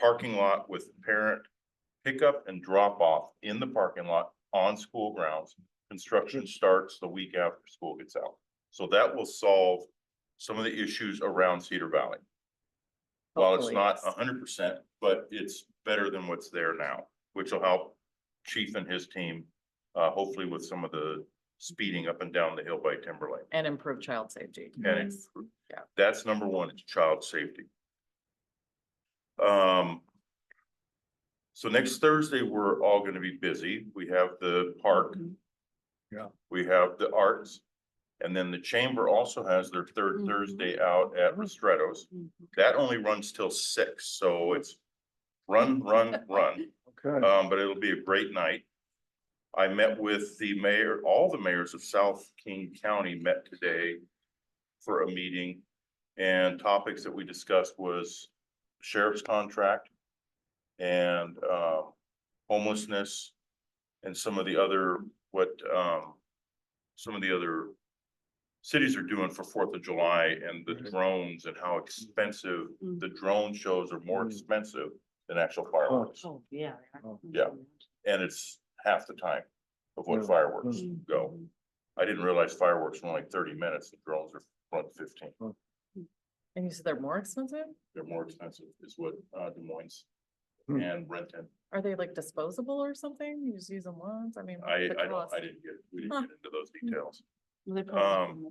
[SPEAKER 1] parking lot with parent pickup and drop off in the parking lot on school grounds. Construction starts the week after school gets out. So that will solve some of the issues around Cedar Valley. While it's not 100%, but it's better than what's there now, which will help Chief and his team, hopefully with some of the speeding up and down the hill by Timberlake.
[SPEAKER 14] And improve child safety.
[SPEAKER 1] And that's number one, it's child safety. So next Thursday, we're all going to be busy. We have the park.
[SPEAKER 20] Yeah.
[SPEAKER 1] We have the arts. And then the Chamber also has their third Thursday out at Ristretto's. That only runs till 6. So it's run.
[SPEAKER 20] Okay.
[SPEAKER 1] But it'll be a great night. I met with the mayor, all the mayors of South King County met today for a meeting. And topics that we discussed was sheriff's contract and homelessness and some of the other, some of the other cities are doing for 4th of July and the drones and how expensive the drone shows are more expensive than actual fireworks.
[SPEAKER 14] Oh, yeah.
[SPEAKER 1] Yeah. And it's half the time of what fireworks go. I didn't realize fireworks were only 30 minutes. The drones are run 15.
[SPEAKER 14] And you said they're more expensive?
[SPEAKER 1] They're more expensive is what Des Moines and Renton.
[SPEAKER 14] Are they like disposable or something? You just use them once? I mean. what's
[SPEAKER 1] I
[SPEAKER 14] the
[SPEAKER 1] don't,
[SPEAKER 14] cost?
[SPEAKER 1] we didn't get into those details.
[SPEAKER 18] Um.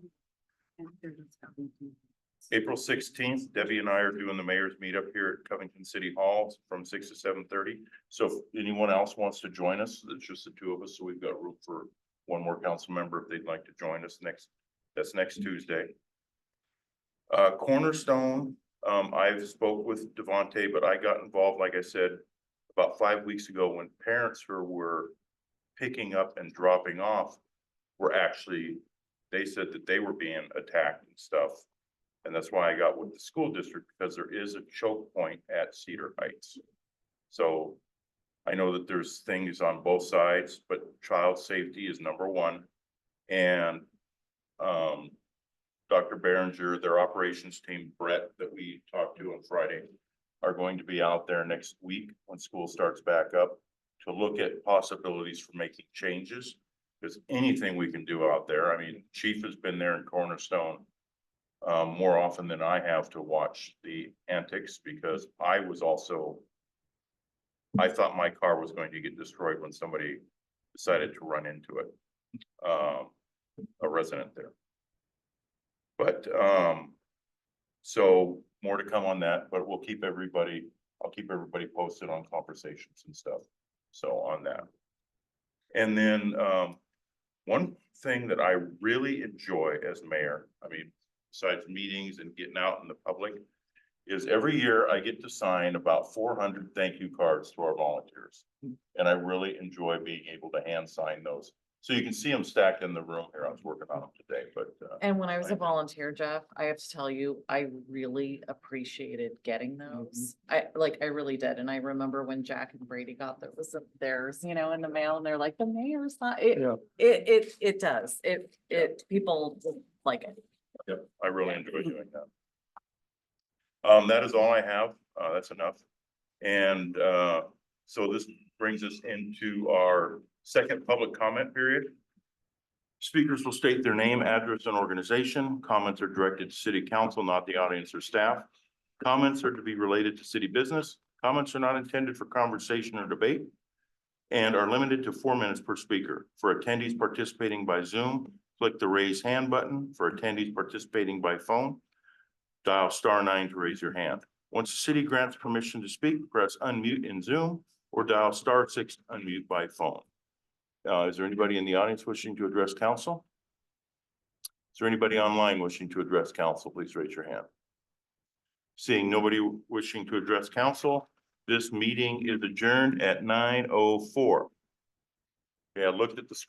[SPEAKER 1] April 16th, Debbie and I are doing the mayor's meetup here at Covington City Hall from 6 to 7:30. So if anyone else wants to join us, it's just the two of us. So we've got room for one more council member if they'd like to join us that's next Tuesday. Cornerstone, I've spoke with Devontae, but I got involved, like I said, about 5 weeks ago when parents who were picking up and dropping off were actually, they said that they were being attacked and stuff. And that's why I got with the school district, because there is a choke point at Cedar Heights. So I know that there's things on both sides, but child safety is number one. And Dr. Behringer, their operations team, Brett, that we talked to on Friday, are going to be out there next week when school starts back up to look at possibilities for making changes. Because anything we can do out there, I mean, Chief has been there in Cornerstone more often than I have to watch the antics, because I thought my car was going to get destroyed when somebody decided to run into it, a resident there. But so more to come on that, but I'll keep everybody posted on conversations and stuff. So on that. And then one thing that I really enjoy as mayor, I mean, besides meetings and getting out in the public, is every year I get to sign about 400 thank you cards to our volunteers. And I really enjoy being able to hand sign those. So you can see them stacked in the room here. I was working on them today, but.
[SPEAKER 14] And when I was a volunteer, Jeff, I have to tell you, I really appreciated getting those. I really did. And I remember when Jack and Brady got theirs, in the mail, and they're like, the mayor's not, it does. People like it.
[SPEAKER 1] Yep, I really enjoy doing that. That is all I have. That's enough. And so this brings us into our second public comment period. Speakers will state their name, address, and organization. Comments are directed to city council, not the audience or staff. Comments are to be related to city business. Comments are not intended for conversation or debate and are limited to 4 minutes per speaker. For attendees participating by Zoom, click the raise hand button. For attendees participating by phone, dial *9 to raise your hand. Once the city grants permission to speak, press unmute in Zoom or dial *6 to unmute by phone. Is there anybody in the audience wishing to address council? Is there anybody online wishing to address council? Please raise your hand. Seeing nobody wishing to address council, this meeting is adjourned at 9:04. Okay, I looked at the screen.